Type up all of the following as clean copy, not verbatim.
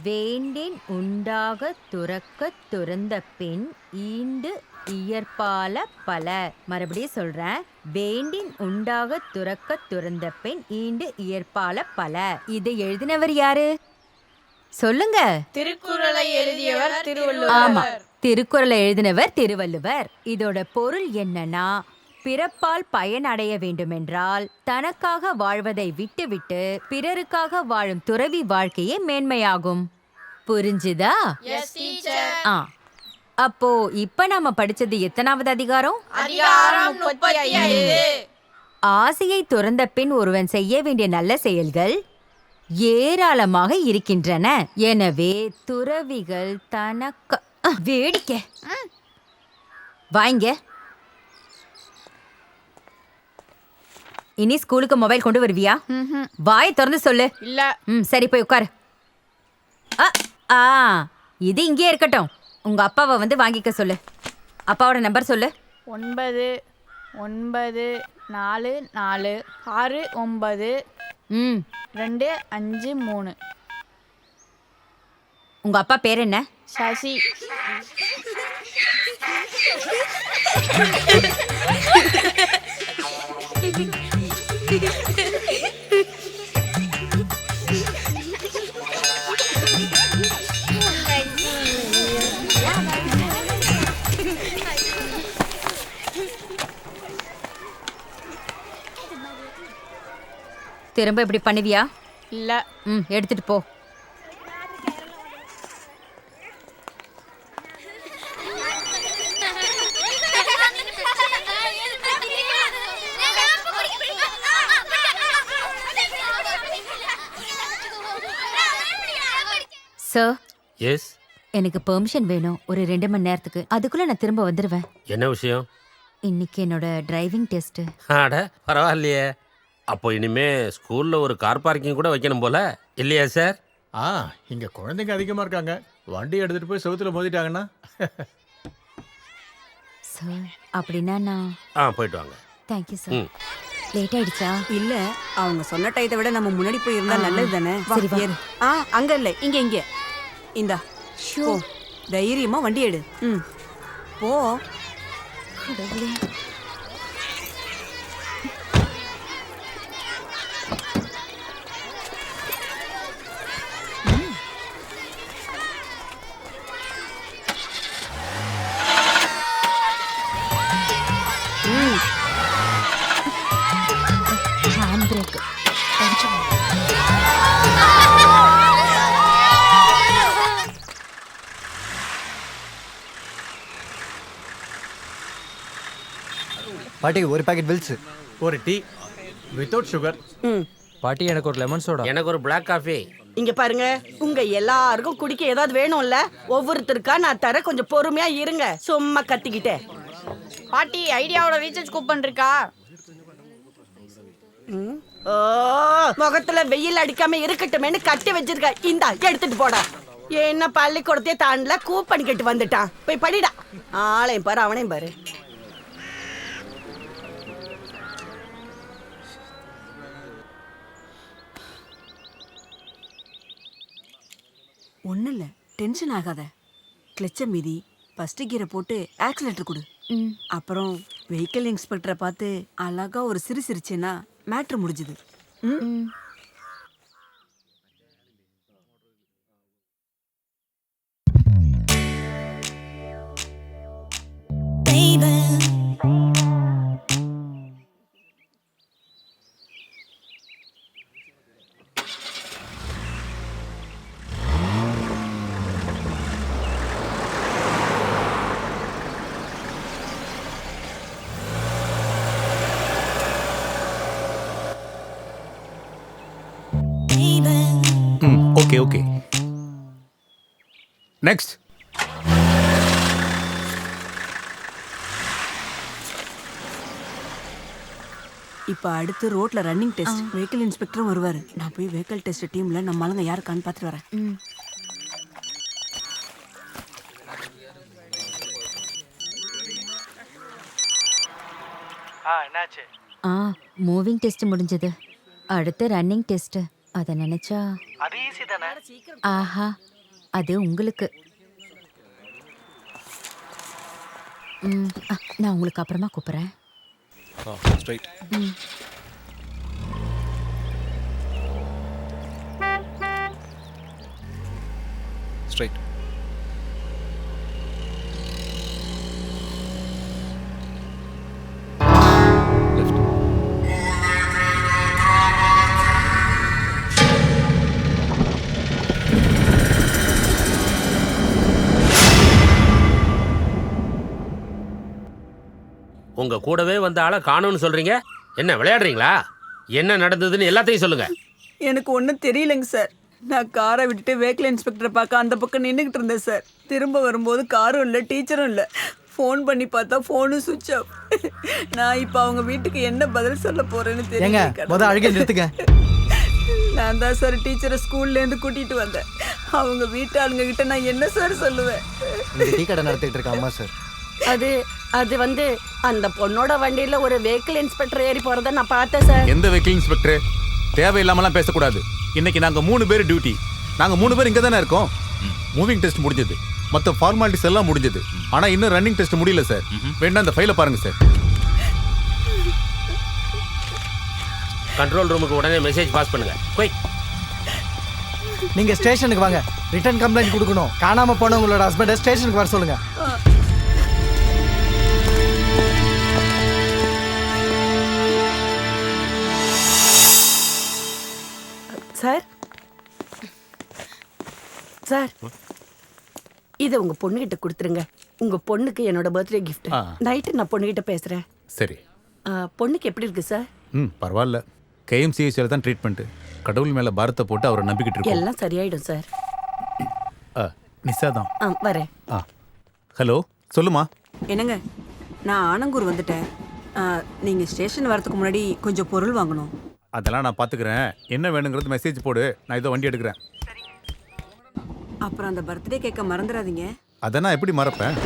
வேண்டின் உண்டாகத் துறக்கத் துறந்த பின் ஈண்டு இயற்பால பல. மறுபடியும் சொல்றேன். வேண்டின் உண்டாகத் துறக்கத் துறந்த பின் ஈண்டு இயற்பால பல. இதை எழுதினவர் யாரு? சொல்லுங்க. திருக்குறளை எழுதியவர் திருவள்ளுவர். ஆமா, திருக்குறளை எழுதினவர் திருவள்ளுவர். இதோட பொருள் என்னன்னா, பிறப்பால் பயன் அடைய வேண்டுமென்றால் தனக்காக வாழ்வதை விட்டுவிட்டு பிறருக்காக வாழும் துறவி வாழ்க்கையே மேன்மையாகும். புரிஞ்சுதா? Yes teacher. அப்போ இப்ப நாம படிச்சது எத்தனாவது அதிகாரம்? அதிகாரம் 35. ஆசையை துறந்த பின் ஒருவன் செய்ய வேண்டிய நல்ல செயல்கள் ஏராளமாக இருக்கின்றன. எனவே துறவிகள் தனக்கு வேடிக்கை வாங்க. இனி ஸ்கூலுக்கு மொபைல் கொண்டு வருவியா? வாயை திறந்து சொல்லு. இல்ல. சரி, போய் உட்காரு. இது இங்கே இருக்கட்டும். உங்க அப்பாவை வந்து வாங்கிக்க சொல்லு. அப்பாவோட நம்பர் சொல்லு. 9944692553. உங்க அப்பா பேர் என்ன? சசி. திரும்ப இப்படி பண்ணுவியா? இல்ல. எடுத்துட்டு போ. சார். எஸ். எனக்கு பெர்மிஷன் வேணும் ஒரு 2 மணி நேரத்துக்கு. அதுக்குள்ள நான் திரும்ப வந்துடுவேன். என்ன விஷயம்? இன்னைக்கு என்னோட டிரைவிங் டெஸ்ட். அட பரவாயில்லையே. அப்போ இனிமே ஸ்கூல்ல ஒரு கார் பார்க்கிங் கூட வைக்கணும் போல இல்லையா சார்? இங்க குழந்தைங்க அதிகமா இருக்காங்க. வண்டி எடுத்துட்டு போய் செவுத்துல மோதிட்டாங்கன்னா. சார் அப்படின்னா நான் போயிட்டு வாங்க. Thank you sir. லேட் ஆயிடுச்சா? இல்ல, அவங்க சொன்ன டயத்தை விட நம்ம முன்னாடி போய் இருந்தா நல்லது தானே. சரி, வா. அங்க இல்ல, இங்க இந்தா. ஷோ, தைரியமா வண்டி எடு. போ. கடவுளே. Hand brake. பாட்டி ஒரு பாக்கெட் வில்ஸ். ஒரு டீ வித்தவுட் சுகர். பாட்டி எனக்கு ஒரு லெமன் சோடா. எனக்கு ஒரு பிளாக் காஃபி. இங்க பாருங்க, உங்க எல்லாருக்கும் குடிக்க ஏதாவது வேணும்ல. ஒவ்வொருத்தருக்கா நான் தர, கொஞ்சம் பொறுமையா இருங்க. சும்மா கத்திக்கிட்டே. பாட்டி, ஐடியாவோட ரீசார்ஜ் கூப்பன் இருக்கா? முகத்துல வெயில் அடிக்காம இருக்கட்டுமேனு கட்டி வச்சிருக்க. இந்தா, எடுத்துட்டு போடா. என்ன பள்ளிக்கூடத்தையே தாண்டல, கூப்பன் கேட்டு வந்துட்டான். போய் படிடா. ஆளையும் பாரு, அவனையும் பாரு. ஒன்றும் இல்லை, டென்ஷன் ஆகாத. கிளச்ச மீதி ஃபர்ஸ்ட் கீரை போட்டு ஆக்சிலேட்டர் கொடு. அப்புறம் வெஹிக்கிள் இன்ஸ்பெக்டரை பார்த்து அழகா ஒரு சிரிச்சேன்னா மேட்ரு முடிஞ்சுது. ஓகே. நெக்ஸ்ட். இப்போ அடுத்து ரோட்ல ரன்னிங் டெஸ்ட். வெஹிக்கிள் இன்ஸ்பெக்டரும் வருவாரு. நான் போய் வெஹிக்கிள் டெஸ்ட் டீம்ல நம்ம ஆளுங்க யாருக்கான்னு பார்த்துட்டு வரேன். என்னாச்சு? மூவிங் டெஸ்ட் முடிஞ்சது. அடுத்து ரன்னிங் டெஸ்ட். அத நினைச்சா ஆஹா அது உங்களுக்கு. நான் உங்களுக்கு அப்புறமா கூப்பிடுறேன். ஸ்ட்ரைட். ஸ்ட்ரைட். லெஃப்ட். உங்க கூடவே வந்த ஆளை காணோம்னு சொல்றீங்க. என்ன விளையாடுறீங்களா? என்ன நடந்ததுன்னு எல்லாத்தையும் சொல்லுங்க. எனக்கு ஒன்றும் தெரியலைங்க சார். நான் காரை விட்டுட்டு வெஹிக்கிள் இன்ஸ்பெக்டரை பார்க்க அந்த பக்கம் நின்றுக்கிட்டு இருந்தேன் சார். திரும்ப வரும்போது காரும் இல்லை, டீச்சரும் இல்லை. ஃபோன் பண்ணி பார்த்தா ஃபோனும் சுவிட்ச் ஆஃப். நான் இப்போ அவங்க வீட்டுக்கு என்ன பதில் சொல்ல போறேன்னு தெரியல. அழுகை நிறுத்துங்க. நான் தான் சார் டீச்சரை ஸ்கூல்லேருந்து கூட்டிகிட்டு வந்தேன். அவங்க வீட்டாளுங்க கிட்ட நான் என்ன சார் சொல்லுவேன்? டீ கடை நடத்திட்டு இருக்க அம்மா சார். அது வந்து அந்த பொண்ணோட வண்டியில ஒரு வெஹிக்கிள் இன்ஸ்பெக்டர் ஏறி போறத நான் பார்த்தேன் சார். எந்த வெஹிக்கிள் இன்ஸ்பெக்டர்? தேவையில்லாமலாம் பேசக்கூடாது. இன்னைக்கு நாங்க 3 பேர் டியூட்டி. நாங்க 3 பேர் இங்க தானே இருக்கோம். மூவிங் டெஸ்ட் முடிஞ்சது, மொத்த ஃபார்மாலிட்டிஸ் எல்லாம் முடிஞ்சது. ஆனா இன்னும் ரன்னிங் டெஸ்ட் முடியல சார். வேணா அந்த ஃபைலை பாருங்க சார். கண்ட்ரோல் ரூமுக்கு உடனே மெசேஜ் பாஸ் பண்ணுங்க. போய் நீங்க ஸ்டேஷனுக்கு வாங்க. ரிட்டர்ன் கம்ப்ளைண்ட் கொடுக்கணும். காணாம போன உங்களோட ஹஸ்பண்டை ஸ்டேஷனுக்கு வர சொல்லுங்க. சார் சார் இதை உங்க பொண்ணுகிட்ட கொடுத்துருங்க. உங்க பொண்ணுக்கு என்னோட பர்த்டே கிஃப்ட். நைட்டு நான் பொண்ணுகிட்ட பேசுறேன். சரி. பொண்ணுக்கு எப்படி இருக்கு சார்? பரவாயில்ல. KMCHல தான் ட்ரீட்மெண்ட். கடவுள் மேல பாரத்தை போட்டு அவரை நம்பிக்கிட்டு இருக்கோம். எல்லாம் சரியாயிடும் சார். நிஷா தான். வரேன். ஹலோ, சொல்லுமா. என்னங்க, நான் ஆனங்கூர் வந்துட்டேன். நீங்கள் ஸ்டேஷன் வரதுக்கு முன்னாடி கொஞ்சம் பொருள் வாங்கணும். அதெல்லாம் நான் பாத்துக்கிறேன். என்ன வேணுங்கிறது மெசேஜ் போடு. நான் இதோ வண்டி எடுக்கிறேன். அப்புறம் அந்த பர்த்டே கேட்க மறந்துடாதீங்க. அதை நான் எப்படி மறப்பேன்?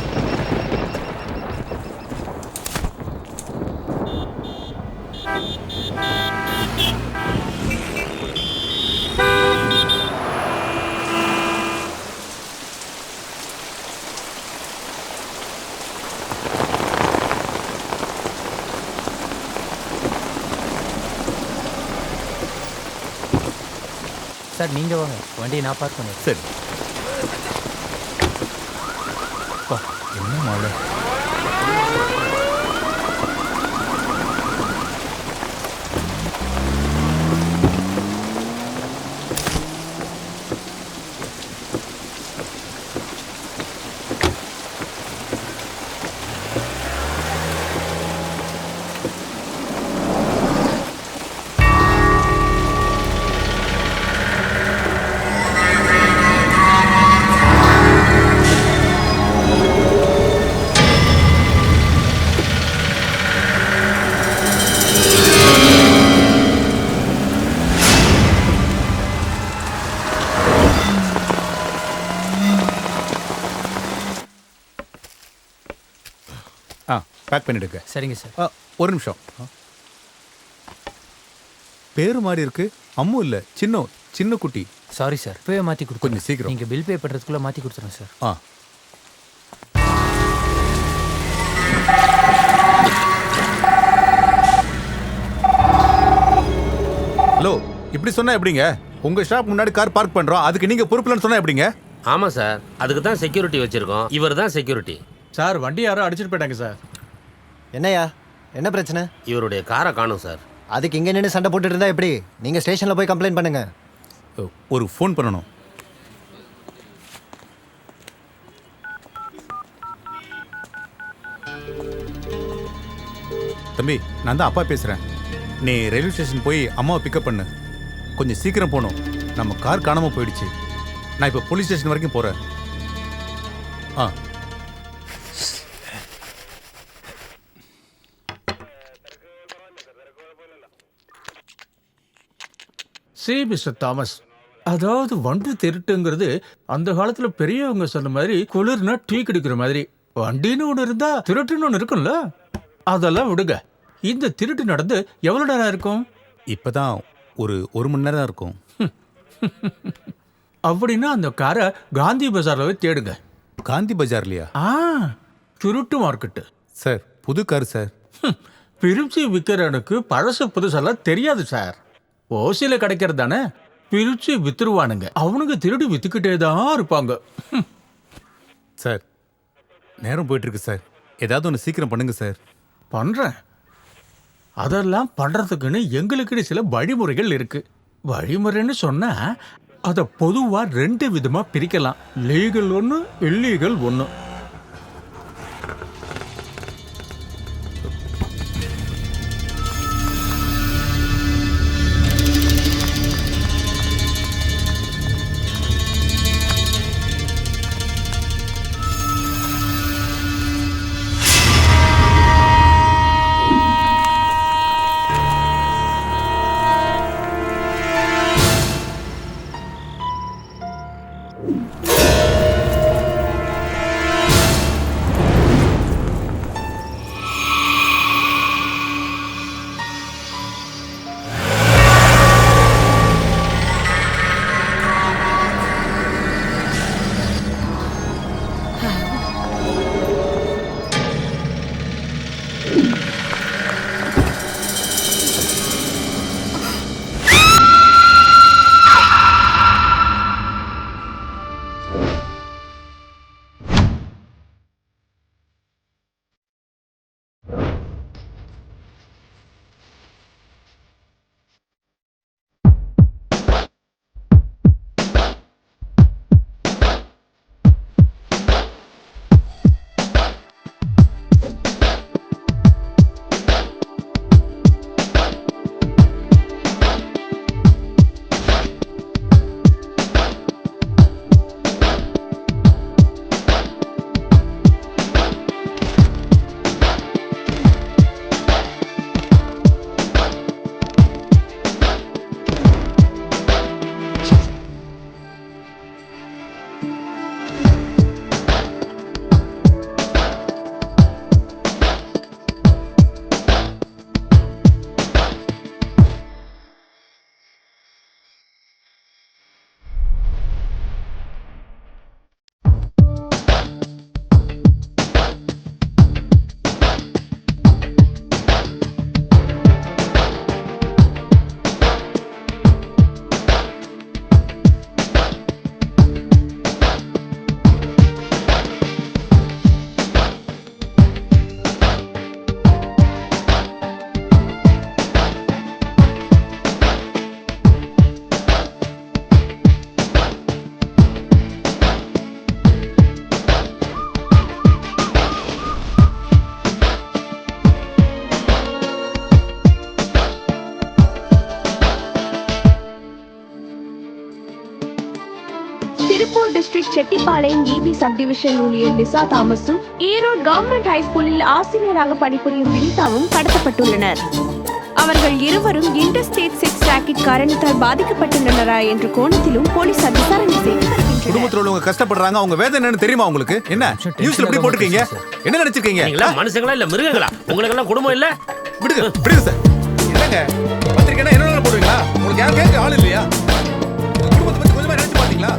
சார் நீங்க வாங்க, வண்டியை நான் பார்க் பண்ணேன். சரி. என்ன மாலை? பேக் பண்ணிடுங்க. சரிங்க சார். ஒரு நிமிஷம். பேரு மாதிரி இருக்கு. அம்மு இல்ல, சின்ன குட்டி. சாரி சார், இப்பவே மாற்றி கொடுத்து கொஞ்சம் சீக்கிரம். நீங்கள் பில் பே பண்ணுறதுக்குள்ளே மாற்றி கொடுத்துருங்க சார். ஹலோ, இப்படி சொன்னா எப்படிங்க? உங்க ஷாப் முன்னாடி கார் பார்க் பண்றோம், அதுக்கு நீங்க பொறுப்புலன்னு சொன்னா எப்படிங்க? ஆமா சார், அதுக்கு தான் செக்யூரிட்டி வச்சிருக்கோம். இவர் தான் செக்யூரிட்டி. சார் வண்டி யாரோ அடிச்சிட்டு போயிட்டாங்க சார். என்னையா, என்ன பிரச்சனை? இவருடைய காரை காணும் சார். அதுக்கு இங்கே நின்று சண்டை போட்டுட்டு இருந்தா எப்படி? நீங்கள் ஸ்டேஷனில் போய் கம்ப்ளைண்ட் பண்ணுங்க. ஒரு ஃபோன் பண்ணணும். தம்பி, நான் தான் அப்பா பேசுறேன். நீ ரயில்வே ஸ்டேஷன் போய் அம்மாவை பிக்கப் பண்ணு. கொஞ்சம் சீக்கிரம் போகணும். நம்ம கார் காணாம போயிடுச்சு. நான் இப்போ போலீஸ் ஸ்டேஷன் வரைக்கும் போறேன். மிஸ்டர் தாமஸ், அதாவது வண்டி திருட்டுங்கிறது அந்த காலத்துல பெரியவங்க சொன்ன மாதிரி குளிர்னா டீ குடிக்கிற மாதிரி. வண்டின்னு ஒன்று இருந்தா திருட்டுன்னு ஒன்று இருக்கும்ல. அதெல்லாம் விடுங்க. இந்த திருட்டு நடந்து எவ்வளவு நேரம் இருக்கும்? இப்பதான் ஒரு மணி நேரம் இருக்கும். அப்படின்னா அந்த காரை காந்தி பஜார்ல போய் தேடுங்க. காந்தி பஜார்லையா? திருட்டு மார்க்கெட்டு சார், புது கார் சார். பிரிச்சு விற்கிறனுக்கு பழசு புதுசெல்லாம் தெரியாது சார். ஓசியில கிடைக்கிறது தானே, பிரிச்சு வித்துருவானுங்க. அவனுங்க திருடி வித்துக்கிட்டே தான் இருப்பாங்க. சார், நேரம் போயிட்டு இருக்கு சார். ஏதாவது ஒன்று சீக்கிரம் பண்ணுங்க சார். பண்றேன். அதெல்லாம் பண்றதுக்குன்னு எங்களுக்குன்னு சில வழிமுறைகள் இருக்கு. வழிமுறைன்னு சொன்னா அதை பொதுவா 2 விதமா பிரிக்கலாம். லீகல் ஒன்று, இல்லீகல் ஒன்று. Tiruppur district Chettipalayam EB subdivision ஊழியர் லிசா தாமஸும் ஈரோடு கவர்மெண்ட் ஹைஸ்கூலில் ஆசிரியராக பணிபுரியும் வினிதாவும் கடத்தப்பட்டுள்ளனர். அவர்கள் இருவரும் இன்டர்ஸ்டேட் செக்ஸ் ராக்கெட் காரணத்தால் பாதிக்கப்பட்டுள்ளனரா என்ற கோணத்திலும் போலீசார் விசாரணை செய்து வருகின்றனர். குடும்பத்தில் உள்ளவங்க கஷ்டப்படுறாங்க, அவங்க வேதனை என்னன்னு தெரியுமா உங்களுக்கு? என்ன நியூஸ்ல எப்படி போட்டுருக்கீங்க? என்ன நினைச்சிருக்கீங்க? நீங்களா மனுஷங்களா இல்ல மிருகங்களா? உங்களுக்கு எல்லாம் குடும்பம் இல்ல? விடுங்க விடுங்க சார். என்னங்க பத்திரிக்கைனா என்ன போடுவீங்களா? உங்களுக்கு யாரும் கேட்க ஆள் இல்லையா? உங்க குடும்பத்தை பத்தி கொஞ்சமா நினைச்சு பாத்தீங்களா?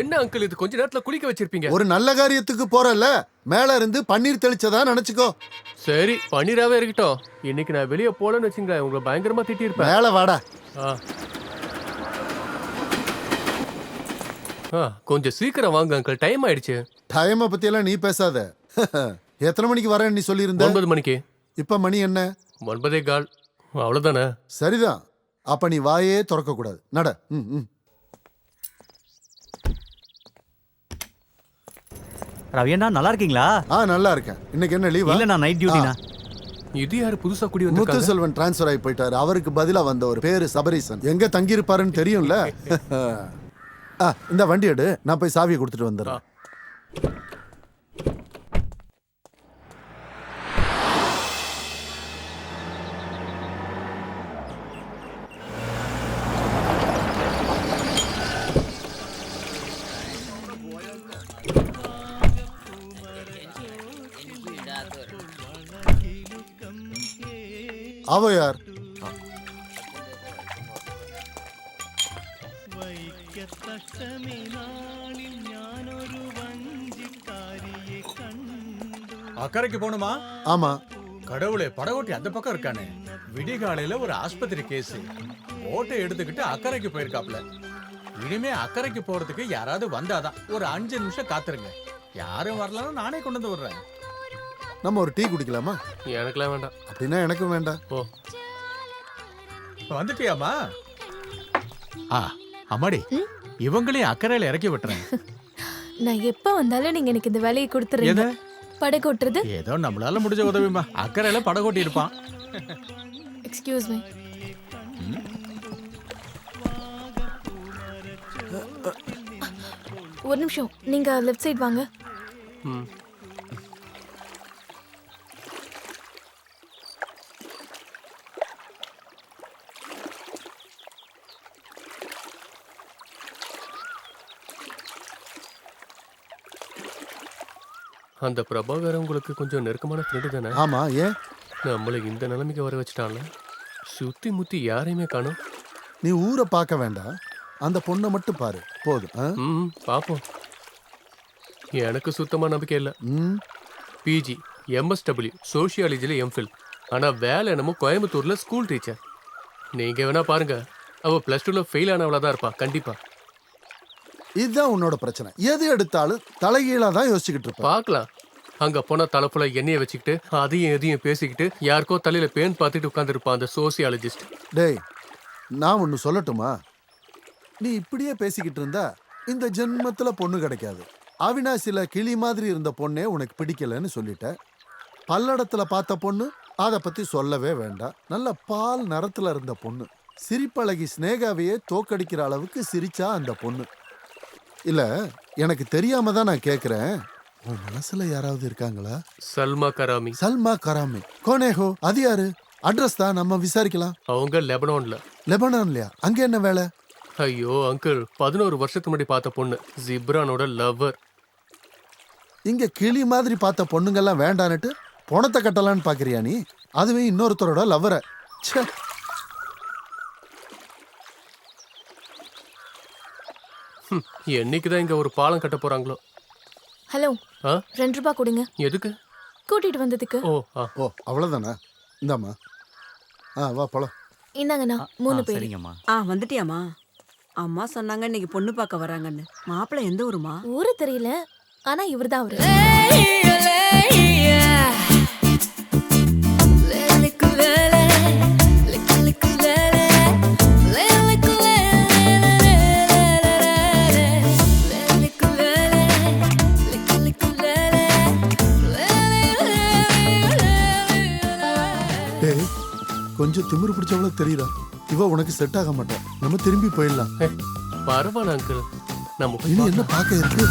என்ன அங்கிள் இது கொஞ்ச நேரத்துல குளிக்க வச்சிருப்பீங்க? ஒரு நல்ல காரியத்துக்கு போறல, மேல இருந்து பன்னீர் தெளிச்சதா நினைச்சுக்கோ. சரி பன்னீராவே இருக்கட்டும். இன்னைக்கு நான் வெளியே போலன்னு வச்சுங்க, உங்களை பயங்கரமா திட்டி இருப்பேன். மேல வாடா. கொஞ்சம் சீக்கிரம் வாங்க அங்கிள், டைம் ஆயிடுச்சு. டைமை பத்தி எல்லாம் நீ பேசாத. எத்தனை மணிக்கு வரேன்னு நீ சொல்லியிருந்த? 9 மணிக்கு. இப்ப மணி என்ன? 9:15. அவ்வளவுதானே? சரிதான். அப்ப நீ வாயே திறக்க கூடாது. நட. ரவியண்ணா நல்லா இருக்கீங்களா? நல்லா இருக்கேன். இன்னைக்கு என்ன லீவா? இல்ல நான் நைட் டியூட்டினா. இது யாரு புதுசா குடி முத்து செல்வன் டிரான்ஸ்ஃபர் ஆகி போயிட்டாரு. அவருக்கு பதிலா வந்த ஒரு பேரு சபரீசன். எங்க தங்கி இருப்பாருன்னு தெரியும்ல. இந்த வண்டி எடு, நான் போய் சாவியை கொடுத்துட்டு வந்துடுறேன். அவ யார்? அக்கறைக்கு போகணுமா? ஆமா. கடவுளே, படகோட்டி அந்த பக்கம் இருக்கானே. விடிகாலையில ஒரு ஆஸ்பத்திரி கேஸ் ஓட்டை எடுத்துக்கிட்டு அக்கறைக்கு போயிருக்காப்ல. இனிமே அக்கறைக்கு போறதுக்கு யாராவது வந்தாதான். ஒரு 5 நிமிஷம் காத்துருங்க. யாரும் வரலாம், நானே கொண்டு வந்து விடுறேன். நம்ம ஒரு டீ குடிக்கலாமா? எனக்குலாம் வேண்டாம். அப்படின்னா எனக்கும் வேண்டாம். ஓ, வந்துட்டியாமா? அம்மாடி, இவங்களையும் அக்கறையில இறக்கி விட்டுறேன். நான் எப்ப வந்தாலும் நீங்க எனக்கு இந்த வேலையை கொடுத்துறீங்க. படகு ஓட்டுறது ஏதோ நம்மளால முடிஞ்ச உதவிமா. அக்கறையில படகோட்டி இருப்பான். Excuse me. ஒரு நிமிஷம், நீங்க லெஃப்ட் சைடு வாங்க. அந்த பிரபாகர் உங்களுக்கு கொஞ்சம் நெருக்கமான ஃப்ரெண்டு தானே? ஆமா. ஏன் நம்மளை இந்த நிலைமைக்கு வர வச்சுட்டான்ல. சுத்தி முத்தி யாரையுமே காணும். நீ ஊரை பார்க்க வேண்டாம், அந்த பொண்ணை மட்டும் பாரு போதும். பாப்போம். எனக்கு சுத்தமா நம்பிக்கை இல்லை. பிஜி MSW சோஷியாலஜில எம்ஃபில். ஆனா வேலை என்னமோ கோயம்புத்தூர்ல ஸ்கூல் டீச்சர். நீங்க வேணா பாருங்க, அவ +2ல ஃபெயில் ஆனவளா இருப்பா கண்டிப்பா. இதுதான் உன்னோட பிரச்சனை. எது எடுத்தாலும் தலைகீழா தான் யோசிச்சுக்கிட்டு இருப்பா. பார்க்கலாம். அங்க போன தலைப்புல எண்ணெயை வச்சுக்கிட்டு அதையும் எதையும் பேசிக்கிட்டு யாருக்கோ தலையில பேன் பார்த்துட்டு உட்காந்துருப்பான் அந்த சோசியாலஜிஸ்ட். டேய், நான் ஒன்னு சொல்லட்டுமா? நீ இப்படியே பேசிக்கிட்டு இருந்தா இந்த ஜென்மத்துல பொண்ணு கிடைக்காது. அவினாசில கிளி மாதிரி இருந்த பொண்ணே உனக்கு பிடிக்கலன்னு சொல்லிட்ட. பல்லடத்துல பார்த்த பொண்ணு, அதை பத்தி சொல்லவே வேண்டாம். நல்ல பால் நிறத்துல இருந்த பொண்ணு, சிரிப்பழகி ஸ்னேகாவையே தோக்கடிக்கிற அளவுக்கு சிரிச்சா அந்த பொண்ணு. இல்ல, எனக்கு தெரியாம தான் நான் கேக்குறேன். உன் மனசுல யாராவது இருக்காங்களா? சல்மா கராமி. சல்மா கராமி கோனேஹோ? அது யாரு? அட்ரஸ் தான், நம்ம விசாரிக்கலாம். அவங்க லெபனான்ல. லெபனான்லயா? அங்க என்ன வேலை? ஐயோ அங்கிள், 11 வருஷத்துக்கு முன்னாடி பார்த்த பொண்ணு, ஜிப்ரானோட லவ்வர். இங்க கிளி மாதிரி பார்த்த பொண்ணுங்கெல்லாம் வேண்டான்னுட்டு பணத்தை கட்டலான்னு பாக்குறியா நீ? அதுவே இன்னொருத்தரோட லவ்வர. என்னைக்குதான் இங்க ஒரு பாலம் கட்ட போறாங்களோ. ஹலோ, 2 ரூபாய் கொடுங்க. எதுக்கு? கூட்டிட்டு வந்ததுக்கு. ஓ, அவ்வளவுதானா? இந்தாம்மா. வா போலாம். இந்தாங்கண்ணா 3 பேர். வந்துட்டியாமா? அம்மா சொன்னாங்க இன்னைக்கு பொண்ணு பார்க்க வராங்கன்னு. மாப்பிள்ளை எந்த ஊருமா? ஊரு தெரியல, ஆனா இவர்தான் அவரு. கொஞ்சம் திமிரு பிடிச்சவள தெரியுதா? இவ உனக்கு செட் ஆக மாட்டா. நம்ம திரும்பி போயிடலாம். பரவாயில்ல அங்கிள், நம்ம இனி என்ன பார்க்க இருக்கு?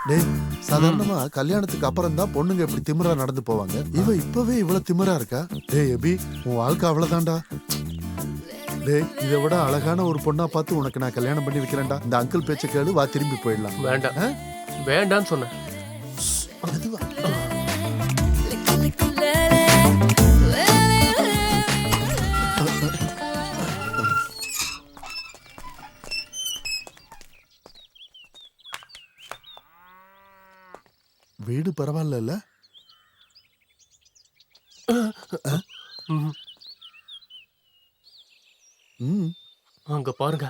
டேய், சாதாரணமா கல்யாணத்துக்கு அப்புறம் தான் பொண்ணுங்க இப்படி திமிரா நடந்து போவாங்க. இவ இப்பவே இவ்வளவு திமிரா இருக்கா? டேய் எபி, உன் வாழ்க்கை அவ்வளவுதான்டா. டேய், இதை விட அழகான ஒரு பொண்ணா பார்த்து உனக்கு நான் கல்யாணம் பண்ணி வைக்கிறேன்டா. இந்த அங்கிள் பேச்ச கேளு, வா திரும்பி போயிடலாம். வேண்டாம், வேண்டான்னு சொன்னேன். அதுவா? வீடு பரவாயில்ல. அங்க பாருங்க.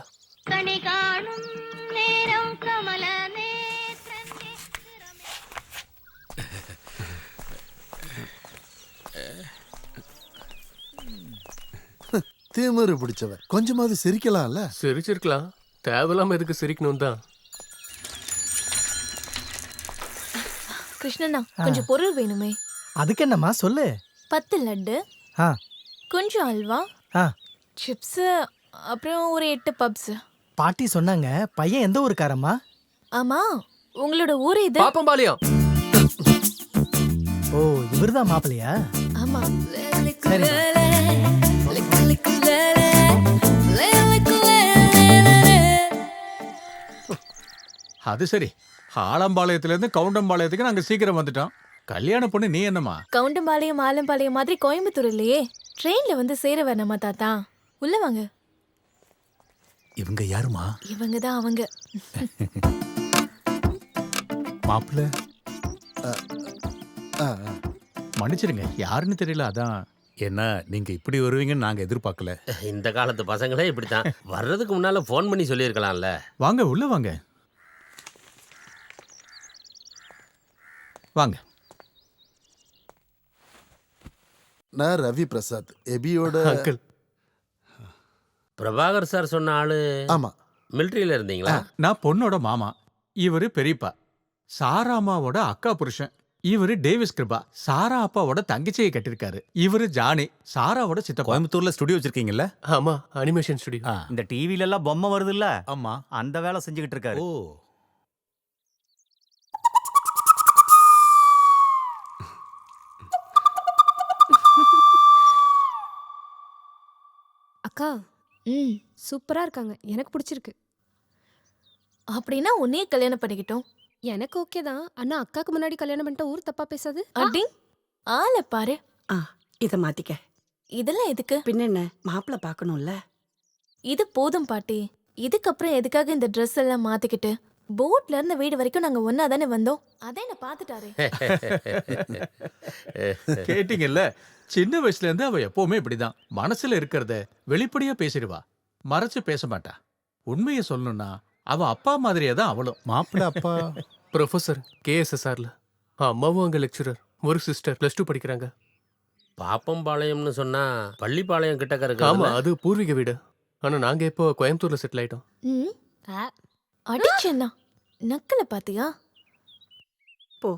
திமிரு பிடிச்சவ. கொஞ்சமாவது சிரிக்கலாம்ல? சிரிச்சிருக்கலாம், தேவையில்லாம எதுக்கு சிரிக்கணும் தான். கிருஷ்ணண்ணா கொஞ்சம் பொருள் வேணுமே. அதுக்கு என்னம்மா சொல்லு. 10 லட்டு, ஆ கொஞ்சம் அல்வா, ஆ சிப்ஸ், அப்புறம் ஒரு 8 பப்ஸ். பாட்டி சொன்னாங்க பையன் எந்த ஊருக்காரம்மா? ஆமா, உங்களோட ஊர் இது? பாப்பம்பாளையம். ஓ இவர்தான் மாப்பிள்ளையா? ஆமா. சரி. அது சரி, ஆலம்பாளையத்துல இருந்து கவுண்டம்பாளையத்துக்கு நாங்க சீக்கிரம் வந்துட்டோம். கல்யாண பொண்ணு நீ என்னம்மா? கவுண்டம்பாளையம் ஆலம்பாளையம் மாதிரி கோயம்புத்தூர் இல்லையே. ட்ரெயின்ல வந்து சேர வேணாமா தாத்தா? உள்ள வாங்க. இவங்க யாருமா? இவங்க தான் அவங்க. மாப்பிள்ள மன்னிச்சிருங்க, யாருன்னு தெரியல, அதான். என்ன நீங்க இப்படி வருவீங்கன்னு நாங்க எதிர்பார்க்கல. இந்த காலத்து பசங்களே இப்படித்தான். வர்றதுக்கு முன்னால ஃபோன் பண்ணி சொல்லியிருக்கலாம்ல. வாங்க உள்ள வாங்க. வாங்க. நான் ரவி பிரசாத், எபியோட அங்கிள். பிரபாகர் சார் சொன்ன ஆளு. ஆமா. மிலிட்டரியில இருந்தீங்களா? நான் பொண்ணோட மாமா, இவரு பெரியப்பா. சாரா அம்மாவோட அக்கா புருஷன். இவரு டேவிஸ் கிருபா, சாரா அப்பாவோட தங்கச்சியை கட்டிருக்காரு. இவரு ஜானி, சாராவோட சித்தப்பா. கோயம்புத்தூர்ல ஸ்டுடியோ வச்சிருக்கீங்கல்ல? ஆமா, அனிமேஷன் ஸ்டுடியோ. இந்த டிவில எல்லாம் பொம்மை வருது இல்ல? ஆமா. அந்த வேலை செஞ்சுக்கிட்டு இருக்காரு. ஓ. அக்கா, சூப்பரா இருக்காங்க. எனக்கு பிடிச்சிருக்கு. அப்படின்னா உன்னையே கல்யாணம் பண்ணிக்கிட்டோம். எனக்கு ஓகே தான். ஆனா அக்காக்கு முன்னாடி கல்யாணம் பண்ணிட்ட ஊர் தப்பா பேசாது. அடி ஆளை பாரு. இத மாத்திக்க. இதெல்லாம் எதுக்கு? பின்ன என்ன, மாப்பிள்ள பார்க்கணும்ல. இது போதும் பாட்டி. இதுக்கப்புறம் எதுக்காக இந்த ட்ரெஸ் எல்லாம் மாத்திக்கிட்டு? போட்ல இருந்து வீடு வரைக்கும் நாங்க ஒன்னா தானே வந்தோம். அதே என்ன பாத்துட்டாரு. கேட்டீங்கல்ல, சின்ன வயசுல இருந்து அவ எப்பவுமே இப்படிதான். மனசுல இருக்கிறத வெளிப்படையா பேசிடுவா, மறைச்சு பேச மாட்டா. உண்மையை சொல்லணும்னா அவ அப்பா மாதிரியே தான் அவளும். மாப்பிள்ள அப்பா ப்ரொஃபசர் KSSRல. அம்மாவும் அங்க லெக்சரர். ஒரு சிஸ்டர் +2 படிக்கிறாங்க. பாப்பம்பாளையம்னு சொன்னா பள்ளிப்பாளையம் கிட்டக்க இருக்கு. ஆமா, அது பூர்வீக வீடு. ஆனா நாங்க இப்போ கோயம்புத்தூர்ல செட்டில் ஆயிட்டோம். அடிச்சேன்னா நக்கல பாத்தியா? போ.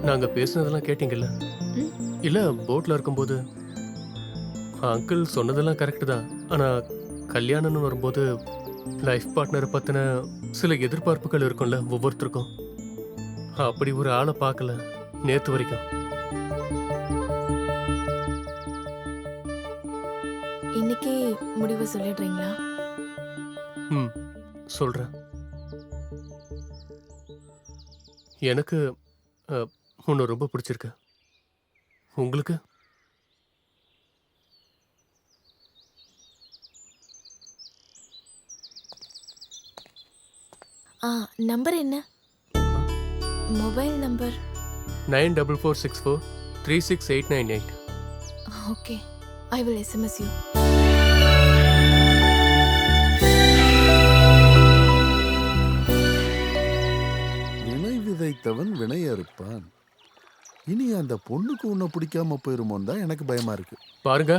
நாங்க பேசுனதெல்லாம் கேட்டீங்கல்ல? இல்ல, போட்ல இருக்கும்போது அங்கிள் சொன்னதெல்லாம் கரெக்ட் தான். ஆனா கல்யாணம்னு வரும்போது லைஃப் பார்ட்னரை பத்தின சில எதிர்பார்ப்புகள் இருக்கும்ல ஒவ்வொருத்தருக்கும். அப்படி ஒரு ஆளை பார்க்கல நேத்து வரைக்கும். இன்னைக்கு முடிவு சொல்லிடுறீங்களா? சொல்றேன். எனக்கு உன்னை ரொம்ப பிடிச்சிருக்கு. உங்களுக்கு? நம்பர் என்ன? Mobile number 9446436898. Okay, I will SMS you. வினை விதைத்தவன் வினை அறுப்பான். இனி அந்த பொண்ணுக்கு உன்னை பிடிக்காம போயிருமோன்னு தான் எனக்கு பயமா இருக்கு. பாருங்க.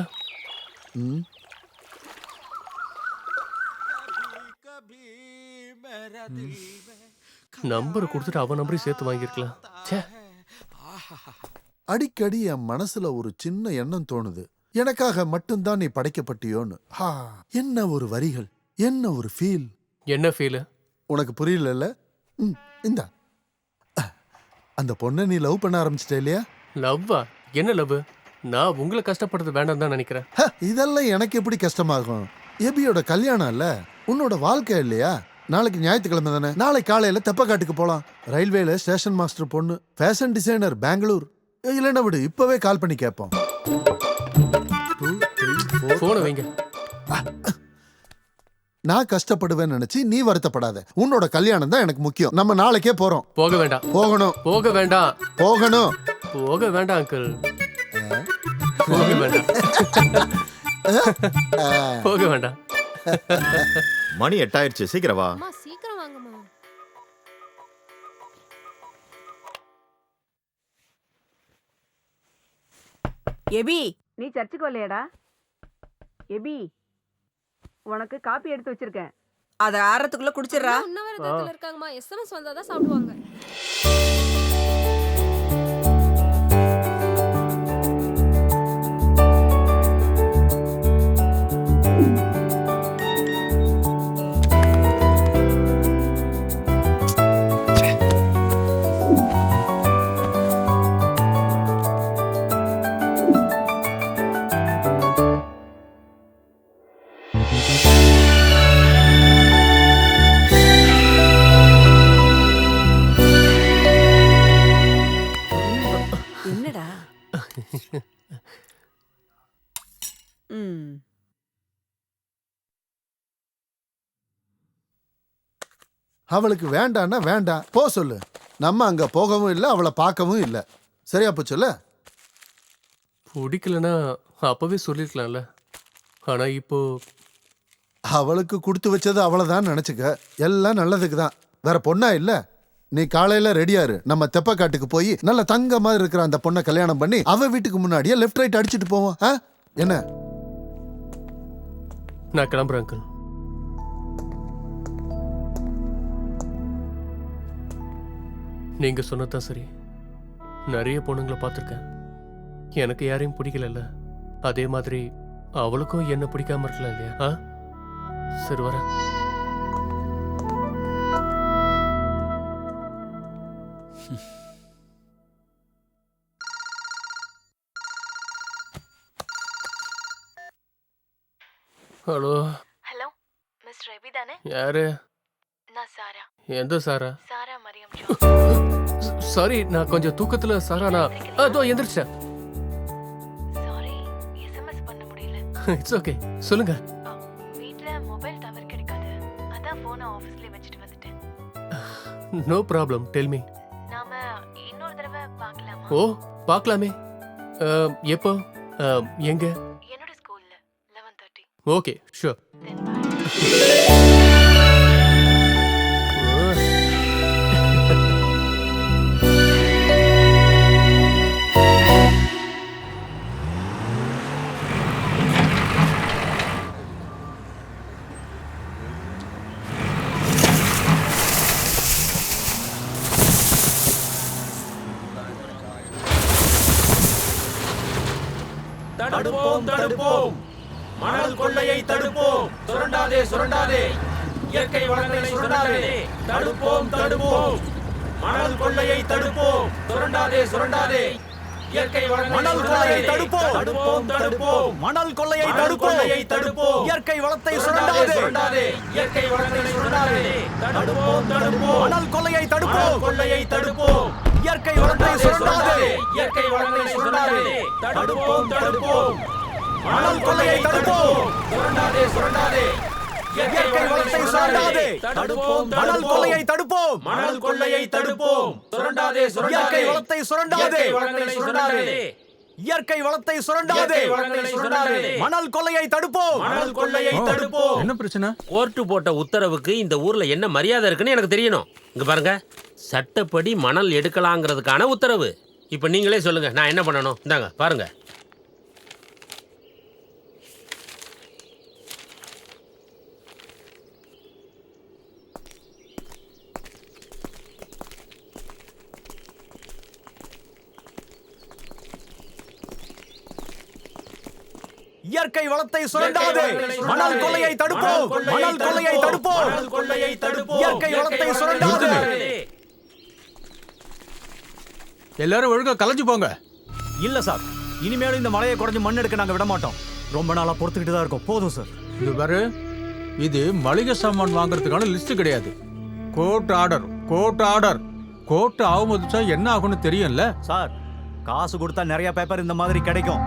நம்பர் கொடுத்துட்டு அவன் நம்பரையும் சேர்த்து வாங்கியிருக்கலாம். அடிக்கடி என் மனசுல ஒரு சின்ன எண்ணம் தோணுது. எனக்காக மட்டும்தான் நீ படைக்கப்பட்டியோன்னு. என்ன ஒரு வரிகள், என்ன ஒரு ஃபீல். என்ன ஃபீல்? உனக்கு புரியல? இந்த அந்த பொண்ணை நீ லவ் பண்ண ஆரம்பிச்சிட்ட இல்லையா? லவ்வா? என்ன லவ்? நான் உங்களை கஷ்டப்படுறது வேண்டாம் தான் நினைக்கிறேன். இதெல்லாம் எனக்கு எப்படி கஷ்டமாகும்? எபியோட கல்யாணம் இல்ல, உன்னோட வாழ்க்கை இல்லையா? நாளைக்கு ஞாயிற்றுக்கிழமை தானே. நாளை காலையில தெப்பக்காட்டுக்கு போலாம். ரயில்வேல ஸ்டேஷன் மாஸ்டர் பொண்ணு, ஃபேஷன் டிசைனர், பெங்களூர். இல்லைன்னா விடு, இப்பவே கால் பண்ணி கேட்போம். போன வைங்க. நான் கஷ்டப்படுவேன்னு நினைச்சு நீ வருத்தப்படாத. உன்னோட கல்யாணம் தான் எனக்கு முக்கியம். நம்ம நாளைக்கே போறோம். போக வேண்டாம். போகணும். போக வேண்டாம். போகணும். போக வேண்டாம் அங்கிள். போக வேண்டாம். போக வேண்டாம். மணி 8 ஆயிடுச்சு, சீக்கிரம் வா. சீக்கிரம் வாங்கம்மா. எபி, நீ சர்ச்சுக்கு வரலையாடா? எபி, உனக்கு காப்பி எடுத்து வச்சிருக்கேன். அத ஆறத்துக்குள்ள குடிச்சிடுறா. உண்ணாவிரதத்துல இருக்காங்கம்மா. எஸ்எம்எஸ் வந்தாதான் சாப்பிடுவாங்க. என்னடா? அவளுக்கு வேண்டான்னா வேண்டாம், போ சொல்லு. நம்ம அங்க போகவும் இல்லை, அவளை பார்க்கவும் இல்லை. சரியா போச்சுல்ல? பிடிக்கலன்னா அப்பவே சொல்லிருக்கலாம்ல. ஆனா இப்போ அவளுக்கு கொடுத்து வச்சது அவ்வளவுதான் நினைச்சுக்க. எல்லாம் நல்லதுக்கு தான். வேற பொண்ணா இல்ல? நீ காலையில ரெடியாரு, நம்ம தெப்பக்காட்டுக்கு போய் நல்ல தங்க மாதிரி இருக்கிற அந்த பொண்ணை கல்யாணம் பண்ணி அவ வீட்டுக்கு முன்னாடியே லெஃப்ட் ரைட் அடிச்சுட்டு போவோம். என்ன? நான் கிளம்புறேன் அங்கிள். நீங்க சொன்னதான் சரி. நிறைய பொண்ணுங்களை பார்த்துருக்கேன். எனக்கு யாரையும் பிடிக்கல. அதே மாதிரி அவளுக்கும் என்ன பிடிக்காம இருக்கலாம் இல்லையா? சரி வரேன். ஹலோ. ஹலோ, மிஸ்டர் எபி தானே? யாரு? நான் சாரா. எந்த சாரா? சாரா மரியம். சாரி, நான் கொஞ்சம் தூக்கத்துல சாரா. நான் அதோ எந்திரிச்சேன். சாரி, எஸ்எம்எஸ் பண்ண முடியல. இட்ஸ் ஓகே, சொல்லுங்க. வீட்ல மொபைல் டவர் கிடைக்காது. அதான் போனை ஆபீஸ்ல வச்சிட்டு வந்துட்டேன். No problem, tell me. நாம இன்னொரு தடவை பார்க்கலாமா? ஓ, பார்க்கலாமே. எப்போ? எங்க? என்னோட ஸ்கூல்ல 11:30. Okay, sure. தடுப்போம் தடுப்போம், மணல் கொள்ளையை தடுப்போம், சுரண்டாதே சுரண்டாதே, இயற்கை வளங்களை சுரண்டாதே. தடுப்போம் தடுப்போம், மணல் கொள்ளையை தடுப்போம், சுரண்டாதே சுரண்டாதே, இயற்கை வளங்களை தடுப்போம். தடுப்போம் தடுப்போம், மணல் கொள்ளையை தடுப்போம், இயற்கை வளத்தை சுரண்டாதே சுரண்டாதே, இயற்கை வளங்களை சுரண்டாதே. தடுப்போம் தடுப்போம், மணல் கொள்ளையை தடுப்போம், கொள்ளையை தடுப்போம், இயற்கை வளத்தை சுரண்டாதே, இயற்கை வளங்களை சுரண்டாதே. தடுப்போம் தடுப்போம், மணல் கொள்ளையை தடுப்போம், சுரண்டாதே சுரண்டாதே, இயற்கை வளத்தை சுரண்டாதே. தடுப்போம் மணல் கொள்ளையை தடுப்போம், மணல் கொள்ளையை தடுப்போம், சுரண்டாதே சுரண்டாதே, இயற்கை வளத்தை சுரண்டாதே, வளங்களை சுரண்டாதே, இயற்கை வளத்தை சுரண்டாதே, வளங்களை சுரண்டாதே. மணல் கொள்ளையை தடுப்போம், மணல் கொள்ளையை தடுப்போம். என்ன பிரச்சனை? கோர்ட்டு போட்ட உத்தரவுக்கு இந்த ஊர்ல என்ன மரியாதை இருக்குன்னு எனக்கு தெரியணும். இங்க பாருங்க, சட்டப்படி மணல் எடுக்கலாங்கிறதுக்கான உத்தரவு. இப்ப நீங்களே சொல்லுங்க, நான் என்ன பண்ணணும்? இந்தாங்க பாருங்க. இயற்கை வளத்தை சுரண்டாதே, மணல் கொள்ளையை தடுப்போம், மணல் கொள்ளையை தடுப்போம், மணல் கொள்ளையை தடுப்போம், இயற்கை வளத்தை சுரண்டாதே. எல்லாரும் ஒழுங்கா கலைஞ்சு போங்க. இல்ல சார், இனிமேலும் இந்த மலையை குறைஞ்சு மண் எடுக்க நாங்க விட மாட்டோம். ரொம்ப நாளா பொறுத்துக்கிட்டு தான் இருக்கோம். போதும் சார். இது பாரு, இது மளிகை சாமான் வாங்குறதுக்கான லிஸ்ட் கிடையாது. Court order, court order. Court அவமதிச்சா என்ன ஆகும்னு தெரியும்ல சார். காசு கொடுத்தா நிறைய பேப்பர் இந்த மாதிரி கிடைக்கும்.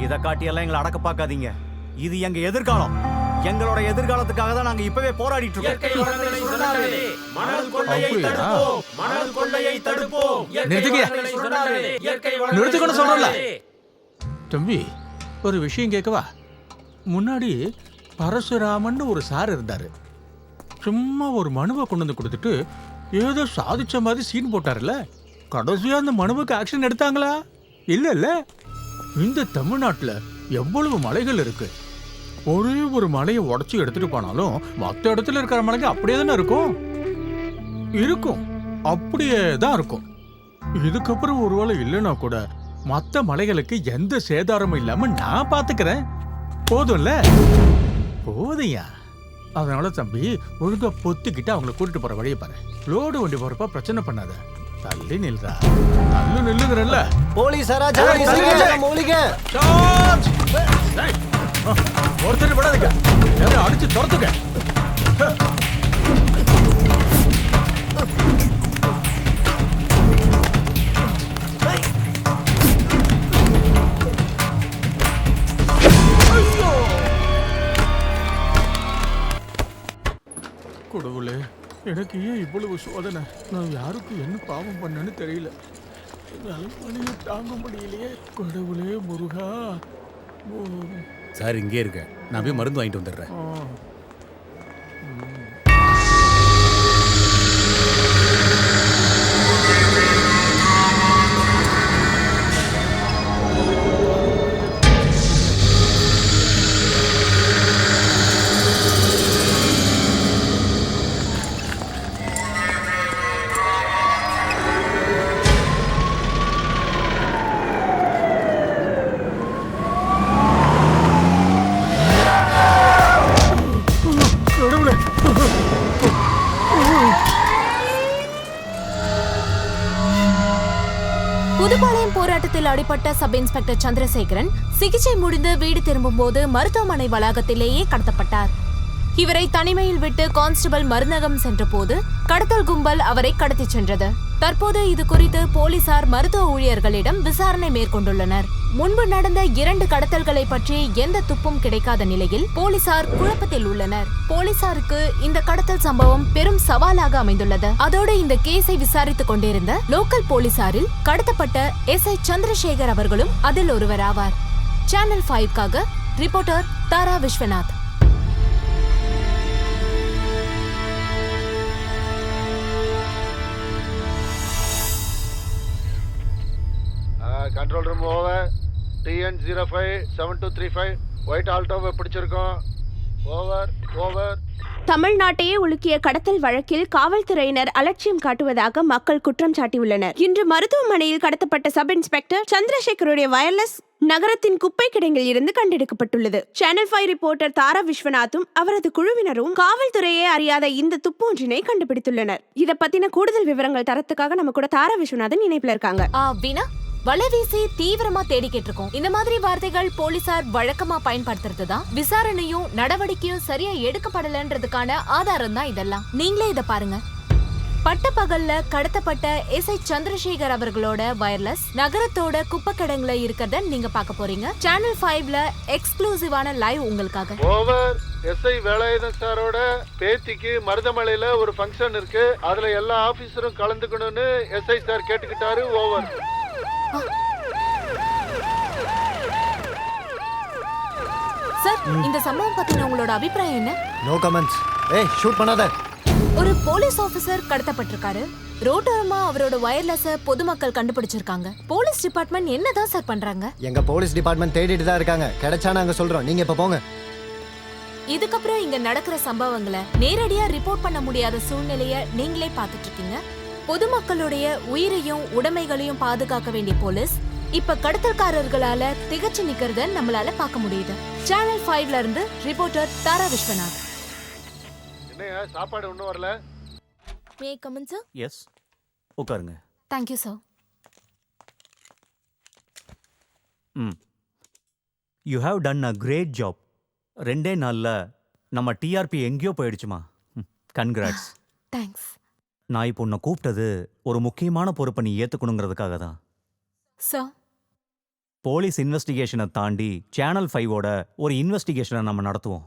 இதை காட்டியெல்லாம் எங்களை அடக்க பார்க்காதீங்க. இது எங்க எதிர்காலம். எங்களோட எதிர்காலத்துக்காக தான் நாங்க இப்பவே போராடிட்டு இருக்கோம். நிறுத்துக்கணும் சொல்றல. தம்பி ஒரு விஷயம் கேட்கவா? முன்னாடி பரசுராமன் ஒரு சார் இருந்தாரு. சும்மா ஒரு மனுவை கொண்டு வந்து கொடுத்துட்டு ஏதோ சாதிச்ச மாதிரி சீன் போட்டார்ல. கடைசியா அந்த மனுவுக்கு ஆக்ஷன் எடுத்தாங்களா? இல்ல. இந்த தமிழ்நாட்டுல எவ்வளவு மலைகள் இருக்கு. ஒரே ஒரு மலையை உடைச்சு எடுத்துட்டு போனாலும் மற்ற இடத்துல இருக்கிற மலைக்கு அப்படியே தானே இருக்கும். அப்படியே தான் இருக்கும். இதுக்கப்புறம் ஒருவேளை இல்லைன்னா கூட மற்ற மலைகளுக்கு எந்த சேதாரமும் இல்லாம நான் பாத்துக்கிறேன். போதும்ல? போதையா? அதனால தம்பி ஒழுங்கா பொத்துக்கிட்டு அவங்களை கூட்டிட்டு போற வழியை பாரு. லோடு வண்டி போறப்ப பிரச்சனை பண்ணாத. தள்ளி நில்றா. தள்ளு நில்லுங்கறல்ல. போலீஸாரா ஒருத்தர் விடாதீங்க. எல்லாரும் அடிச்சு துரத்துங்க. கடவுளே, எனக்கு ஏன் இவ்வளவு சோதனை? நான் யாருக்கு என்ன பாவம் பண்ணேன்னு தெரியல. வலியை தாங்க முடியலையே. கடவுளே முருகா. சார் இங்கே இருக்க, நான் போய் மருந்து வாங்கிட்டு வந்துடுறேன். புதுப்பாளையம் போராட்டத்தில் அடிபட்ட சப் இன்ஸ்பெக்டர் சந்திரசேகரன் சிகிச்சை முடிந்து வீடு திரும்பும்போது மருத்துவமனை வளாகத்திலேயே கடத்தப்பட்டார். இவரை தனிமையில் விட்டு கான்ஸ்டபிள் மருந்தகம் சென்றபோது கடத்தல் கும்பல் அவரை கடத்திச் சென்றது. தற்போது இது குறித்து போலீசார் மருத்துவ ஊழியர்களிடம் விசாரணை மேற்கொண்டுள்ளனர். முன்பு நடந்த 2 கடத்தல்களை பற்றி எந்த துப்பும் கிடைக்காத நிலையில் போலீசார் குழப்பத்தில் உள்ளனர். போலீசாருக்கு இந்த கடத்தல் சம்பவம் பெரும் சவாலாக அமைந்துள்ளது. அதோடு இந்த கேஸை விசாரித்துக் கொண்டிருந்த லோக்கல் போலீசாரில் கடத்தப்பட்ட SI சந்திரசேகர் அவர்களும் அதில் ஒருவராவார். சேனல் 5க்காக reporter Tara Viswanath. Control room over. TN057235 white ஆல்டோவை பிடிச்சிருக்கோம். ஓவர். தமிழ்நாட்டையே உலுக்கிய கடத்தல் வழக்கில் காவல்துறையினர் அலட்சியம் காட்டுவதாக மக்கள் குற்றம் சாட்டியுள்ளனர். இன்று மருத்துவமனையில் கடத்தப்பட்ட சப் இன்ஸ்பெக்டர் சந்திரசேகருடைய வயர்லெஸ் நகரத்தின் குப்பை கிடங்கில் இருந்து கண்டெடுக்கப்பட்டுள்ளது. சேனல் 5 ரிப்போர்ட்டர் தாரா விஸ்வநாத்தும் அவரது குழுவினரும் காவல்துறையே அறியாத இந்த துப்பொன்றினை கண்டுபிடித்துள்ளனர். இத பத்தின கூடுதல் விவரங்கள் தரத்துக்காக நம்ம கூட தாரா விஸ்வநாதன் இணைப்புல இருக்காங்க. வீணா, வலை வீசி தீவிரமா தேடிக்கிட்டு இருக்கோம். இந்த மாதிரி வார்த்தைகள் போலீசார் வழக்கமா பயன்படுத்துறதுதான். விசாரணையும் நடவடிக்கையும் சரியா எடுக்கப்படலன்றதுக்கான ஆதாரம் தான் இதெல்லாம். நீங்களே இத பாருங்க. பட்டப்பகல்ல கடத்தப்பட்ட SI சந்திரசேகர் அவர்களோட வயர்லெஸ் நகரத்தோட குப்பை கிடங்குல இருக்கிறத நீங்க பார்க்க போறீங்க. சேனல் 5ல எக்ஸ்க்ளூசிவான லைவ் உங்களுக்காக. ஓவர். SI வேலாயுதன் சாரோட பேத்திக்கு மருதமலையில ஒரு ஃபங்க்ஷன் இருக்கு. அதுல எல்லா ஆபீசரும் கலந்துக்கணும்னு SI சார் கேட்டுக்கிட்டாரு. ஓவர். சார், இந்த சம்பவம் பத்தின உங்களோட அபிப்பிராயம் என்ன? No comments. ஷூட் பண்ணாத. ஒரு போலீஸ் ஆபீசர் கடத்தப்பட்டிருக்காரு. ரோட்டோரமா அவரோட வயர்லெஸ பொதுமக்கள் கண்டுபிடிச்சிருக்காங்க. போலீஸ் டிபார்ட்மெண்ட் என்னதான் சார் பண்றாங்க? எங்க போலீஸ் டிபார்ட்மெண்ட் தேடிட்டு தான் இருக்காங்க. கிடைச்சா நாங்க சொல்றோம். நீங்க இப்ப போங்க. இதுக்கப்புறம் இங்க நடக்கிற சம்பவங்களை நேரடியா ரிப்போர்ட் பண்ண முடியாத சூழ்நிலைய நீங்களே பாத்துட்டு இருக்கீங்க. பொதுமக்களுடைய உயிரையும் உடைமைகளையும் பாதுகாக்க வேண்டிய போலீஸ் இப்ப கடத்தல்காரர்களால திகச்சு நிக்கிறத நம்மளால பார்க்க முடியுது. சேனல் 5ல இருந்து ரிப்போர்ட்டர் தாரா விஸ்வநாத். என்னையா சாப்பாடு இன்னும் வரல? May come in sir? Yes, உட்காருங்க. Thank you sir. You have done a great job. 2 நாள்ல நம்ம TRP எங்கேயோ போயிடுச்சுமா. கன்கிராட்ஸ். தேங்க்ஸ். நான் இப்போ உன்னை கூப்பிட்டது ஒரு முக்கியமான பொறுப்பை நீ ஏத்துக்கணுங்கிறதுக்காக தான். சார், போலீஸ் இன்வெஸ்டிகேஷனை தாண்டி சேனல் 5ஓட ஒரு இன்வெஸ்டிகேஷனை நம்ம நடத்துவோம்.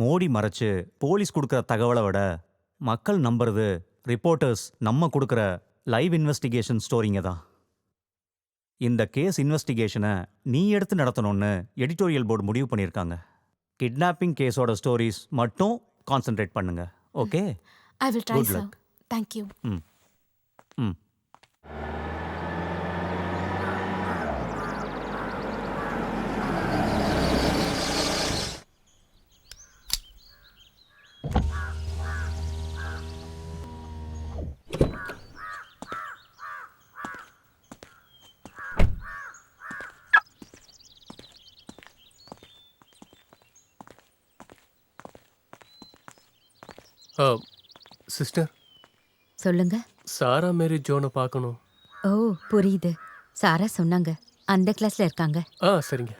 மோடி மறைச்சு போலீஸ் கொடுக்குற தகவலை விட மக்கள் நம்புறது ரிப்போர்ட்டர்ஸ் நம்ம கொடுக்குற லைவ் இன்வெஸ்டிகேஷன் ஸ்டோரிங்க தான். இந்த கேஸ் இன்வெஸ்டிகேஷனை நீ எடுத்து நடத்தணும்னு எடிட்டோரியல் போர்டு முடிவு பண்ணியிருக்காங்க. கிட்னாப்பிங் கேஸோட ஸ்டோரிஸ் மட்டும் கான்சென்ட்ரேட் பண்ணுங்க. Okay, I will try Good sir. luck. Thank you. ம் ம் சிஸ்டர், சொல்லுங்க. சாரா மேரி ஜோனை பார்க்கணும். ஓ, புரியுது. சாரா சொன்னாங்க அந்த கிளாஸ்ல இருக்காங்க. சரிங்க.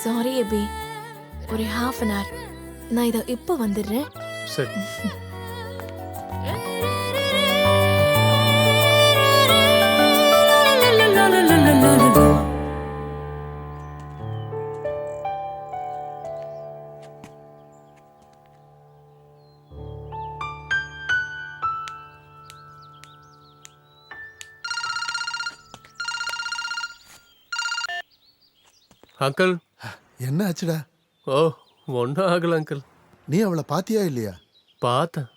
சாரி அபி, ஒரு half an hour. நான் இதை இப்போ வந்துடுறேன். சரி. அங்கிள். என்ன ஆச்சுடா? ஓ, ஒன்றும் ஆகல அங்கிள். நீ அவளை பாத்தியா இல்லையா? பார்த்தேன்,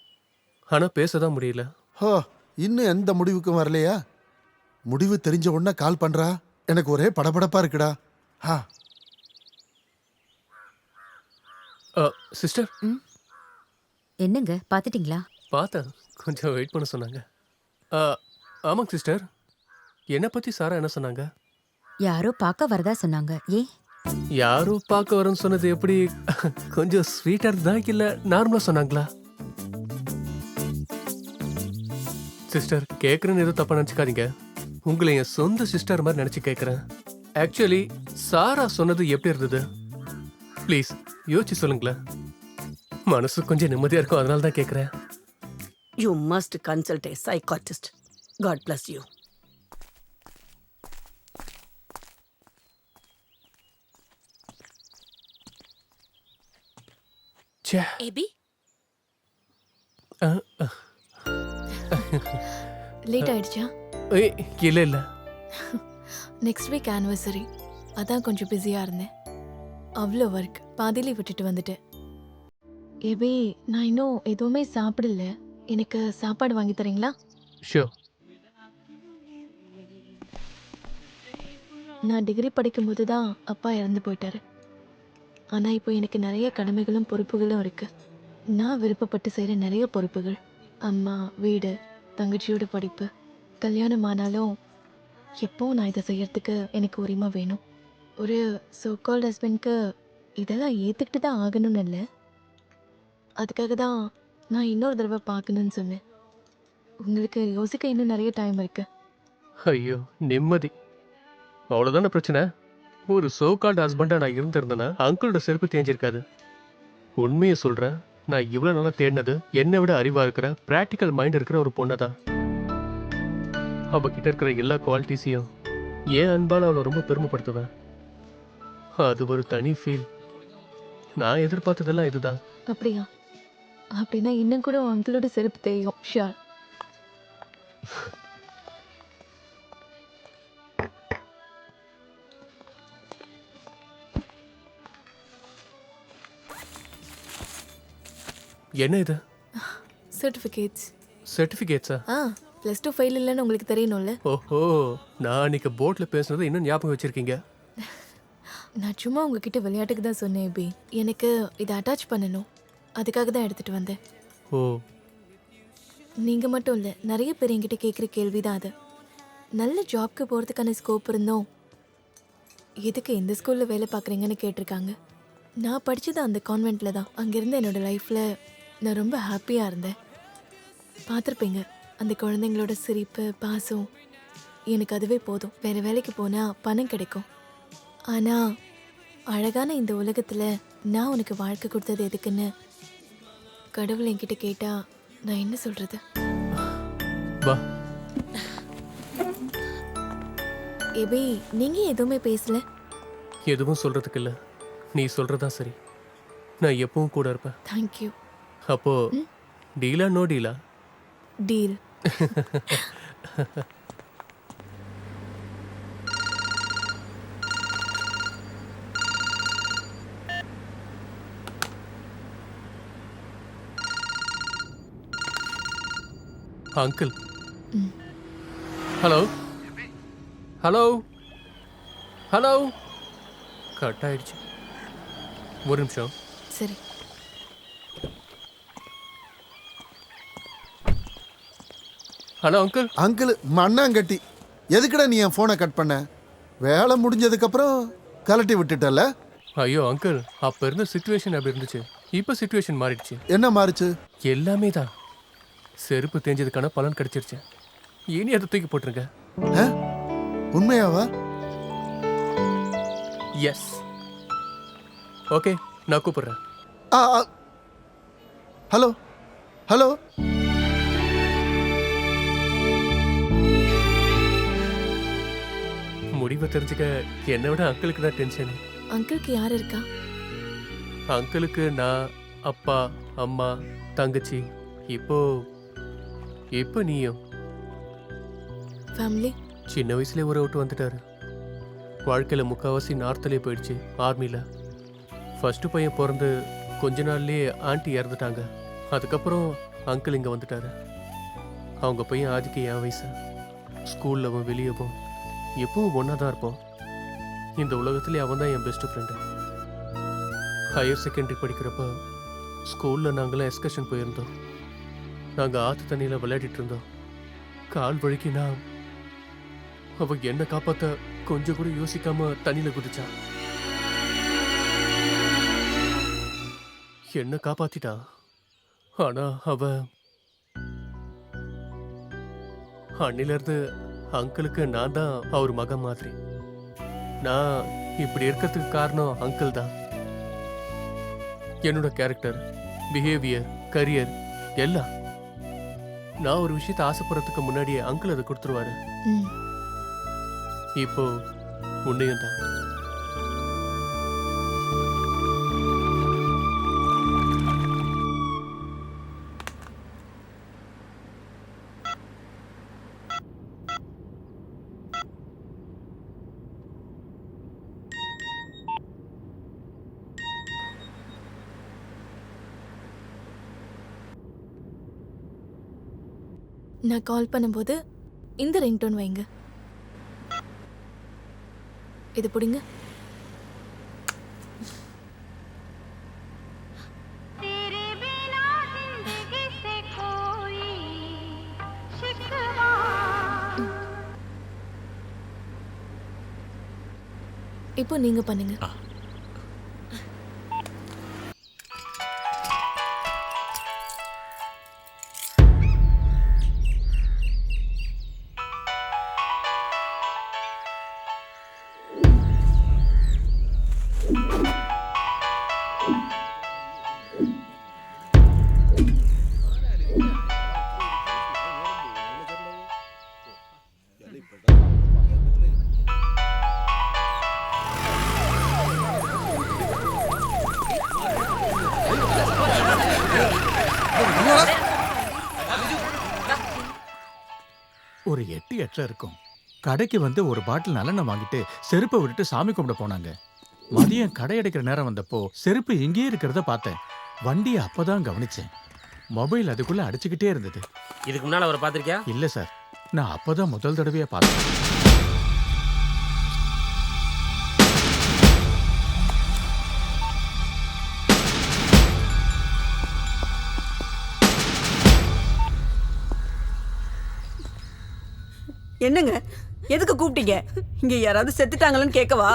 ஆனால் பேசதான் முடியல. ஹோ, இன்னும் எந்த முடிவுக்கும் வரலையா? முடிவு தெரிஞ்ச உடனே கால் பண்றா. எனக்கு ஒரே படபடப்பா இருக்குடா. சிஸ்டர். என்னங்க, பாத்துட்டீங்களா? பார்த்தேன், கொஞ்சம் வெயிட் பண்ண சொன்னாங்க. ஆமாங்க சிஸ்டர், என்னை பற்றி சாரா என்ன சொன்னாங்க? யாரோ பார்க்க வரதா சொன்னாங்க. ஏன்? யாரோ பார்க்க வரேன்னு சொன்னது எப்படி கொஞ்சம் ஸ்வீட்டா தான் இல்ல நார்மலா சொன்னாங்களா? சிஸ்டர், கேட்குறேன்னு எதுவும் தப்பா நினச்சிக்காதீங்க. உங்களை என் சொந்த சிஸ்டர் மாதிரி நினச்சி கேட்குறேன். ஆக்சுவலி சாரா சொன்னது எப்படி இருந்தது? ப்ளீஸ் யோசிச்சு சொல்லுங்களேன். மனசு கொஞ்சம் நிம்மதியாக இருக்கும், அதனால தான் கேட்குறேன். You must consult a psychiatrist. God bless you. A B, late ஆயிடுச்சா? இல்லை இல்லை, நெக்ஸ்ட் வீக் ஆனிவர்சரி, அதான் கொஞ்சம் பிஸியாக இருந்தேன். அவ்வளோ ஒர்க், பாதியிலே விட்டுட்டு வந்துட்டேன். ஏபி, நான் இன்னும் எதுவுமே சாப்பிடல. எனக்கு சாப்பாடு வாங்கி தரீங்களா? ஷூர். நான் டிகிரி படிக்கும்போது தான் அப்பா இறந்து போயிட்டாரு. ஆனால் இப்போ எனக்கு நிறைய கடமைகளும் பொறுப்புகளும் இருக்குது. நான் விருப்பப்பட்டு செய்கிற நிறைய பொறுப்புகள், அம்மா, வீடு, தங்கச்சியோட படிப்பு, கல்யாணம் ஆனாலும் எப்போவும் நான் இதை செய்யறதுக்கு எனக்கு உரிமை வேணும். ஒரு சோகால்ட் ஹஸ்பண்ட்க்கு இதெல்லாம் ஏற்றுக்கிட்டு தான் ஆகணும்னு இல்லை. அதுக்காக தான் நான் இன்னொரு தடவை பார்க்கணுன்னு சொன்னேன். உங்களுக்கு யோசிக்க இன்னும் நிறைய டைம் இருக்கு. ஐயோ, நிம்மதி, அவ்வளோதானே பிரச்சனை. ஒரு சோகால்ட் ஹஸ்பண்டாக நான் இருந்திருந்தேன்னா அங்கிளோட செருப்பு தேஞ்சிருக்காது. உண்மையை சொல்கிறேன், நான் இவ்வளோ நல்லா தேடினது என்னை விட அறிவாக இருக்கிற ப்ராக்டிக்கல் மைண்ட் இருக்கிற ஒரு பொண்ணை தான். அவகிட்ட இருக்கிற எல்லா குவாலிட்டிஸையும் ஏன் அன்பால் அவளை ரொம்ப பெருமைப்படுத்துவேன். அது ஒரு தனி ஃபீல். நான் எதிர்பார்த்ததெல்லாம் இதுதான். அப்படியா? அப்படின்னா இன்னும் கூட அங்கிளோட செருப்பு தேயும். ஷியோர். என்ன இது? சர்டிஃபிகேட்ஸ். சர்டிஃபிகேட்ஸா? +2 ஃபெயில் இல்லைன்னு உங்களுக்கு தெரியணும்ல. ஓஹோ, நான் அன்னைக்கு போட்டில் பேசுனது இன்னும் ஞாபகம் வச்சிருக்கீங்க. நான் சும்மா உங்ககிட்ட விளையாட்டுக்கு தான் சொன்னேன் அபி. எனக்கு இதை அட்டாச் பண்ணணும், அதுக்காக தான் எடுத்துட்டு வந்தேன். ஓ, நீங்கள் மட்டும் இல்லை, நிறைய பேர் என்கிட்ட கேட்குற கேள்வி தான் அது. நல்ல ஜாப்க்கு போகிறதுக்கான ஸ்கோப் இருந்தோம், எதுக்கு இந்த ஸ்கூலில் வேலை பார்க்குறீங்கன்னு கேட்டிருக்காங்க. நான் படித்தது அந்த கான்வெண்ட்டில் தான். அங்கேருந்து என்னோடய லைஃப்பில் நான் ரொம்ப ஹாப்பியாக இருந்தேன். பார்த்துருப்பீங்க, அந்த குழந்தைங்களோட சிரிப்பு, பாசம், எனக்கு அதுவே போதும். வேறு வேலைக்கு போனால் பணம் கிடைக்கும். ஆனால் அழகான இந்த உலகத்தில் நான் உனக்கு வாழ்க்கை கொடுத்தது எதுக்குன்னு கடவுள் என்கிட்ட கேட்டா நான் என்ன சொல்கிறது? வா. ஏபி, நீங்கள் எதுவுமே பேசல. எதுவும் சொல்கிறதுக்கு இல்லை, நீ சொல்கிறதா சரி. நான் எப்பவும் கூட இருப்பேன். தேங்க்யூ. அப்போ டீலா நோ டீலா? Deal. Uncle. Hello hello hello. Cut ஆயிடுச்சு. ஒரு நிமிஷம். சரி. Hello uncle. அங்கிள் மண்ணாங்கட்டி, எதுக்குடா நீ என் ஃபோனை கட் பண்ண? வேலை முடிஞ்சதுக்கப்புறம் கலட்டி விட்டுட்டல? ஐயோ அங்கிள், அப்போ இருந்த சுச்சுவேஷன் அப்படி இருந்துச்சு. இப்போ சுச்சுவேஷன் மாறிடுச்சு. என்ன மாறிச்சு? எல்லாமே தான். செருப்பு தேஞ்சதுக்கான பலன் கிடைச்சிருச்சு. இனி அதை தூக்கி போட்டுருங்க. உண்மையாவா? எஸ். ஓகே, நான் கூப்பிடுறேன். Hello hello. முடிவை தெரிஞ்சுக்க என்னை விட அங்கிளுக்கு தான் டென்ஷன். அங்கிளுக்கு யார் இருக்கா? அங்கிளுக்கு நான், அப்பா, அம்மா, தங்கச்சி, இப்போ நீயும். ஃபேமிலி? சின்ன வயசுலேயே ஊரை விட்டு வந்துட்டாரு. வாழ்க்கையில் முக்கால்வாசி நார்த்லேயே போயிடுச்சு, ஆர்மியில். ஃபஸ்ட்டு பையன் பிறந்து கொஞ்ச நாள்லேயே ஆண்டி இறந்துட்டாங்க. அதுக்கப்புறம் அங்கிள் இங்கே வந்துட்டாரு. அவங்க பையன் ஆதிக்கு என் வயசு. ஸ்கூல்லவும் வெளியவும் எப்பவும் ஒன்றா தான் இருப்போம். இந்த உலகத்துலேயே அவன் தான் என் பெஸ்ட் ஃப்ரெண்டு. ஹையர் செகண்டரி படிக்கிறப்ப ஸ்கூலில் நாங்களாம் எக்ஸ்கர்ஷன் போயிருந்தோம். நாங்கள் ஆற்று தண்ணியில் விளையாடிட்டு இருந்தோம். கால் வழுக்கி நான் அவ என்ன காப்பாற்ற கொஞ்சம் கூட யோசிக்காம தண்ணியில் குதிச்சான். என்ன காப்பாத்திட்டா. ஆனா அவ அன்னிலிருந்து அங்கிளுக்கு நான் தான் அவர் மகன் மாதிரி. நான் இப்படி இருக்கிறதுக்கு காரணம் அங்கிள் தான். என்னோட கேரக்டர், பிஹேவியர், கரியர் எல்லாம். நான் ஒரு விஷயத்தை ஆசைப்படுறதுக்கு முன்னாடியே அங்கிள் அதை கொடுத்துருவாரு. இப்போ உன்னையும் தான். நான் கால் பண்ணும்போது இந்த ரிங்டோன் வைங்க. இது பிடிங்க. இப்போ நீங்க பண்ணுங்க. ஒரு 8-8 இருக்கும். கடைக்கு வந்து ஒரு பாட்டில் நல்லெண்ணெய் வாங்கிட்டு செருப்பை விட்டுட்டு சாமி கும்பிட போனாங்க. மதியம் கடை அடைக்கிற நேரம் வந்தப்போ செருப்பு இங்கேயே இருக்கிறத பார்த்தேன். வண்டியை அப்பதான் கவனிச்சேன். மொபைல் அதுக்குள்ள அடிச்சுக்கிட்டே இருந்தது. இதுக்கு முன்னால அவரை பார்த்திருக்கியா? இல்ல சார், நான் அப்பதான் முதல் தடவையா பார்த்தேன். என்னங்க, எதுக்கு கூப்பிட்டீங்க? இங்க யாராவது செத்துட்டாங்களான்னு கேட்கவா?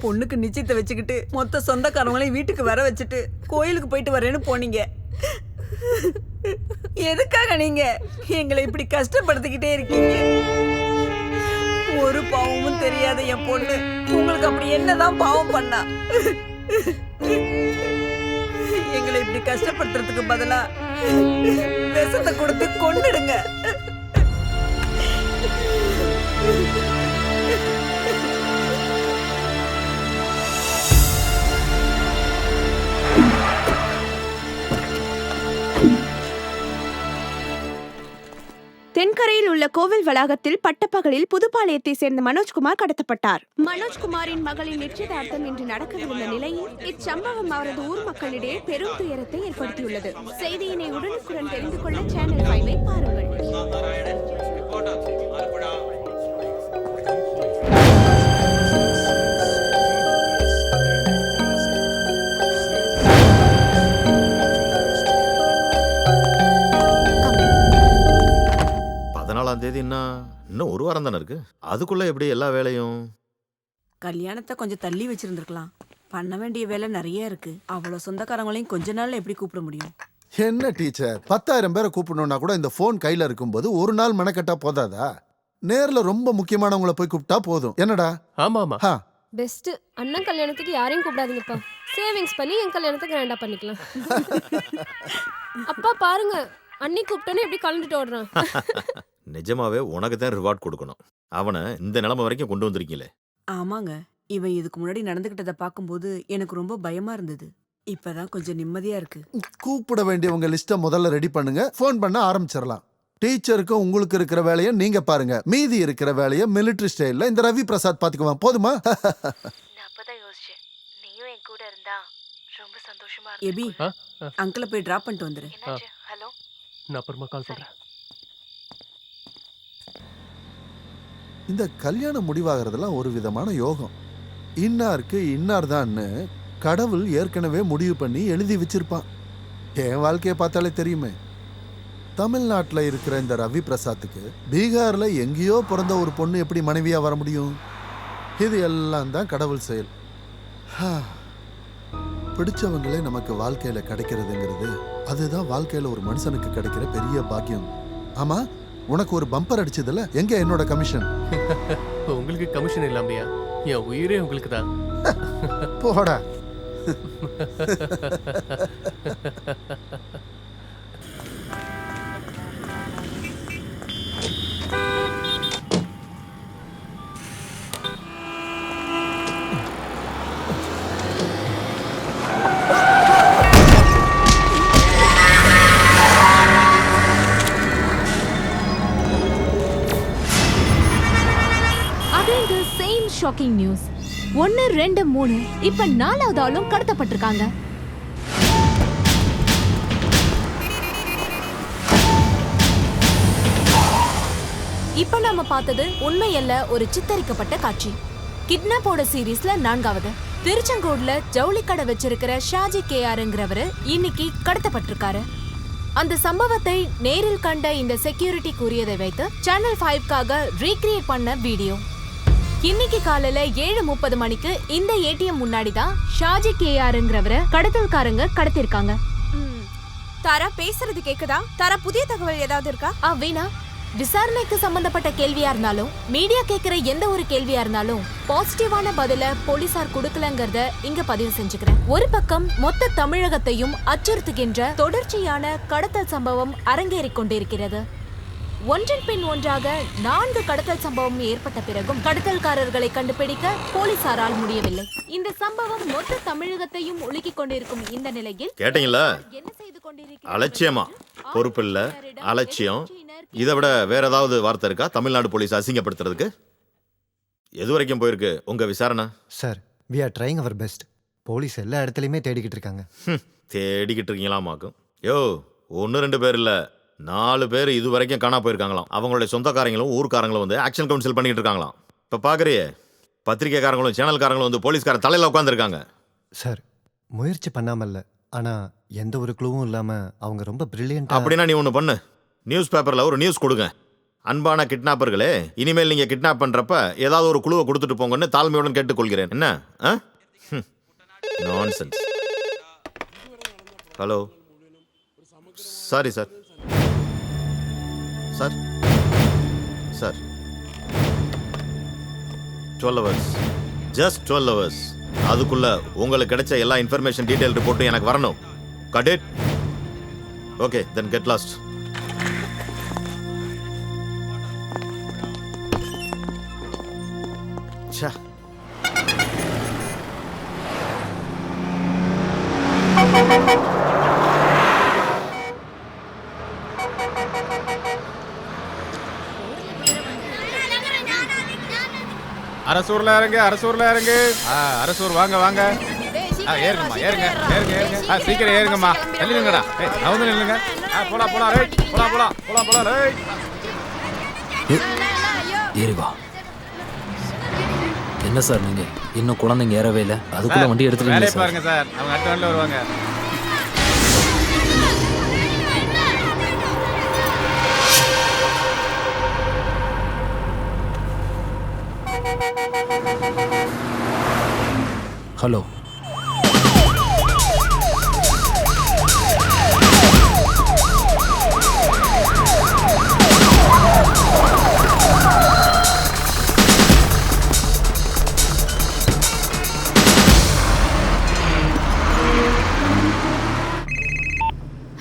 பொண்ணுக்கு நிச்சயத்தை வச்சுக்கிட்டு மொத்த சொந்தக்காரங்களையும் வீட்டுக்கு வர வச்சுட்டு கோயிலுக்கு போயிட்டு வரேன்னு போனீங்க. எதுக்காக நீங்க எங்களை இப்படி கஷ்டப்படுத்திக்கிட்டே இருக்கீங்க? ஒரு பாவமும் தெரியாத என் பொண்ணு உங்களுக்கு அப்படி என்னதான் பாவம் பண்ணா? எங்களை இப்படி கஷ்டப்படுத்துறதுக்கு பதிலா விஷத்தை கொடுத்து கொன்னுடுங்க. தென்கரையில் உள்ள கோவில் வளாகத்தில் பட்டப்பகலில் புதுப்பாளையத்தை சேர்ந்த மனோஜ்குமார் கடத்தப்பட்டார். மனோஜ்குமாரின் மகளின் நிச்சயதார்த்தம் இன்று நடக்கவிருந்த நிலையில் இச்சம்பவம் அவரது ஊர் மக்களிடையே பெரும் துயரத்தை ஏற்படுத்தியுள்ளது. செய்தியினை உடனுக்குடன் தெரிந்து கொள்ள சேனல் 5ஐ பாருங்கள். தேதி இன்னும் ஒரு வாரம் தானே இருக்கு. அதுக்குள்ள எப்படி எல்லா வேலையும்? கல்யாணத்தை கொஞ்சம் தள்ளி வச்சிருந்திருக்கலாம். பண்ண வேண்டிய வேலை நிறைய இருக்கு. அவ்வளவு சொந்தக்காரங்களையும் கொஞ்ச நாள்ல எப்படி கூப்பிட முடியும்? என்ன டீச்சர், 10,000 பேரை கூப்பிடணும்னா கூட இந்த போன் கையில இருக்கும்போது ஒரு நாள் மெனக்கட்டா போதாதா? நேர்ல ரொம்ப முக்கியமானவங்களை போய் கூப்பிட்டா போதும். என்னடா? ஆமா ஆமா. பெஸ்ட். அண்ணன் கல்யாணத்துக்கு யாரையும் கூப்பிடாதீங்கப்பா. சேவிங்ஸ் பண்ணி என் கல்யாணத்தை கிராண்டா பண்ணிக்கலாம். அப்பா பாருங்க, அண்ணி கூப்பிட்டோன்னு எப்படி கலந்துட்டு ஓடுறான். நிஜமாவே உனக்கு தான் ரிவார்ட் கொடுக்கணும். அவனை இந்த நிலைமை வரைக்கும் கொண்டு வந்திருக்கீங்களே. ஆமாங்க, இவன் இதுக்கு முன்னாடி நடந்துகிட்டதை பார்க்கும்போது எனக்கு ரொம்ப பயமா இருந்தது. இப்பதான் கொஞ்சம் நிம்மதியா இருக்கு. கூப்பிட வேண்டியவங்க லிஸ்ட்டை முதல்ல ரெடி பண்ணுங்க, ஃபோன் பண்ண ஆரம்பிச்சிடலாம். டீச்சருக்கு உங்களுக்கு இருக்கிற வேலையை நீங்க பாருங்க, மீதி இருக்கிற வேலையை மிலிட்டரி ஸ்டைல்ல இந்த ரவி பிரசாத் பாத்துக்குவான். போதுமா? நான் அப்பதான் யோசிச்சேன், நீயும் என் கூட இருந்தா ரொம்ப சந்தோஷமா எபி, அங்கிளை போய் டிராப் பண்ணிட்டு வந்துரு. ஹலோ, நான் அப்புறமா கால் பண்றேன். இந்த கல்யாணம் முடிவாகிறதுலாம் ஒரு விதமான யோகம். இன்னாருக்கு இன்னார் தான்னு கடவுள் ஏற்கனவே முடிவு பண்ணி எழுதி வச்சிருப்பான். என் வாழ்க்கையை பார்த்தாலே தெரியுமே. தமிழ்நாட்டில் இருக்கிற இந்த ரவி பிரசாத்துக்கு பீகார்ல எங்கேயோ பிறந்த ஒரு பொண்ணு எப்படி மனைவியா வர முடியும்? இது எல்லாம் தான் கடவுள் செயல். பிடிச்சவங்களே நமக்கு வாழ்க்கையில கிடைக்கிறதுங்கிறது அதுதான் வாழ்க்கையில ஒரு மனுஷனுக்கு கிடைக்கிற பெரிய பாக்கியம். ஆமா, உனக்கு ஒரு பம்பர் அடிச்சதுல எங்க என்னோட கமிஷன்? உங்களுக்கு கமிஷன் இல்லாமையா? என் உயிரே உங்களுக்கு தான். போடா. Shocking news. 1, 2, 3 இப்ப 4வது ஆளும் கடத்தப்பட்டிருக்காங்க. இப்ப நாம பார்த்தது உண்மையல்ல, ஒரு சித்தரிக்கப்பட்ட காட்சி. கிட்னாப்போட சீரீஸ்ல 4வது. திருச்செங்கோடுல ஜவுளி கடை வச்சிருக்கிற ஷாஜி கேஆர்ங்கிறவரு இன்னைக்கு கடத்தப்பட்டிருக்காரு. அந்த சம்பவத்தை நேரில் கண்ட இந்த செக்யூரிட்டி கூறியதை வைத்து சேனல் 5க்காக ரீக்ரியேட் பண்ண வீடியோ. இன்னைக்கு காலையில 7:30 மணிக்கு இந்த ஏடிஎம் முன்னாடி தான் ஷாஜி கேஆர்ங்கிறவரை கடத்தல்காரங்க கடத்திருக்காங்க. தாரா பேசுறது கேக்குதா? தாரா, புதிய தகவல் ஏதாவது இருக்கா? வீணா, விசாரணைக்கு சம்பந்தப்பட்ட கேள்வியா இருந்தாலும் மீடியா கேட்கிற எந்த ஒரு கேள்வியா இருந்தாலும் பாசிட்டிவான பதில போலீசார் கொடுக்கலங்கிறத இங்க பதிவு செஞ்சுக்கிறேன். ஒரு பக்கம் மொத்த தமிழகத்தையும் அச்சுறுத்துகின்ற தொடர்ச்சியான கடத்தல் சம்பவம் அரங்கேறிக் கொண்டிருக்கிறது. ஒன்றன் பின் ஒன்றாக 4 கடத்தல் சம்பவம் ஏற்பட்ட பிறகும் கடத்தல்காரர்களை கண்டுபிடிக்க போலீசாரால் முடியவில்லை. இந்த சம்பவம் மொத்த தமிழகத்தையும் உலுக்கிக் கொண்டிருக்கும் இந்த நிலையில் கேட்டீங்களா? அலட்சியமா? பொறுப்பில்ல, அலட்சியம். இதை விட வேற ஏதாவது வார்த்தை இருக்கா தமிழ்நாடு போலீஸ் அசிங்கப்படுத்துறதுக்கு? எது வரைக்கும் போயிருக்கு உங்க விசாரணை? Sir, we are trying our best. Police எல்லா இடத்துலையுமே தேடிக்கிட்டு இருக்காங்க. தேடிக்கிட்டு இருக்கீங்களாமாக்கும். யோ 1-2 பேர் இல்லை, 4 பேர் இது வரைக்கும் காணா போயிருக்காங்களாம். அவங்களுடைய சொந்தக்காரங்களும் ஊர்க்காரங்களும் வந்து ஆக்ஷன் கவுன்சில் பண்ணிட்டு இருக்காங்களாம். இப்போ பார்க்குறியே, பத்திரிகைக்காரங்களும் சேனல்காரங்களும் வந்து போலீஸ்கார தலையில் உட்காந்துருக்காங்க. சார் முயற்சி பண்ணாமல்ல, ஆனால் எந்த ஒரு க்ளூவும் இல்லாமல் அவங்க ரொம்ப பிரில்லியன்ட். அப்படின்னா நீ ஒன்று பண்ணு, நியூஸ் பேப்பரில் ஒரு நியூஸ் கொடுங்க. அன்பான கிட்னாப்பர்களே, இனிமேல் நீங்கள் கிட்னாப் பண்ணுறப்ப ஏதாவது ஒரு குழுவை கொடுத்துட்டு போங்கன்னு தாழ்மையுடன் கேட்டுக்கொள்கிறேன். என்ன nonsense. Hello, sorry sir. Sir sir 12 hours, just 12 hours. அதுக்குள்ள உங்களுக்கு கிடைச்ச எல்லா இன்ஃபர்மேஷன் டீடைல் ரிப்போர்ட்டும் எனக்கு வரணும். Cut it? Okay, then get lost. ச்சே. அரசூர்ல இறங்கு, அரசூர்ல இறங்கு. அரசூர் வாங்க வாங்க. ஏறுங்கம்மா, ஏறுங்க ஏறுங்க ஏறுங்க. சீக்கிரம் ஏறுங்கம்மா. தள்ளி நில்லுங்கடா. அவங்க நில்லுங்க. போலாம் போலாம் ரைட். போலாம் போலாம் போலாம் போலாம் ரைட். ஏறி வா. என்ன சார் நீங்க இன்னும் குழந்தைங்க ஏறவே இல்லை, அதுக்குள்ள வண்டி எடுத்துட்டீங்க வேலையை பாருங்க சார், அவங்க அடுத்த வண்டியில் வருவாங்க. Hello,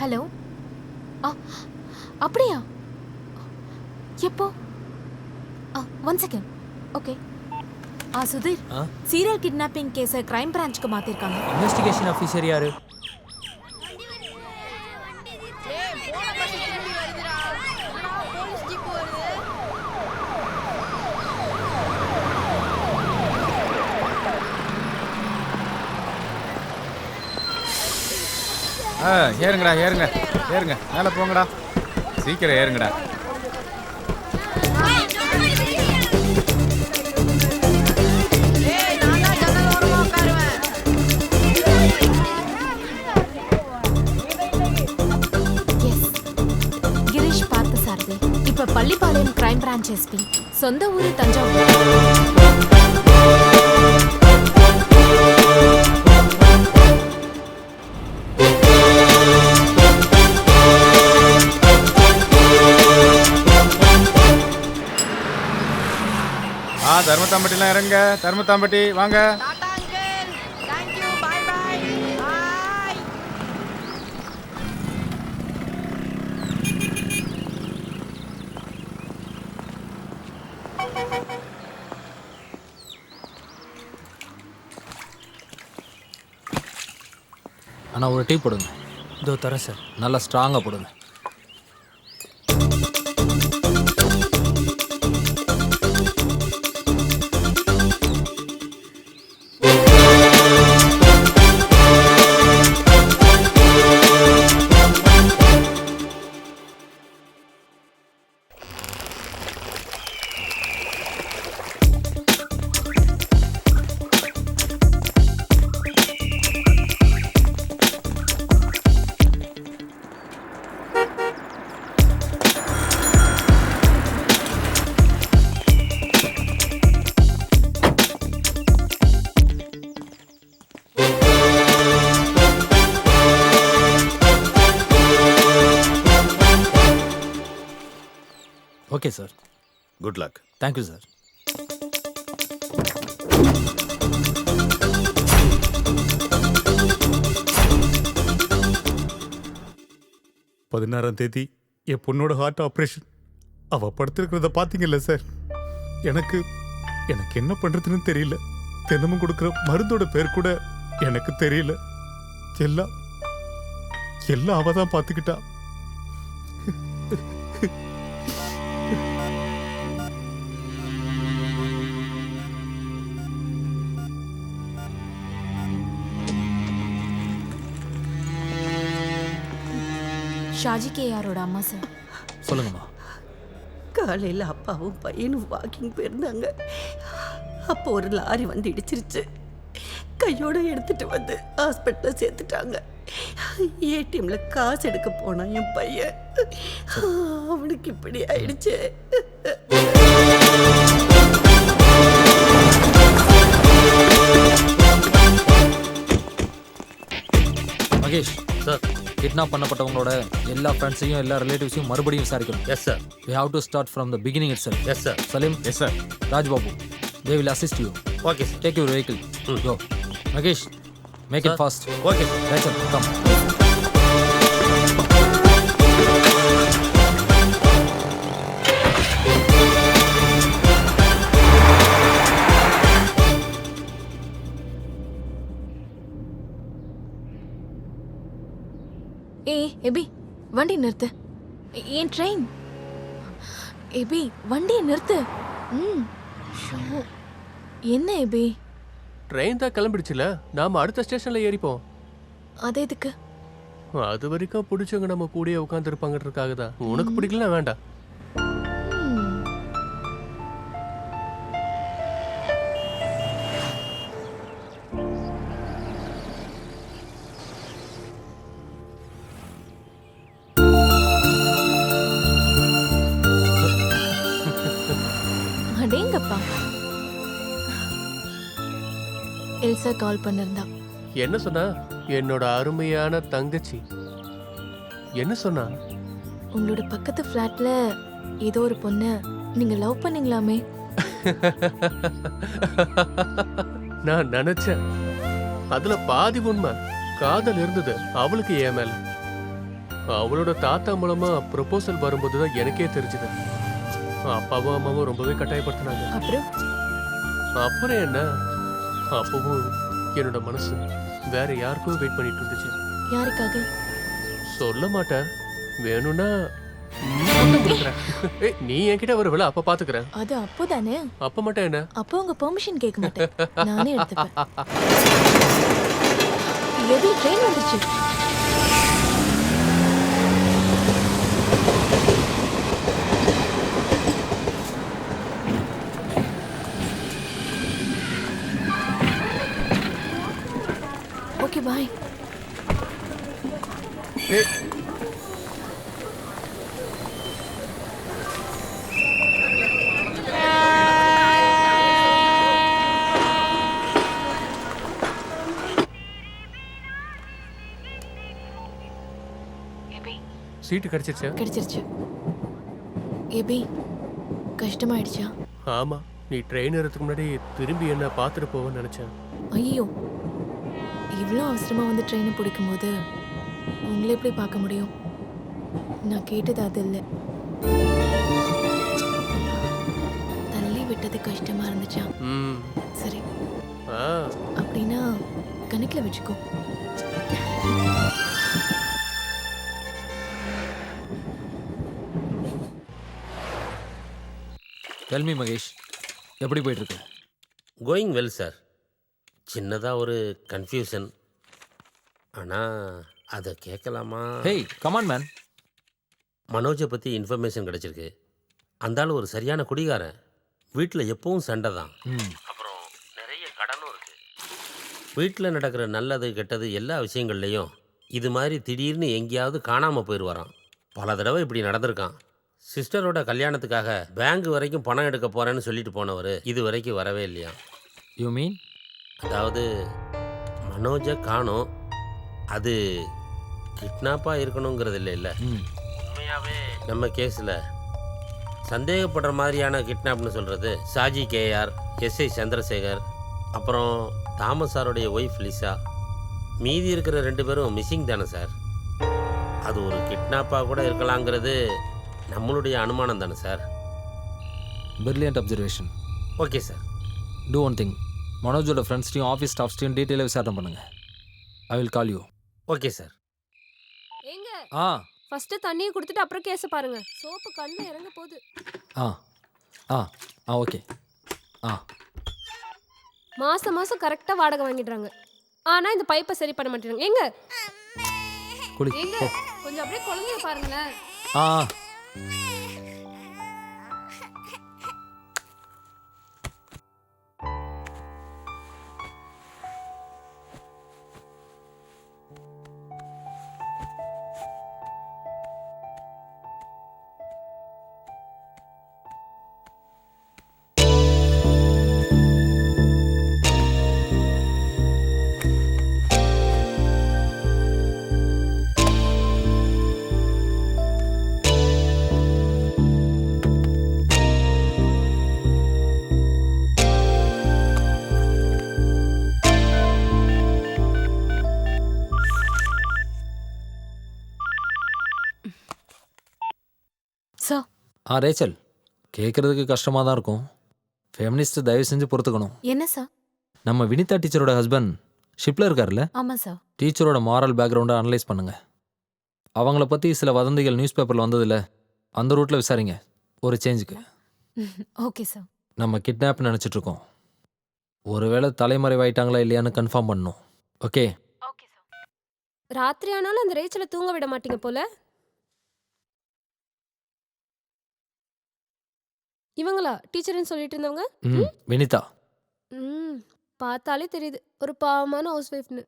hello. அப்படியா? எப்போ? 1 second. Okay. Sudheer, serial kidnapping கேஸை கிரைம் பிரான்ச்சுக்கு மாத்திருக்காங்க. இன்வெஸ்டிகேஷன் ஆஃபீஸர் யாரு? ஏறுங்கடா ஏறுங்க ஏறுங்க, மேலே போங்கடா, சீக்கிரம் ஏறுங்கடா. கிரீஷ் பார்த்தசாரதி, இப்ப பள்ளிப்பாளையம் கிரைம் பிரான்ச் எஸ்பி, சொந்த ஊரு தஞ்சாவூர். தர்மத்தாம்பட்டிலாம் இறங்க, தர்மத்தாம்பட்டி வாங்க. அண்ணா ஒரு டீ போடுங்க. இதோ தரேன் சார், நல்லா ஸ்ட்ராங்காக போடுங்க. Okay sir. Good luck. Thank you sir. பதினாறாம் தேதி என் பொண்ணோட ஹார்ட் ஆப்ரேஷன். அவ படுத்திருக்கிறத பார்த்தீங்கல்ல சார், எனக்கு என்ன பண்றதுன்னு தெரியல. தினமும் கொடுக்குற மருந்தோட பேர் கூட எனக்கு தெரியல. எல்லாம் அவ தான் பார்த்துக்கிட்டா. ஷாஜி கேஆரோட அம்மா சார். சொல்லுங்கம்மா. காலையில் அப்பாவும் பையனும் வாக்கிங் போயிருந்தாங்க. அப்போ ஒரு லாரி வந்து இடிச்சிருச்சு. கையோட எடுத்துட்டு வந்து ஹாஸ்பிட்டலில் சேர்த்துட்டாங்க. ஏடிஎம்ல காசு எடுக்க போனான் என் பையன். அவனுக்கு இப்படி ஆயிடுச்சு. மகேஷ் சார், கிட்னாப் பண்ணப்பட்டவங்களோட எல்லா ஃப்ரெண்ட்ஸையும் எல்லா ரிலேட்டிவ்ஸையும் மறுபடியும் விசாரிக்கணும். Yes sir. We have to start from the beginning itself. Yes sir. Salim. Yes sir. Rajbabu. They will assist you. Okay sir. Take your vehicle. Go. Magesh, make it fast. Okay sir. Rachel, come. எபி வண்டி நிறுத்து. ஏன் train? எபி வண்டியை நிறுத்து. Show. என்ன எபி? Train தான் கிளம்பிடுச்சுல, நாம அடுத்த ஸ்டேஷன்ல ஏறிப்போம். அது எதுக்கு? அது வரைக்கும் பிடிச்சவங்க நம்ம கூடயே உட்காந்துருப்பாங்கன்றதுக்காக தான். உனக்கு பிடிக்கல வேண்டாம். அடேங்கப்பா. எல்சா கால் பண்ணிருந்தா. என்ன சொன்னா? என்னோட அருமையான தங்கச்சி. என்ன சொன்னா? உங்களோட பக்கத்து ஃப்ளாட்ல ஏதோ ஒரு பொண்ணு நீங்க லவ் பண்ணீங்களாமே. நான் நினைச்சேன். அதுல பாதி உண்மை. காதல் இருந்தது அவளுக்கு என் மேல. அவளோட தாத்தா மூலமா ப்ரொபோசல் வரும்போது தான் எனக்கே தெரிஞ்சது. அப்பாவும் அம்மாவும் ரொம்பவே கட்டாயப்படுத்தினாங்க. அப்புறம் என்ன, அப்பவும் என்னோட மனசு வேற யாருக்கும் வெயிட் பண்ணிட்டு இருந்துச்சு. யாருக்காக? சொல்ல மாட்டேன். வேணும்னா நீ என்கிட்ட ஒரு வேலை அப்ப பாத்துக்கிறேன். அது அப்போதானே. அப்ப மட்டும் என்ன? அப்போ உங்க பெர்மிஷன் கேட்க மாட்டேன், நானே எடுத்துப்பேன். எபி ட்ரெயின் வந்துச்சு. Okay bye. சீட்டு கிடைச்சிருச்சா? கிடைச்சிருச்சு. எபி கஷ்டமாயிடுச்சா? ஆமா, நீ ட்ரெயின் ஏறதுக்கு முன்னாடி திரும்பி என்ன பார்த்துட்டு போவேன்னு நினைச்சேன். ஐயோ, இவ்வளோ அவசரமா வந்து ட்ரெயினை பிடிக்கும் போது உங்களை எப்படி பார்க்க முடியும்? நான் கேட்டது அது இல்லை. தள்ளி விட்டது கஷ்டமா இருந்துச்சா? சரி, அப்படின்னா கணக்கில் வச்சுக்கோ. Tell me மகேஷ், எப்படி போயிட்டு இருக்கு? Going well sir. சின்னதாக ஒரு கன்ஃபியூஷன். ஆனால் அதை கேட்கலாமா? Hey come on man. மனோஜை பற்றி இன்ஃபர்மேஷன் கிடச்சிருக்கு. அந்த ஆள் ஒரு சரியான குடிகாரன். வீட்டில் எப்பவும் சண்டை தான். அப்புறம் நிறைய கடனும் இருக்குது. வீட்டில் நடக்கிற நல்லது கெட்டது எல்லா விஷயங்கள்லையும் இது மாதிரி திடீர்னு எங்கேயாவது காணாமல் போயிடுவாராம். பல தடவை இப்படி நடந்திருக்கான். சிஸ்டரோட கல்யாணத்துக்காக பேங்க் வரைக்கும் பணம் எடுக்க போகிறேன்னு சொல்லிட்டு போனவர் இது வரைக்கும் வரவே இல்லையா. You mean? அதாவது மனோஜை காணோம். அது கிட்னாப்பாக இருக்கணுங்கிறது இல்லை. உண்மையாகவே நம்ம கேஸில் சந்தேகப்படுற மாதிரியான கிட்னாப்னு சொல்கிறது ஷாஜி கேஆர், எஸ்ஐ சந்திரசேகர், அப்புறம் தாமஸ் சாருடைய ஒய்ஃப் லிசா. மீதி இருக்கிற 2 பேரும் மிஸ்ஸிங் தானே சார். அது ஒரு கிட்னாப்பாக கூட இருக்கலாங்கிறது நம்மளுடைய அனுமானம் தானே sir. Brilliant observation. Okay sir. Do one thing, மனோஜோட ஃப்ரெண்ட்ஸ்டையும் ஆஃபீஸ் ஸ்டாஃப்ஸ்டையும் டீட்டெயிலாக விசாரணை பண்ணுங்க. I will call you. Okay sir. ஏங்க, ஆ ஃபர்ஸ்ட் தண்ணியை கொடுத்துட்டு அப்புறம் கேஸை பாருங்க. சோப்பு கண்ணு இறங்க போகுது. ஆ ஆ ஆ ஓகே. ஆ மாசம் மாசம் கரெக்டாக வாடகை வாங்கிடுறாங்க. ஆனால் இந்த பைப்பை சரி பண்ண மாட்டேறாங்க. எங்க குடி எங்க போ. கொஞ்சம் அப்படியே குழந்தைய பாருங்களேன். ஆ சார் ரேச்சல், கேட்குறதுக்கு கஷ்டமாக தான் இருக்கும். ஃபெமினிஸ்ட் தயவு செஞ்சு பொறுத்துக்கணும். என்ன சார்? நம்ம வினிதா டீச்சரோட ஹஸ்பண்ட் ஷிப்பில் இருக்கார்ல, ஆமாம் சார். டீச்சரோட மாரல் பேக்ரவுண்டை அனலைஸ் பண்ணுங்க. அவங்கள பற்றி சில வதந்திகள் நியூஸ் பேப்பரில் வந்ததில்ல, அந்த ரூட்டில் விசாரிங்க ஒரு சேஞ்சுக்கு. Okay sir. நம்ம கிட்னாப் நினச்சிட்ருக்கோம். ஒருவேளை தலைமறைவாயிட்டாங்களா இல்லையான்னு கன்ஃபார்ம் பண்ணணும். ஓகே? ராத்திரி ஆனாலும் அந்த ரேச்சலை தூங்க விட மாட்டீங்க போல. இவங்களா டீச்சர்னு சொல்லிட்டு இருந்தவங்க? வினிதா. பார்த்தாலே தெரியுது ஒரு பாவமான ஹவுஸ் ஒய்ஃப்னு.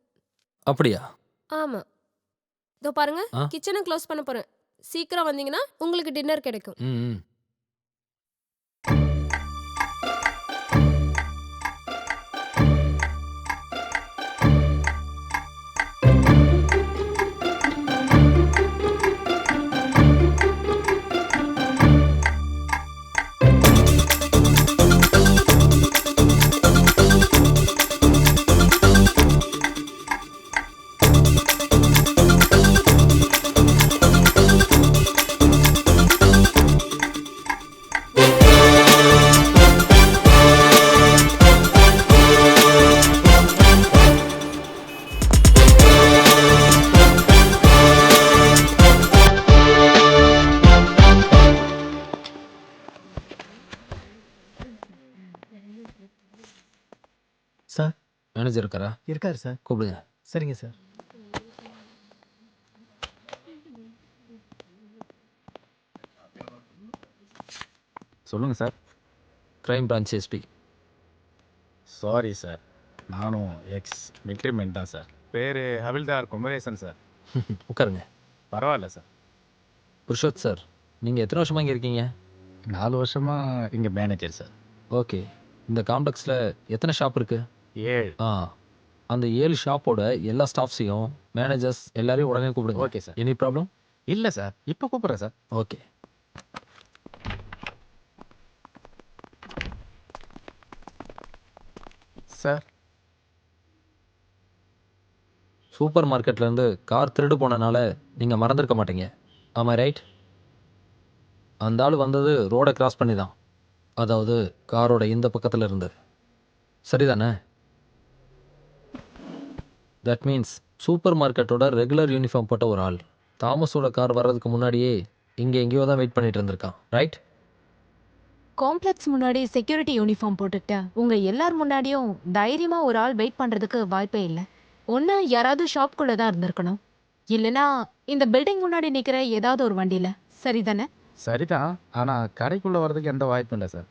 அப்படியா? ஆமா. இதோ பாருங்க, கிச்சனை க்ளோஸ் பண்ண போறேன். சீக்கிரம் வந்தீங்கன்னா உங்களுக்கு டின்னர் கிடைக்கும். ம். சார் மேனேஜர் இருக்காரா? இருக்காரு சார். கூப்பிடுங்க. சரிங்க சார். சொல்லுங்கள் sir. Crime branch SP. Sorry sir, நானும் எக்ஸ் மிலிட்ரி மேன் தான் சார். பேர் ஹவில்தார் குமரேசன் சார். உட்காருங்க. பரவாயில்ல சார். புருஷோத் சார், நீங்கள் எத்தனை வருஷமாக இங்கே இருக்கீங்க? 4 வருஷமாக இங்கே மேனேஜர் சார். ஓகே. இந்த காம்ப்ளெக்ஸில் எத்தனை ஷாப் இருக்குது? 7. அந்த 7 ஷாப்போட எல்லா ஸ்டாஃப்ஸையும் மேனேஜர்ஸ் எல்லாரையும் உடனே கூப்பிடுங்க. Okay sir. Any problem? இல்லை சார், இப்போ கூப்பிட்றேன் சார். ஓகே. சார், சூப்பர் மார்க்கெட்லேருந்து கார் திருடு போனனால நீங்கள் மறந்துருக்க மாட்டீங்க. ஆமாம் ரைட்? அந்த ஆள் வந்தது ரோடை கிராஸ் பண்ணி தான், அதாவது காரோட இந்த பக்கத்தில் இருந்து. சரிதானே? தட் மீன்ஸ் சூப்பர் மார்க்கெட்டோட ரெகுலர் யூனிஃபார்ம் போட்ட ஒரு ஆள் தாமஸோட கார் வர்றதுக்கு முன்னாடியே இங்கே எங்கேயோ தான் வெயிட் பண்ணிட்டு இருந்திருக்கான். ரைட்? காம்ப்ளெக்ஸ் முன்னாடி செக்யூரிட்டி யூனிஃபார்ம் போட்டுக்கிட்ட உங்கள் எல்லார் முன்னாடியும் தைரியமாக ஒரு ஆள் வெயிட் பண்ணுறதுக்கு வாய்ப்பே இல்லை. ஒன்று யாராவது ஷாப்குள்ளே தான் இருந்திருக்கணும், இல்லைனா இந்த பில்டிங் முன்னாடி நிற்கிற ஏதாவது ஒரு வண்டியில். சரிதானே? சரிதான், ஆனால் கடைக்குள்ளே வர்றதுக்கு எந்த வாய்ப்பும் இல்லை சார்.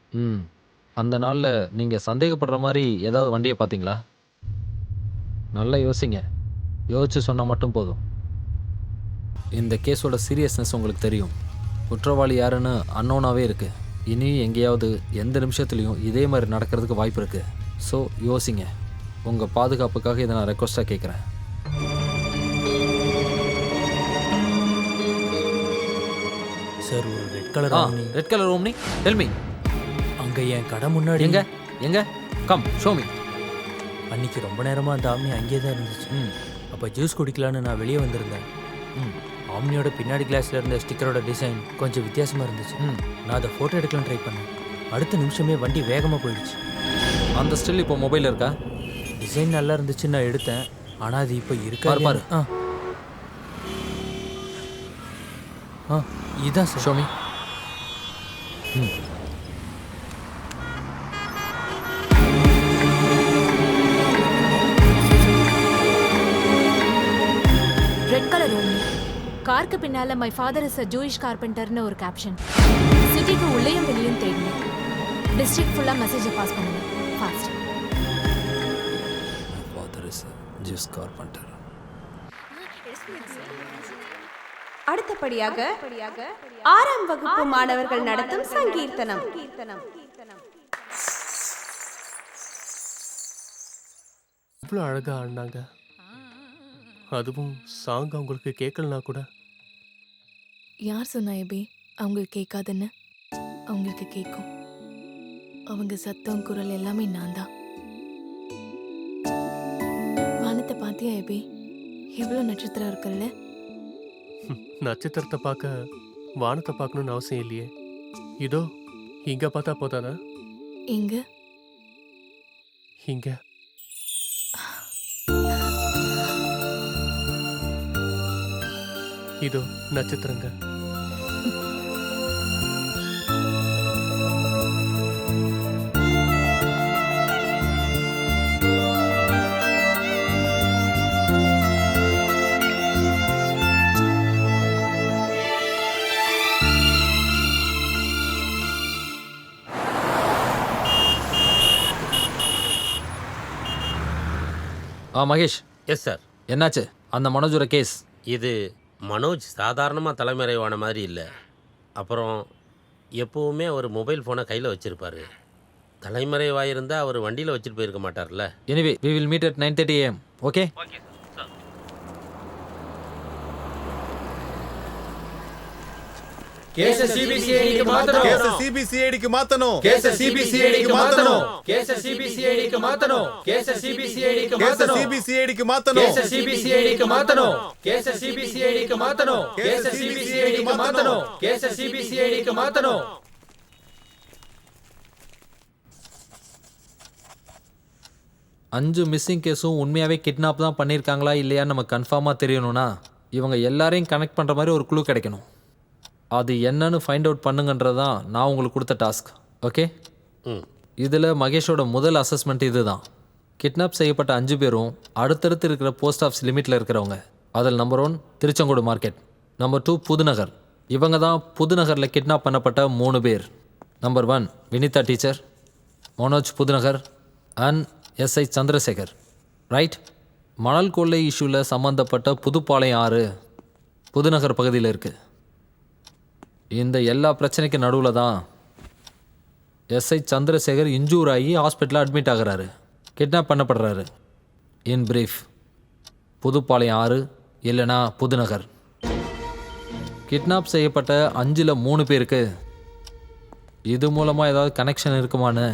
அந்த நாளில் நீங்கள் சந்தேகப்படுற மாதிரி ஏதாவது வண்டியை பார்த்தீங்களா? நல்லா யோசிங்க. யோசிச்சு சொன்னால் மட்டும் போதும். இந்த கேஸோட சீரியஸ்னஸ் உங்களுக்கு தெரியும். குற்றவாளி யாருன்னு அன்னோனாவே இருக்குது. இனியும் எங்கேயாவது எந்த நிமிஷத்துலையும் இதே மாதிரி நடக்கிறதுக்கு வாய்ப்பு இருக்குது. ஸோ யோசிங்க. உங்கள் பாதுகாப்புக்காக இதை நான் ரெக்வஸ்ட்டாக கேட்குறேன். சார், ஒரு red colour red colour omni. Tell me. அங்கே என் கடை முன்னாடி. எங்க கம் ஷோ மீ. அன்னைக்கு ரொம்ப நேரமாக அந்த ஆம்னி அங்கேயே தான் இருந்துச்சு. அப்போ ஜூஸ் குடிக்கலான்னு நான் வெளியே வந்திருந்தேன். ஆம்னியோட பின்னாடி கிளாஸில் இருந்த ஸ்டிக்கரோட டிசைன் கொஞ்சம் வித்தியாசமாக இருந்துச்சு. நான் அதை ஃபோட்டோ எடுக்கலாம் ட்ரை பண்ணேன். அடுத்த நிமிஷமே வண்டி வேகமாக போயிடுச்சு. அந்த ஸ்டில் இப்போ மொபைல் இருக்கா? டிசைன் நல்லா இருந்துச்சு, நான் எடுத்தேன். ஆனால் அது இப்போ இருக்கா பாரு. இதான் sir. Show me. Red colour Omni. காருக்கு பின்னால my father is a Jewish கார்பெண்டர்னு ஒரு கேப்ஷன். சிட்டிக்கு உள்ளேயும் வெளியும் தேடணும். டிஸ்ட்ரிக்ட் ஃபுல்லா மெசேஜை பாஸ் பண்ணுங்க. Fast. Father is juice carpenter. அடுத்தபடியாக 6ஆம் வகுப்பு மாணவர்கள் நடத்தும் சங்கீர்த்தனம். இவ்வளோ அழகா ஆடினாங்க. அதுவும் சாங் அவங்களுக்கு கேட்கலனா கூட. யார் சொன்னா எபி அவங்களுக்கு கேட்காதுன்னு? அவங்களுக்கு கேட்கும். அவங்க சத்தம் குரல் எல்லாமே நான் தான். வானத்தை பார்த்தியா எபி? எவ்வளோ நட்சத்திரம் இருக்குல்ல? நட்சத்திரத்தை பார்க்க வானத்தை பார்க்கணும்னு அவசியம் இல்லையே. இதோ இங்க பார்த்தா போதானா? எங்க? இங்க. இதோ நட்சத்திரங்க. மகேஷ். Yes sir. என்னாச்சு அந்த மனோஜோட கேஸ்? இது மனோஜ் சாதாரணமாக தலைமறைவான மாதிரி இல்லை. அப்புறம் எப்போவுமே அவர் மொபைல் ஃபோனை கையில் வச்சுருப்பார். தலைமறைவாயிருந்தால் அவர் வண்டியில் வச்சுட்டு போயிருக்க மாட்டார்ல. Anyway we will meet at 9:30 AM. Okay? Okay sir. கேஸ சிபிசிஐடிக்கு மாத்தணும். கேஸ சிபிசிஐடிக்கு மாத்தணும். கேஸ சிபிசிஐடிக்கு மாத்தணும். கேஸ சிபிசிஐடிக்கு மாத்தணும். கேஸ சிபிசிஐடிக்கு மாத்தணும். சிபிசிஐடிக்கு மாத்தணும். கேஸ சிபிசிஐடிக்கு மாத்தணும். கேஸ சிபிசிஐடிக்கு மாத்தணும். கேஸ சிபிசிஐடிக்கு மாத்தணும். கேஸ சிபிசிஐடிக்கு மாத்தணும். அஞ்சு மிஸ்ஸிங் கேஸும் உண்மையாகவே கிட்னாப் தான் பண்ணியிருக்காங்களா இல்லையான்னு நமக்கு கன்ஃபார்மாக தெரியணும்னா இவங்க எல்லாரையும் கனெக்ட் பண்ணுற மாதிரி ஒரு க்ளூ கிடைக்கணும். அது என்னன்னு ஃபைண்ட் அவுட் பண்ணுங்கன்றது தான் நான் உங்களுக்கு கொடுத்த டாஸ்க். ஓகே? இதில் மகேஷோட முதல் அசஸ்மெண்ட் இது தான். கிட்னாப் செய்யப்பட்ட 5 பேரும் அடுத்தடுத்து இருக்கிற போஸ்ட் ஆஃபீஸ் லிமிட்டில் இருக்கிறவங்க. அதில் number 1 Tiruchengode market, number 2 Pudunagar. இவங்க தான் புதுநகரில் கிட்னாப் பண்ணப்பட்ட 3 பேர். Number 1 Vinitha teacher, Manoj Pudunagar and S I Chandrasekhar. Right? மணல் கொள்ளை இஷ்யூவில் சம்மந்தப்பட்ட புதுப்பாளையம் 6 புதுநகர் பகுதியில் இருக்குது. இந்த எல்லா பிரச்சனைக்கு நடுவில் தான் எஸ்ஐ சந்திரசேகர் இன்ஜூர் ஆகி ஹாஸ்பிட்டலில் அட்மிட் ஆகிறாரு, கிட்னாப் பண்ணப்படுறாரு. இன் பிரீஃப், புதுப்பாளையம் 6 இல்லைனா புதுநகர். கிட்னாப் செய்யப்பட்ட 5ல் 3 பேருக்கு இது மூலமாக ஏதாவது கனெக்ஷன் இருக்குமான்னு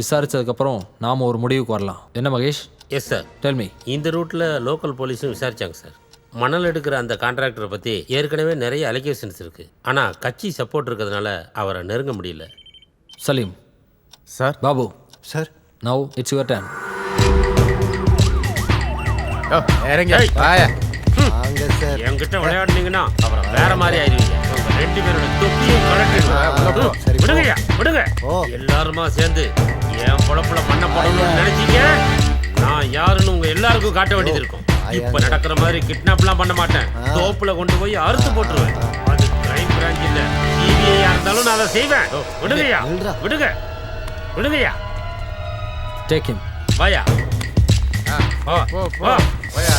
விசாரித்ததுக்கப்புறம் நாம் ஒரு முடிவுக்கு வரலாம். என்ன Mahesh? Yes sir. Tell me. இந்த ரூட்டில் லோக்கல் போலீஸும் விசாரித்தாங்க சார். மணல் எடுக்கிற அந்த கான்ட்ராக்டரை பற்றி ஏற்கனவே நிறைய அலிகேஷன்ஸ் இருக்குது. ஆனால் கட்சி சப்போர்ட் இருக்கிறதுனால அவரை நெருங்க முடியல. Salim sir. Babu sir. Now it's your turn. என்கிட்ட விளையாடுனீங்கன்னா அப்புறம் வேற மாதிரி ஆயிடுவீங்க. உங்க 2 பேரோட தொப்பியும் கலட்டிடுவேன். விடுங்கய்யா, விடுங்க. எல்லாருமா சேர்ந்து என் பொழப்புல மண்ணை போடணும்னு நினைச்சீங்க. நான் யாருன்னு உங்க எல்லாருக்கும் காட்ட வேண்டியது இருக்கும். இப்ப நடக்கிற மாதிரி கிட்னாப்லாம் பண்ண மாட்டேன். தோப்புல கொண்டு போய் அறுத்து போட்டுருவேன். அது கிரைம் பிரான்ச் இல்ல, சிபிஐயா இருந்தாலும் நான் அதை செய்வேன். விடுங்கய்யா, விடுங்க, விடுங்கய்யா. Take him. வாயா. வாயா.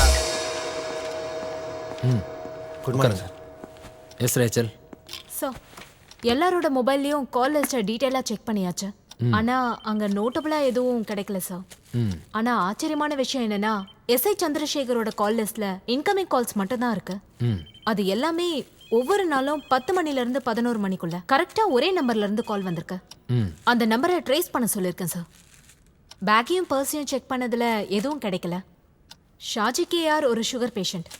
Good morning sir. Yes Rachel. Sir, எல்லாரோட மொபைல்லையும் கால் லிஸ்ட்டை டீட்டெயிலாக செக் பண்ணியாச்சு. ஆனால் அங்கே நோட்டபுளாக எதுவும் கிடைக்கல சார். ஆனால் ஆச்சரியமான விஷயம் என்னன்னா, எஸ்ஐ சந்திரசேகரோட கால் லிஸ்ட்ல இன்கமிங் கால்ஸ் மட்டும்தான் இருக்கு. அது எல்லாமே ஒவ்வொரு நாளும் 10 மணிலேருந்து 11 மணிக்குள்ள கரெக்டா ஒரே நம்பர்ல இருந்து கால் வந்திருக்கு. அந்த நம்பரை ட்ரேஸ் பண்ண சொல்லியிருக்கேன் சார். பேக்கையும் பர்ஸையும் செக் பண்ணதுல எதுவும் கிடைக்கல. ஷாஜி கேஆர் ஒரு சுகர் பேஷண்ட்.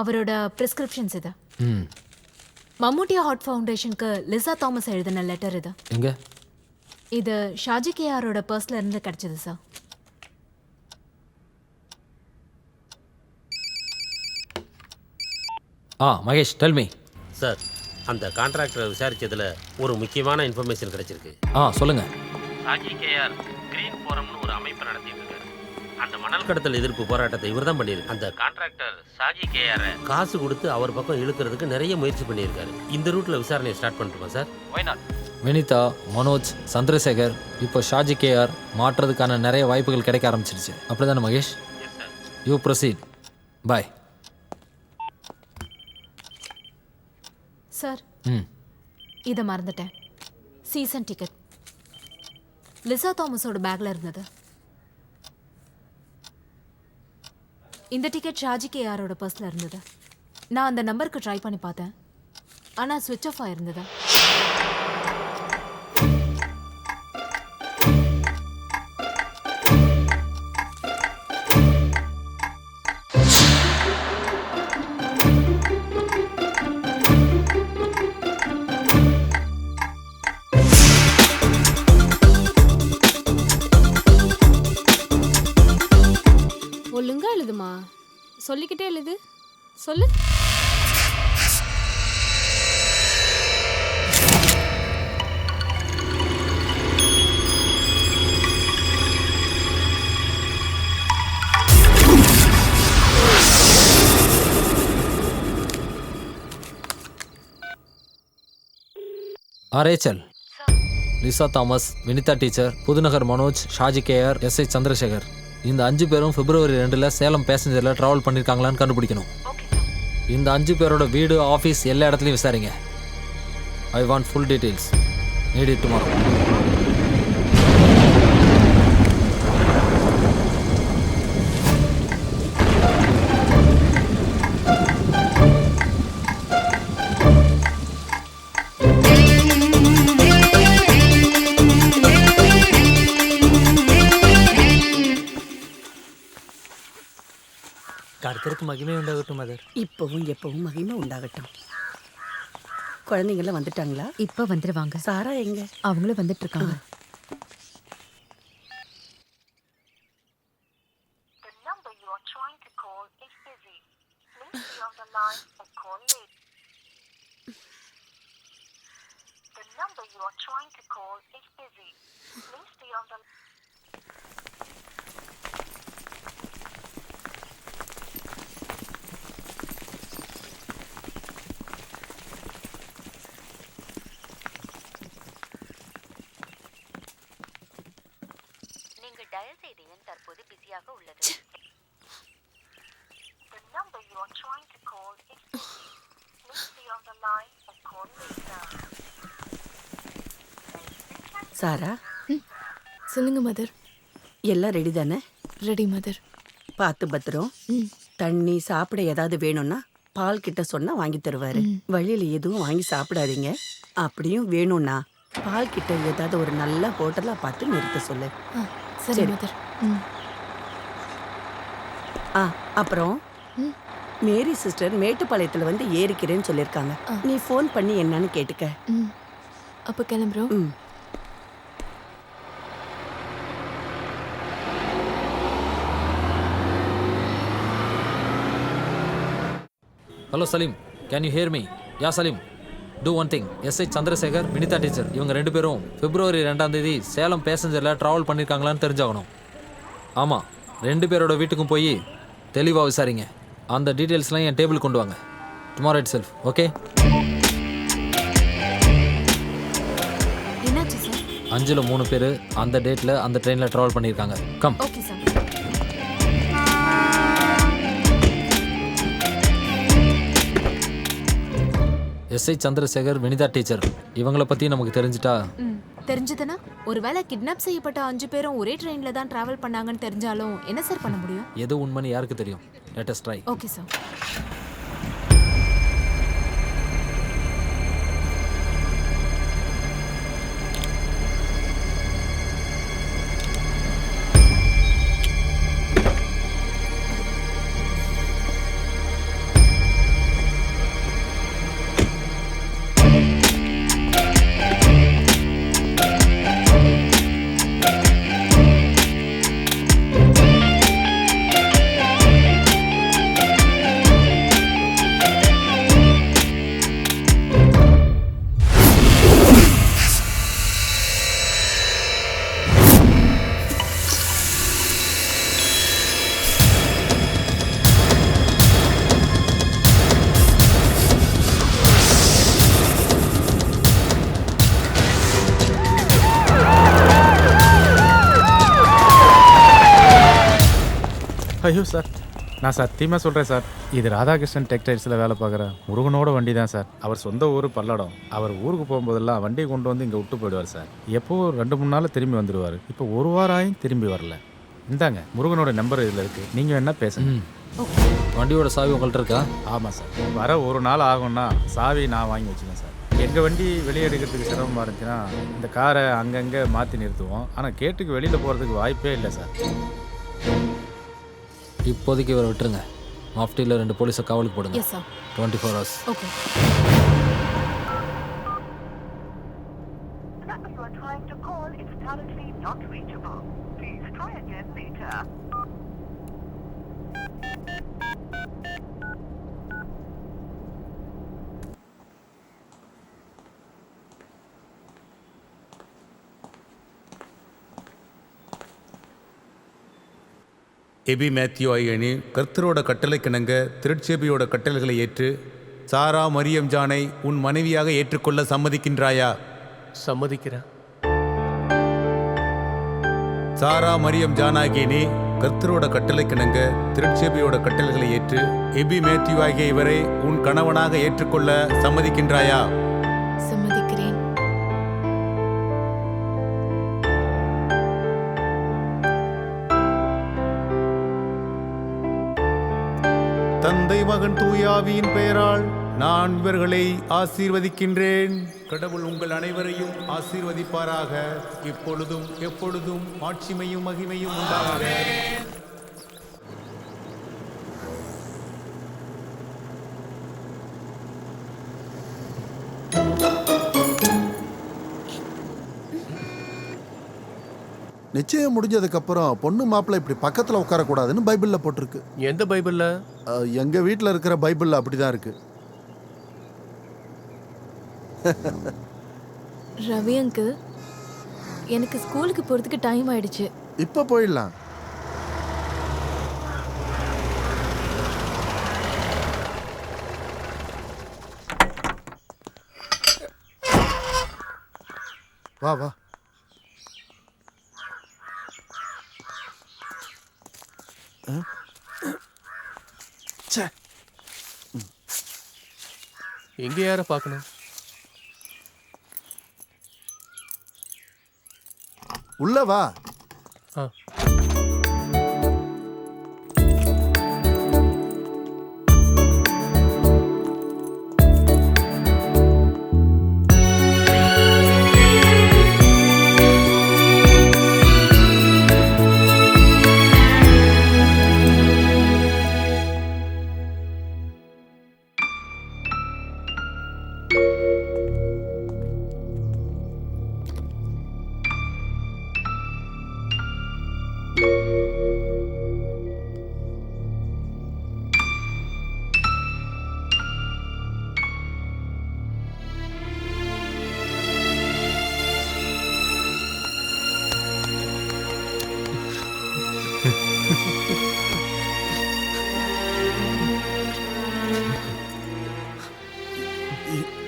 அவரோட பிரிஸ்கிரிப்ஷன்ஸ் இது. மம்முட்டியா ஹார்ட் ஃபவுண்டேஷனுக்கு லிசா தாமஸ் எழுதின லெட்டர் இது. எங்க? இது ஷாஜி கேஆரோட பர்ஸ்ல இருந்து கிடைச்சது sir. Mahesh, tell me. Sir, அந்த கான்ட்ராக்டரை விசாரிச்சதுல ஒரு முக்கியமான இன்ஃபர்மேஷன் கிடைச்சிருக்கு. சொல்லுங்க. ஷாஜி கேஆர் கிரீன் ஃபோரம்னு ஒரு அமைப்பு நடத்திட்டு இருக்காரு. அந்த மணல் கடத்தல் எதிர்ப்பு போராட்டத்தை இவர் தான் பண்ணியிருக்கு. அந்த கான்ட்ராக்டர் சாஜி கேஆர் காசு கொடுத்து அவர் பக்கம் இழுக்கிறதுக்கு நிறைய முயற்சி பண்ணியிருக்காரு. இந்த ரூட்ல விசாரணையை ஸ்டார்ட் பண்ணட்டுமா sir? Why not? Vinitha, Manoj, Chandrasekhar, இப்போ ஷாஜி கேஆர் மாற்றுறதுக்கான நிறைய வாய்ப்புகள் கிடைக்க ஆரம்பிச்சிருச்சு. அப்படிதானே Mahesh? You proceed. Bye. Sir, ம், இதை மறந்துட்டேன். சீசன் டிக்கெட் லிசா தாமஸோட பேக்ல இருந்தது. இந்த டிக்கெட் ஷாஜி கேஆரோட பர்ஸ்ல இருந்தது. நான் அந்த நம்பருக்கு ட்ரை பண்ணி பார்த்தேன், ஆனா ஸ்விட்ச் ஆஃப் ஆயிருந்தது. ஒழுங்கா எழுதுமா, சொல்லிக்கிட்டே எழுது. சொல்லு. Rachel, Lisa Thomas, Vinitha teacher, Pudunagar Manoj, Shaji K R, S I Chandrasekhar, இந்த 5 பேரும் பிப்ரவரி 2 சேலம் பேசஞ்சரில் ட்ராவல் பண்ணியிருக்காங்களான்னு கண்டுபிடிக்கணும். இந்த 5 பேரோட வீடு, ஆஃபீஸ் எல்லா இடத்துலையும் விசாரிங்க. I want full details. Need it tomorrow. கர்த்தருக்கு மகிமை உண்டாகட்டும் மதர். இப்பவும் எப்பவும் மகிமை உண்டாகட்டும். குழந்தைங்களாம் வந்துட்டாங்களா? இப்ப வந்துருவாங்க. சாரா எங்க? அவங்களும் வந்துட்டு இருக்காங்க. டயல் செய்த எண் தற்போது பிஸியாக உள்ளது. The number you are trying to call is busy. Please stay on the line and call later. சாரா, சொல்லுங்க மதர். எல்லாம் ரெடி தானே? Ready mother. பார்த்து பத்திரம். தண்ணி சாப்பிட ஏதாவது வேணும்னா பால் கிட்ட சொன்னா வாங்கி தருவாரு. வழியில எதுவும் வாங்கி சாப்பிடாதீங்க. அப்படியும் வேணும்னா பால் கிட்ட ஏதாவது ஒரு நல்ல ஹோட்டலா பார்த்து நிறுத்த சொல்லு. சரி மதர். அப்புறம் மேரி சிஸ்டர் மேட்டுப்பாளையத்துல வந்து ஏறிக்கிறேன்னு சொல்லியிருக்காங்க. நீ ஃபோன் பண்ணி என்னன்னு கேட்டுக்க. அப்ப கிளம்புறோம். Hello Saleem, can you hear me? Yeah Saleem, do one thing. S I Chandrasekhar, Vinitha teacher, இவங்க 2 பேரும் பிப்ரவரி 2 சேலம் பேசஞ்சரில் ட்ராவல் பண்ணியிருக்காங்களான்னு தெரிஞ்சாகணும். ஆமாம், 2 பேரோட வீட்டுக்கும் போய் தெளிவாக விசாரிங்க. அந்த டீட்டெயில்ஸ்லாம் என் டேபிள் கொண்டு வாங்க. Tomorrow itself. ஓகே? என்னாச்சு சார்? 5ல் 3 பேர் அந்த டேட்டில் அந்த ட்ரெயினில் ட்ராவல் பண்ணியிருக்காங்க. Come. Okay sir. S I Chandrasekhar, Vinitha teacher, இவங்கள பற்றி நமக்கு தெரிஞ்சிட்டா? தெரிஞ்சதுன்னா ஒருவேளை கிட்னாப் செய்யப்பட்ட 5 பேரும் ஒரே ட்ரெயின்ல தான் டிராவல் பண்ணாங்கன்னு தெரிஞ்சாலும் என்ன சார் பண்ண முடியும்? எது உண்மைன்னு யாருக்கு தெரியும்? Let us try. Okay sir. ஐயோ சார், நான் சத்தியமாக சொல்கிறேன் சார், இது ராதாகிருஷ்ணன் டெக்ஸ்டைல்ஸில் வேலை பார்க்குற முருகனோட வண்டி தான் சார். அவர் சொந்த ஊர் பல்லடம். அவர் ஊருக்கு போகும்போதெல்லாம் வண்டியை கொண்டு வந்து இங்கே விட்டு போயிடுவார் சார். எப்போ 2-3 நாள் திரும்பி வந்துடுவார். இப்போ 1 வாரம் ஆயும் திரும்பி வரல. இந்தாங்க முருகனோட நம்பர் இதில் இருக்குது, நீங்கள் வேணா பேசுங்க. வண்டியோட சாவி உங்கள்கிட்ட இருக்கா? ஆமாம் சார், வர 1 நாள் ஆகும்னா சாவி நான் வாங்கி வச்சுக்கேன் சார். எங்கள் வண்டி வெளியே எடுக்கிறதுக்கு சிரமமாக இருந்துச்சுன்னா இந்த காரை அங்கங்கே மாற்றி நிறுத்துவோம். ஆனால் கேட்டுக்கு வெளியில் போகிறதுக்கு வாய்ப்பே இல்லை சார். இப்போதைக்கு இவரை விட்டுருங்க. ஆஃப்டியில் 2 போலீஸை காவலுக்கு போடுங்க. Yes sir. 24 hours. Okay. The number you are trying to call is currently not reachable. Please try again later. Abi Mathew ஐயனி கர்த்தரோட கட்டளைக்கிணங்க திருச்சேபியோட கட்டளைகளை ஏற்று சாரா மரியம் ஜானை உன் மனைவியாக ஏற்றுக்கொள்ள சம்மதிக்கின்றாயா? சம்மதிக்கிறேன். சாரா மரியம் ஜானாகிய நீ கர்த்தரோட கட்டளைக்கிணங்க திருச்சேபியோட கட்டளைகளை ஏற்று எபி மேத்யூ ஆகிய இவரை உன் கணவனாக ஏற்றுக்கொள்ள சம்மதிக்கின்றாயா? சம்மதிக்கிறேன். தந்தை மகன் தூயாவியின் பெயரால் நான் இவர்களை ஆசீர்வதிக்கின்றேன். கடவுள் உங்கள் அனைவரையும் ஆசீர்வதிப்பாராக. இப்பொழுதும் எப்பொழுதும் மாட்சிமையும் மகிமையும் உண்டாக. நிச்சயம் முடிஞ்சதுக்கு அப்புறம் பொண்ணு மாப்பிள்ளை இப்படி பக்கத்துல உட்காரக்கூடாதுன்னு பைபிள்ல போட்டிருக்கு. எந்த பைபிள்ல? எங்க வீட்டில் இருக்கிற பைபிள்ல அப்படிதான் இருக்கு. ரவி அங்கிள், எனக்கு ஸ்கூலுக்கு போகிறதுக்கு டைம் ஆயிடுச்சு. இப்போ போயிடலாம். வா வா. எங்க யாரை பார்க்கணும்? உள்ள வா.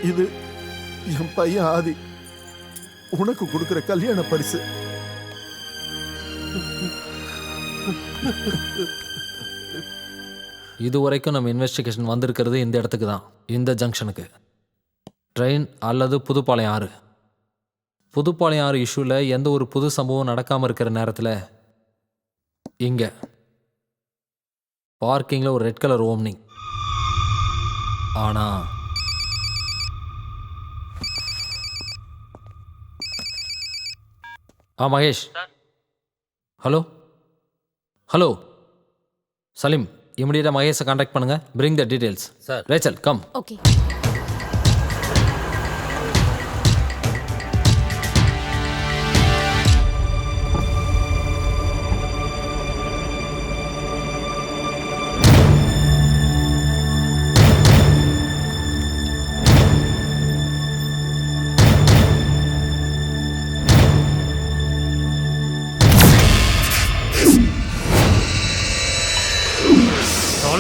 இது என் பையன் ஆதி உனக்கு கொடுக்கிற கல்யாண பரிசு. இதுவரைக்கும் நம்ம இன்வெஸ்டிகேஷன் வந்திருக்கிறது இந்த இடத்துக்கு தான், இந்த ஜங்ஷனுக்கு. ட்ரெயின் அல்லது புதுப்பாளையம் ஆறு. புதுப்பாளையம் ஆறு இஷ்யூவில் எந்த ஒரு புது சம்பவம் நடக்காமல் இருக்கிற நேரத்தில் இங்கே பார்க்கிங்கில் ஒரு ரெட் கலர் ஓம்னிங். ஆனால் மகேஷ். ஹலோ ஹலோ சலீம், இமிடியேட்டாக மகேஷை கான்டாக்ட் பண்ணுங்க. Bring the details. Sir. Rachel come. Okay.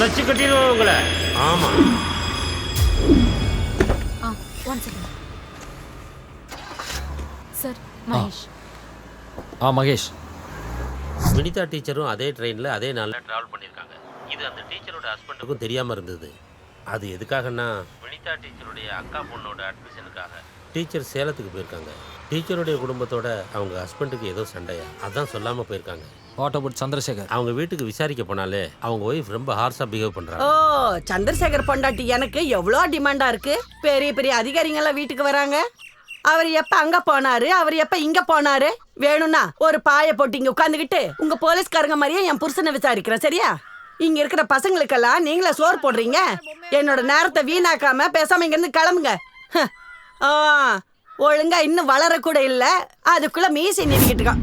தொலைச்சு கட்டிடுவோம் உங்களை. ஆமா. சார், மகேஷ். மகேஷ் வினிதா டீச்சரும் அதே ட்ரெயினில் அதே நாளில் ட்ராவல் பண்ணியிருக்காங்க. இது அந்த டீச்சரோட ஹஸ்பண்டுக்கும் தெரியாமல் இருந்தது. அது எதுக்காகன்னா வினிதா டீச்சருடைய அக்கா பொண்ணோட அட்மிஷனுக்காக டீச்சர் சேலத்துக்கு போயிருக்காங்க. டீச்சருடைய குடும்பத்தோட அவங்க ஹஸ்பண்டுக்கு ஏதோ சண்டையா, அதான் சொல்லாமல் போயிருக்காங்க. What about Chandrasekhar? அவங்க வீட்டுக்கு விசாரிக்க போனாலே அவங்க ஒய்ஃப் ரொம்ப ஹார்ஸாக பிஹேவ் பண்ணுறாங்க. ஓ, சந்திரசேகர் பொண்டாட்டி எனக்கு எவ்வளோ டிமாண்டா இருக்கு. பெரிய பெரிய அதிகாரிங்கெல்லாம் வீட்டுக்கு வராங்க. அவர் எப்ப அங்க போனாரு, அவர் எப்ப இங்க போனாரு, வேணும்னா ஒரு பாய போட்டு இங்க உட்காந்துக்கிட்டு உங்க போலீஸ்காரங்க மாதிரியே என் புருஷனை விசாரிக்கிறேன். சரியா? இங்க இருக்கிற பசங்களுக்கெல்லாம் நீங்களே சோறு போடுறீங்க. என்னோட நேரத்தை வீணாக்காம பேசாம இங்க இருந்து கிளம்புங்க. ஒழுங்கா இன்னும் வளர கூட இல்ல, அதுக்குள்ள மீசை நீட்டிக்கிட்டு இருக்கான்.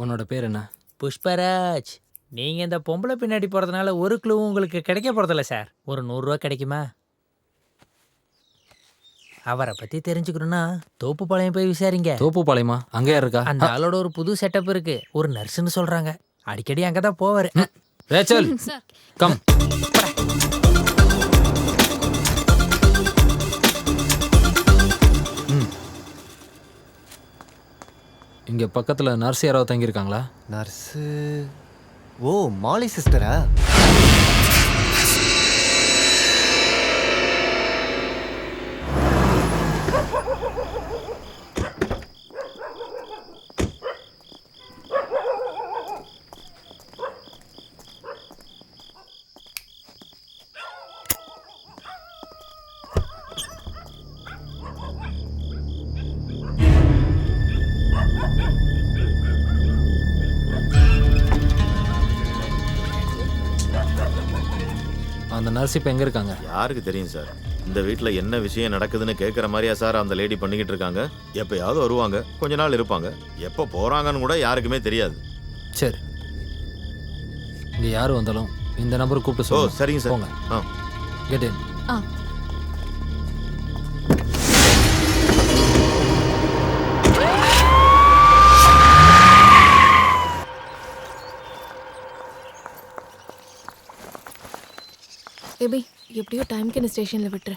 உன்னோட பேர் என்ன? புஷ்பராஜ். நீங்க இந்த பொம்பளை பின்னாடி போறதுனால ஒரு க்ளூவும் உங்களுக்கு கிடைக்க போறதில்ல சார். ஒரு 100 ரூபா கிடைக்குமா? அவரை பத்தி தெரிஞ்சுக்கணும்னா தோப்புப்பாளையம் போய் விசாரிங்க. தோப்புப்பாளையமா? அங்கே இருக்கா? அந்த ஆளோட ஒரு புது செட்டப் இருக்கு. ஒரு நர்ஸ்ன்னு சொல்றாங்க. அடிக்கடி அங்கதான் போவாரு. Rachel come. இங்க பக்கத்துல நர்ஸ் யாராவது தங்கியிருக்காங்களா? நர்ஸு? ஓ, மாலி சிஸ்டரா? அந்த நர்ஸ் இப்போ எங்கே இருக்காங்க? யாருக்கு தெரியும் சார். இந்த வீட்டில் என்ன விஷயம் நடக்குதுன்னு கேட்குற மாதிரியா சார் அந்த லேடி பண்ணிக்கிட்டு இருக்காங்க. எப்போயாவது வருவாங்க, கொஞ்ச நாள் இருப்பாங்க, எப்போ போகிறாங்கன்னு கூட யாருக்குமே தெரியாது. சரி, இங்கே யார் வந்தாலும் இந்த நம்பருக்கு கூப்பிட்டு ஓ சொல்லுங்க. சரிங்க சார். போங்க. Get in. ஏபி, எப்படியோ டைம்க்கு என்ன ஸ்டேஷனில் விட்டுரு.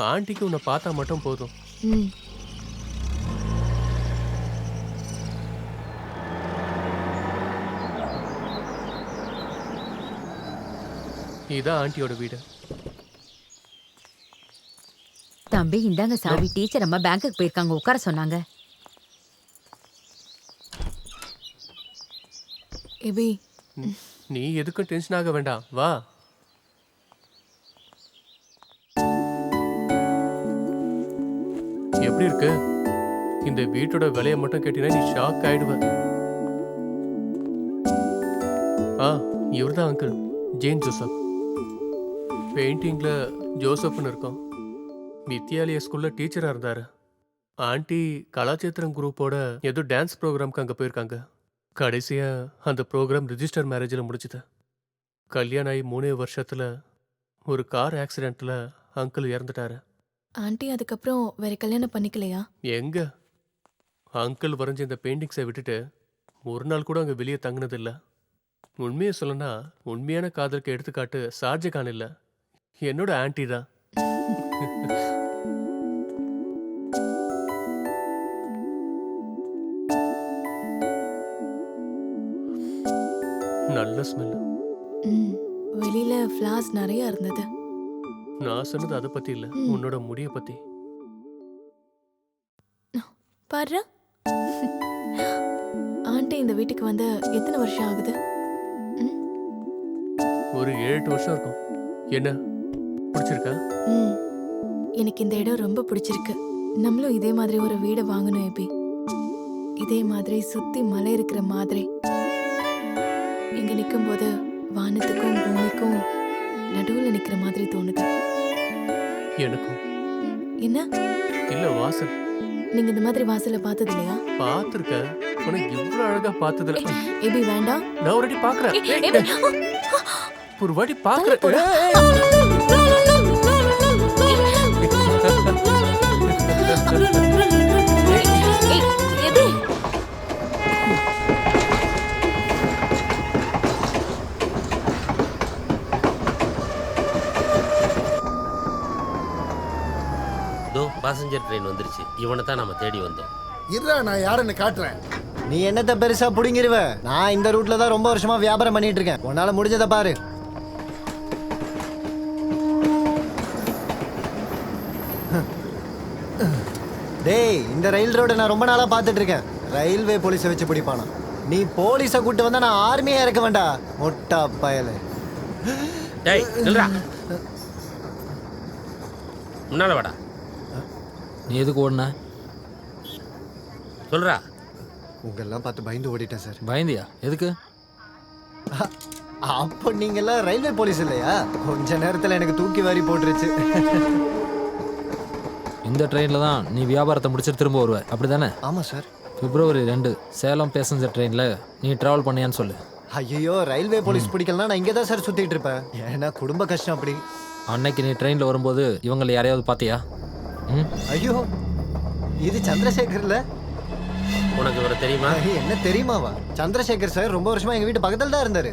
ஆண்டிக்கு உன்னை பார்த்தா மட்டும் போதும். ம். இதான் ஆண்டியோட வீடு. தம்பி இந்தாங்க சாவி. டீச்சர் அம்மா பேங்க்குக்கு போயிருக்காங்க, உட்கார சொன்னாங்க. ஏபி, நீ எதுக்கும் டென்ஷன் ஆக வேண்டாம், வா. எப்படி இருக்கு? இந்த வீட்டோட விலையை மட்டும் கேட்டீங்கன்னா நீ ஷாக் ஆயிடுவ. இவர்தான் அங்கிள், ஜேன் ஜோசப். பெயிண்டிங்ல ஜோசப்னு இருக்கோம். வித்யாலயா ஸ்கூல்ல டீச்சரா இருந்தாரு. ஆண்டி கலாச்சேத்திரம் குரூப்போட ஏதோ டான்ஸ் ப்ரோக்ராம்க்கு அங்கே போயிருக்காங்க. கடைசியா அந்த ப்ரோக்ராம் ரிஜிஸ்டர் மேரேஜில் முடிச்சுது. கல்யாணம் ஆகி 3 வருஷத்துல ஒரு கார் ஆக்சிடென்ட்ல அங்கிள் இறந்துட்டாரு. ஆண்டி அதுக்கப்புறம் வேற கல்யாணம் பண்ணிக்கலையா? எங்க அங்கிள் வரைஞ்ச இந்த பெயிண்டிங்ஸை விட்டுட்டு ஒரு நாள் கூட அங்கே வெளியே தங்கினதில்ல. உண்மையை சொல்லனா உண்மையான காதலுக்கு எடுத்துக்காட்டு ஷாஜகான் இல்லை, என்னோட ஆண்டி தான். நல்ல ஸ்மெல். வெளியில ஃப்ளார்ஸ் நிறைய இருந்தது. நான் சொன்னது அதை பத்தி இல்ல, உன்னோட முடிய பத்தி. பாரு, ஆண்டி இந்த வீட்டுக்கு வந்து எத்தனை வருஷம் ஆகுது? ஒரு 7-8 வருஷம் இருக்கும். என்ன பிடிச்சிருக்கா? எனக்கு இந்த இடம் ரொம்ப பிடிச்சிருக்கு. நம்மளும் இதே மாதிரி ஒரு வீடை வாங்கணும் ஏபி. இதே மாதிரி சுத்தி மலை இருக்கிற மாதிரி. இங்க நிற்கும் போது வானத்துக்கும் பூமிக்கும் நடுவுல நிக்கிற மாதிரி தோணுது. எனக்கும். என்ன? இல்ல வாசல். நீங்க இந்த மாதிரி வாசலை பார்த்தது இல்லையா? பார்த்திருக்க, உனக்கு இவ்வளவு அழகா பார்த்ததுல. ஏபி வேண்டாம். நான் ஒரு வாட்டி பார்க்கறேன். ஒரு வாட்டி பார்க்கறேன். இதோ பாசஞ்சர் ட்ரெயின் வந்துருச்சு. இவனை தான் நம்ம தேடி வந்தோம். இருடா, நான் யாருன்னு காட்டுறேன். நீ என்னத்த பெருசா புடிங்கிருவ? நான் இந்த ரூட்ல தான் ரொம்ப வருஷமா வியாபாரம் பண்ணிட்டு இருக்கேன். உன்னால முடிஞ்சதை பாரு. டேய், இந்த ரயில் ரோட நான் ரொம்ப நாளா பார்த்துட்டு இருக்கேன். ரயில்வே போலீஸை வச்சு பிடிப்பானா? நீ போலீஸை கூட்டு வந்தா நான் ஆர்மியா இருக்க வேண்டாம். மொட்டா பயல. டேய் நில்றா. முன்னால வாடா. நீ எதுக்கு ஓடுன? சொல்றா. உங்கெல்லாம் பார்த்து பயந்து ஓடிட்டேன் சார். பயந்தியா? எதுக்கு? அப்போ நீங்க எல்லாம் ரயில்வே போலீஸ் இல்லையா? கொஞ்ச நேரத்துல எனக்கு தூக்கி வாரி போட்டுருச்சு. இந்த ட்ரெயினில் தான் நீ வியாபாரத்தை முடிச்சுட்டு திரும்ப வருவ, அப்படி தானே? ஆமாம் சார். February 2 சேலம் பேசஞ்சர் ட்ரெயினில் நீ ட்ராவல் பண்ணியான்னு சொல்லு. ஐயோ, ரயில்வே போலீஸ் பிடிக்கலனா நான் இங்கே தான் சார் சுற்றிட்டு இருப்பேன். ஏன்னா குடும்ப கஷ்டம் அப்படி. அன்னைக்கு நீ ட்ரெயினில் வரும்போது இவங்களை யாரையாவது பார்த்தியா? ம், ஐயோ, இது சந்திரசேகர்ல. உனக்கு இவரை தெரியுமா? என்ன தெரியுமாவா? சந்திரசேகர் சார் ரொம்ப வருஷமா எங்கள் வீட்டு பக்கத்தில் தான் இருந்தார்.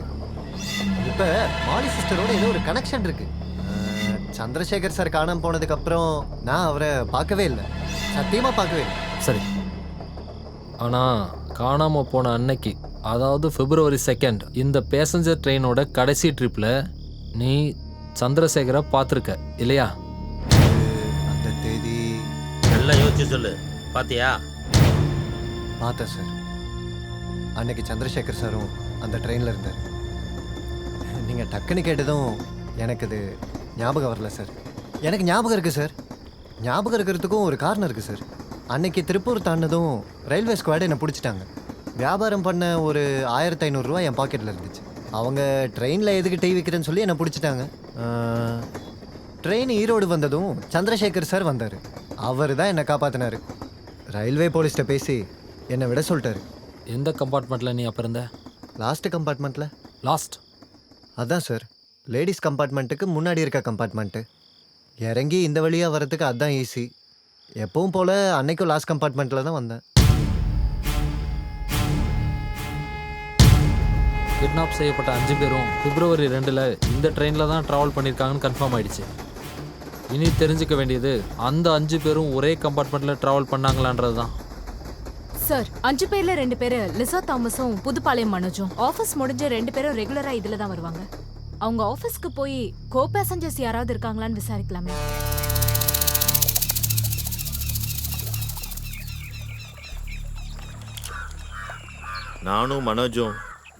இப்போ மாலி சிஸ்டரோட ஏதோ ஒரு கனெக்ஷன் இருக்கு. சந்திரசேகர் சார் காணாம போனதுக்கு அப்புறம் நான் அவரை பார்க்கவே இல்லை. சத்தியமா பார்க்கவே இல்லை. சரி, ஆனால் காணாமல் போன அன்னைக்கு, அதாவது February 2 இந்த பேசஞ்சர் ட்ரெயினோட கடைசி ட்ரிப்பில் நீ சந்திரசேகரை பார்த்துருக்க இல்லையா? அந்த தேதி நல்லா யோசிச்சு சொல்லு. பாத்தியா? பார்த்தேன் சார். அன்னைக்கு சந்திரசேகர் சாரும் அந்த ட்ரெயினில் இருந்தார். நீங்கள் டக்குன்னு கேட்டதும் எனக்கு இது ஞாபகம் வரல சார். எனக்கு ஞாபகம் இருக்குது சார். ஞாபகம் இருக்கிறதுக்கும் ஒரு காரணம் இருக்குது சார். அன்னைக்கு திருப்பூர் தாண்டதும் ரயில்வே ஸ்குவாட் என்னை பிடிச்சிட்டாங்க. வியாபாரம் பண்ண ஒரு 1500 ரூபா என் பாக்கெட்டில் இருந்துச்சு. அவங்க ட்ரெயினில் எதுக்கு டீ விற்கிறேன்னு சொல்லி என்னை பிடிச்சிட்டாங்க. ட்ரெயின் ஈரோடு வந்ததும் சந்திரசேகர் சார் வந்தார். அவர் தான் என்னை காப்பாற்றினார். ரயில்வே போலீஸ்கிட்ட பேசி என்னை விட சொல்லிட்டாரு. எந்த கம்பார்ட்மெண்ட்டில் நீ அப்போ இருந்த? லாஸ்ட் கம்பார்ட்மெண்ட்டில். லாஸ்ட்? அதான் சார், லேடிஸ் கம்பார்ட்மெண்ட்டுக்கு முன்னாடி இருக்க கம்பார்ட்மெண்ட்டு. இறங்கி இந்த வழியாக வர்றதுக்கு அதுதான் ஈஸி. எப்பவும் போல் அன்னைக்கும் லாஸ்ட் கம்பார்ட்மெண்ட்டில் தான் வந்தேன். கிட்னாப் செய்யப்பட்ட 5 பேரும் February 2 இந்த ட்ரெயினில் தான் ட்ராவல் பண்ணியிருக்காங்கன்னு கன்ஃபார்ம் ஆயிடுச்சு. இனி தெரிஞ்சுக்க வேண்டியது அந்த 5 பேரும் ஒரே கம்பார்ட்மெண்ட்டில் ட்ராவல் பண்ணாங்களான்றது தான். சார், 5 பேர்ல 2 பேர் லிசா தாமஸும் புதுப்பாளையம் மனோஜும். ஆஃபீஸ் முடிஞ்ச 2 பேரும் ரெகுலரா இதுல தான் வருவாங்க. அவங்க ஆஃபீஸ்க்கு போய் கோ பேசஞ்சர்ஸ் யாராவது இருக்காங்களான்னு விசாரிக்கலாமே. நானும் மனோஜும்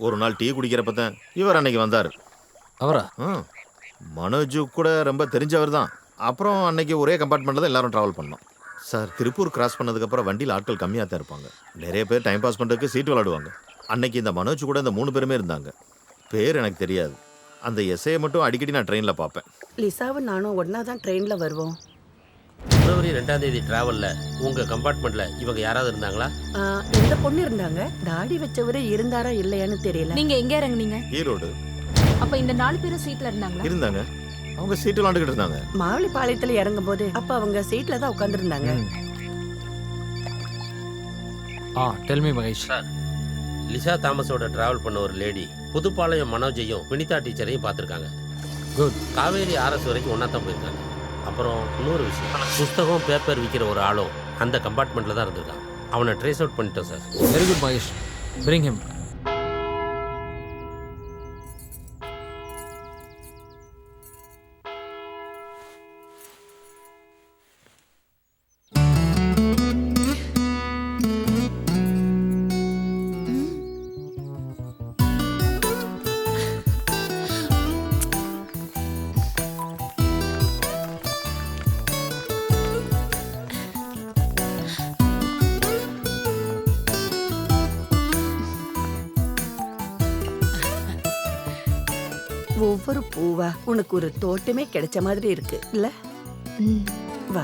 ஒரு நாள் டீ குடிக்கிறப்ப தான் இவர் அன்னைக்கு வந்தார். அவரா? மனோஜு கூட ரொம்ப தெரிஞ்சவர் தான். அப்புறம் அன்னைக்கு ஒரே கம்பார்ட்மெண்ட்டில் தான் எல்லாரும் ட்ராவல் பண்ணோம். சார், திருப்பூர் கிராஸ் பண்ணதுக்கப்புறம் வண்டியில் ஆட்கள் கம்மியாக தான் இருப்பாங்க. நிறைய பேர் டைம் பாஸ் பண்ணுறதுக்கு சீட்டு விளாடுவாங்க. அன்னைக்கு இந்த மனோஜ் கூட இந்த 3 பேருமே இருந்தாங்க. பேர் எனக்கு தெரியாது. அந்த எஸ்ஐயை மட்டும் அடிக்கடி நான் ட்ரெயினில் பார்ப்பேன். லிசாவும் நானும் ஒன்றா தான் ட்ரெயினில் வருவோம். February 2 ட்ராவலில் உங்கள் கம்பார்ட்மெண்ட்டில் இவங்க யாராவது இருந்தாங்களா? இந்த பொண்ணு இருந்தாங்க. தாடி வச்சவரு இருந்தாரா இல்லையான்னு தெரியல. நீங்க எங்க இறங்குனீங்க? ஈரோடு. அப்ப இந்த 4 பேரும் சீட்ல இருந்தாங்களா? இருந்தாங்க. அவங்க சீட்டு விளாண்டுக்கிட்டு இருந்தாங்க. மாவளிப்பாளையத்தில் இறங்கும் போது அப்ப அவங்க சீட்ல தான் உட்காந்துருந்தாங்க. Tell me Mahesh. Sir, Lisa தாமஸோட டிராவல் பண்ண ஒரு லேடி புதுப்பாளையம் மனோஜையும் வினிதா டீச்சரையும் பார்த்துருக்காங்க. குட். காவேரி ஆர்எஸ் வரைக்கும் ஒன்றா தான் போயிருக்காங்க. அப்புறம் இன்னொரு விஷயம், புஸ்தகம் பேப்பர் விற்கிற ஒரு ஆளும் அந்த கம்பார்ட்மெண்ட்டில் தான் இருந்திருக்கான். அவனை ட்ரேஸ் அவுட் பண்ணிட்டோம் sir. Very good Mahesh, bring him. ஒவ்வொரு பூவா உனக்கு ஒரு தோட்டமே கிடைச்ச மாதிரி இருக்கு இல்ல? வா.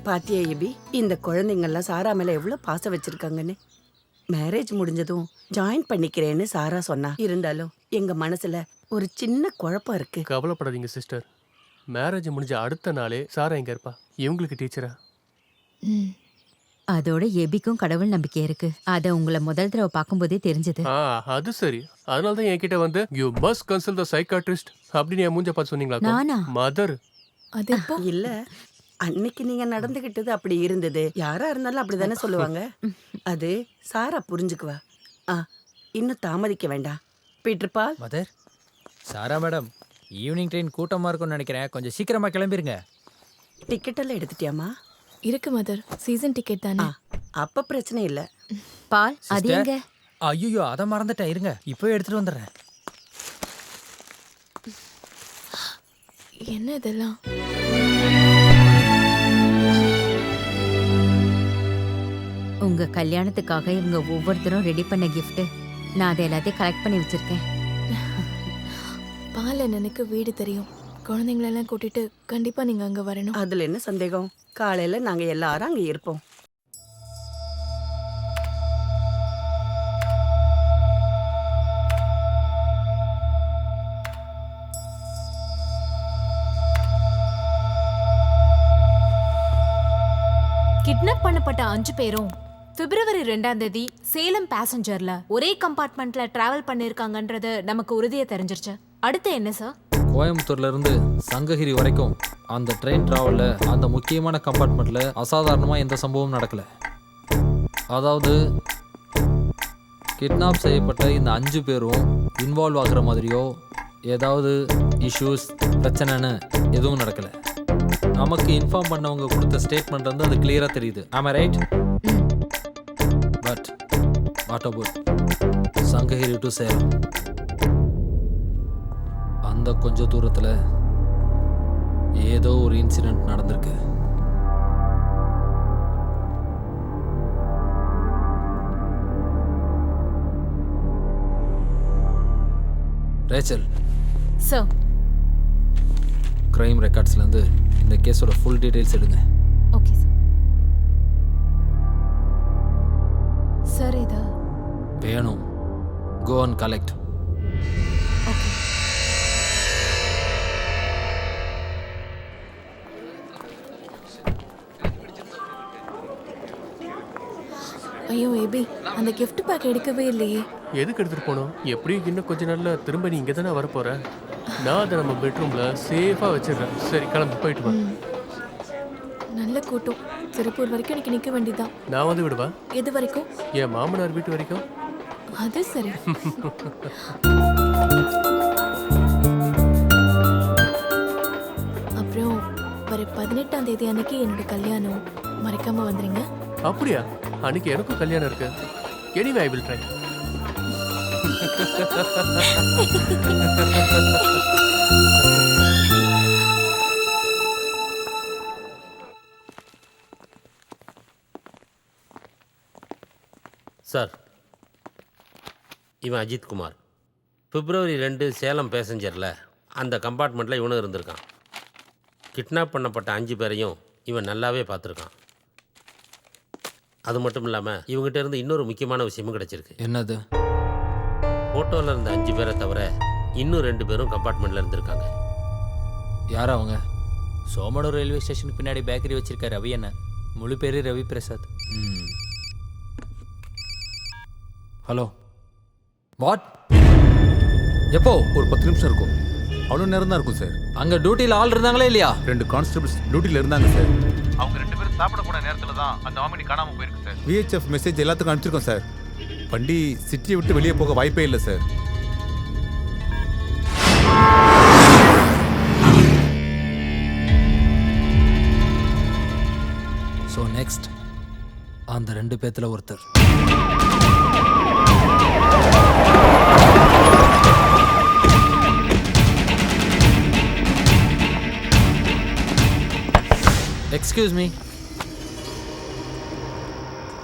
பாத்தியா எபி, இந்த குழந்தைங்கள்லாம் சாரா மேல எவ்வளவு பாசம் வச்சிருக்காங்கன்னு. மேரேஜ் முடிஞ்சதும் ஜாயின் பண்ணிக்கிறேன்னு சாரா சொன்னா. இருந்தாலும் எங்க மனசுல ஒரு சின்ன குழப்பம் இருக்கு. கவலைப்படாதீங்க சிஸ்டர். மேரேஜ் முடிஞ்ச அடுத்த நாளே சாரா எங்க இருப்பா. இவங்களுக்கு டீச்சரா? அதோட எபிக்கும் கடவுள் நம்பிக்கை இருக்கு. அத உங்களை முதல் தடவை பார்க்கும்போதே தெரிஞ்சது. அது சரி. அதனால தான் என்கிட்ட வந்து you must consult the psychiatrist அப்படின்னு என் மூஞ்ச பார்த்து சொன்னீங்களா? நானா? மதர். அது எப்போ இல்ல, அன்னைக்கு நீங்க நடந்துகிட்டது அப்படி இருந்தது. யாரா இருந்தாலும் அப்படிதானே சொல்லுவாங்க. அது சாரா புரிஞ்சுக்குவா. இன்னும் தாமதிக்க வேண்டாம். பீட்டர் பால். மதர், சாரா மேடம், ஈவினிங் ட்ரெயின் கூட்டமாக இருக்கும்னு நினைக்கிறேன். கொஞ்சம் சீக்கிரமாக கிளம்பிருங்க. டிக்கெட் எல்லாம் எடுத்துட்டியாமா? இருக்கு மதர், சீசன் டிக்கெட் தானே. அப்ப பிரச்சனை இல்ல. பால் அது எங்க? ஐயோ, அதை மறந்துட்டேன். இருங்க, இப்போ எடுத்துட்டு வந்துடுறேன். என்ன இதெல்லாம்? உங்க கல்யாணத்துக்காக இவங்க ஒவ்வொருத்தரும் ரெடி பண்ண gift. நான் அதை எல்லாத்தையும் கலெக்ட் பண்ணி வச்சிருக்கேன். பால் எனக்கு வீடு தெரியும். குழந்தைங்களெல்லாம் கூட்டிட்டு கண்டிப்பா நீங்க அங்க வரணும். அதுல என்ன சந்தேகம்? காலையில நாங்க எல்லாரும் அங்க இருப்போம். கிட்னாப் பண்ணப்பட்ட 5 பேரும் பிப்ரவரி 2ஆம் தேதி சேலம் பேசஞ்சர்ல ஒரே கம்பார்ட்மெண்ட்ல டிராவல் பண்ணிருக்காங்கன்றது நமக்கு உறுதியா தெரிஞ்சிருச்சு. அடுத்து என்ன சார்? கோயம்புத்தூர்ல இருந்து சங்ககிரி வரைக்கும் அந்த ட்ரெயின் டிராவலில் அந்த முக்கியமான கம்பார்ட்மெண்ட்டில் அசாதாரணமாக எந்த சம்பவமும் நடக்கல. அதாவது கிட்னாப் செய்யப்பட்ட இந்த 5 பேரும் இன்வால்வ் ஆகிற மாதிரியோ ஏதாவது இஷ்யூஸ் பிரச்சனைன்னு எதுவும் நடக்கலை. நமக்கு இன்ஃபார்ம் பண்ணவங்க கொடுத்த ஸ்டேட்மெண்ட் வந்து அது கிளியராக தெரியுது. ஆமா right? But what about Sankagiri to Salem? அந்த கொஞ்ச தூரத்தில் ஏதோ ஒரு இன்சிடென்ட் நடந்திருக்கு. ரேச்சல் சார், கிரைம் ரெக்கார்ட்ஸ்லேருந்து இந்த கேஸோட ஃபுல் டீட்டெயில்ஸ் எடுங்க. Okay sir. சார் இது வேணும். Go and collect. ஓகே. ஐயோ ஏபி, அந்த gift பேக் எடுக்கவே இல்லையே. எதுக்கு எடுத்துட்டு போனோம்? எப்படியும் இன்னும் கொஞ்ச நாள்ல திரும்ப நீ இங்கே தானே வரப்போற. நான் அதை நம்ம பெட்ரூம்ல சேஃபா வச்சிடுறேன். சரி, கிளம்பி போயிட்டு வா. நல்ல கூட்டம். திருப்பூர் வரைக்கும் எனக்கு நிக்க வேண்டியதான். நான் வந்து விடுவா. எது வரைக்கும்? என் மாமனார் வீட்டு வரைக்கும். அது சரி. அப்புறம் வர 18ஆம் தேதி அன்னைக்கு என்னோட கல்யாணம். மறக்காம வந்துருங்க. அப்படியா? அன்னைக்கு எனக்கும் கல்யாணம் இருக்கு. Anyway I will try. Sir, இவன் அஜித் குமார். பிப்ரவரி 2 சேலம் பேசஞ்சரில் அந்த கம்பார்ட்மெண்ட்டில் இவனும் இருந்திருக்கான். கிட்னாப் பண்ணப்பட்ட 5 பேரையும் இவன் நல்லாவே பார்த்துருக்கான். அது மட்டும் இல்லாமல் இவங்ககிட்ட இருந்து இன்னொரு முக்கியமான விஷயமும் கிடச்சிருக்கு. என்னது? ஃபோட்டோவில் இருந்த 5 பேரை தவிர இன்னும் 2 பேரும் கம்பார்ட்மெண்ட்டில் இருந்திருக்காங்க. யார் அவங்க? சோமனூர் ரயில்வே ஸ்டேஷனுக்கு பின்னாடி பேக்கரி வச்சிருக்க ரவி அண்ணன். முழு பேரு ரவி பிரசாத். Hello, what? எப்போ? ஒரு 10 நிமிஷம் இருக்கும். அவ்வளோ நேரம் தான் இருக்கும் சார். அங்கே டியூட்டியில் ஆள் இருந்தாங்களே இல்லையா? 2 கான்ஸ்டபிள்ஸ் டியூட்டியில் இருந்தாங்க சார். அவங்க 2 பேரும் சாப்பிட போன நேரத்தில் தான் அந்த ஆமினி காணாமல் போயிருக்கு சார். விஹெச்எஃப் மெசேஜ் எல்லாத்துக்கும் அனுப்பிச்சிருக்கோம் சார். வண்டி சிட்டியை விட்டு வெளியே போக வாய்ப்பே இல்லை சார். ஸோ நெக்ஸ்ட் அந்த 2 பேத்துல ஒருத்தர். Excuse me.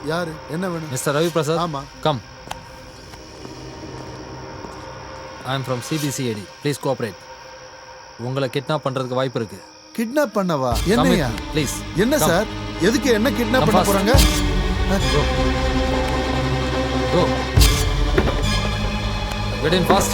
யாரு? என்ன வேணும்? மிஸ்டர் ரவி பிரசாத். ஆமா. Come. I am from CBCID. Please cooperate. உங்களை கிட்னாப் பண்றதுக்கு வாய்ப்பு இருக்கு. கிட்னாப் பண்ணவா? என்னையா? ப்ளீஸ். என்ன சார்? எதுக்கு என்ன கிட்னாப் பண்ண போறாங்க? Go. Get in fast.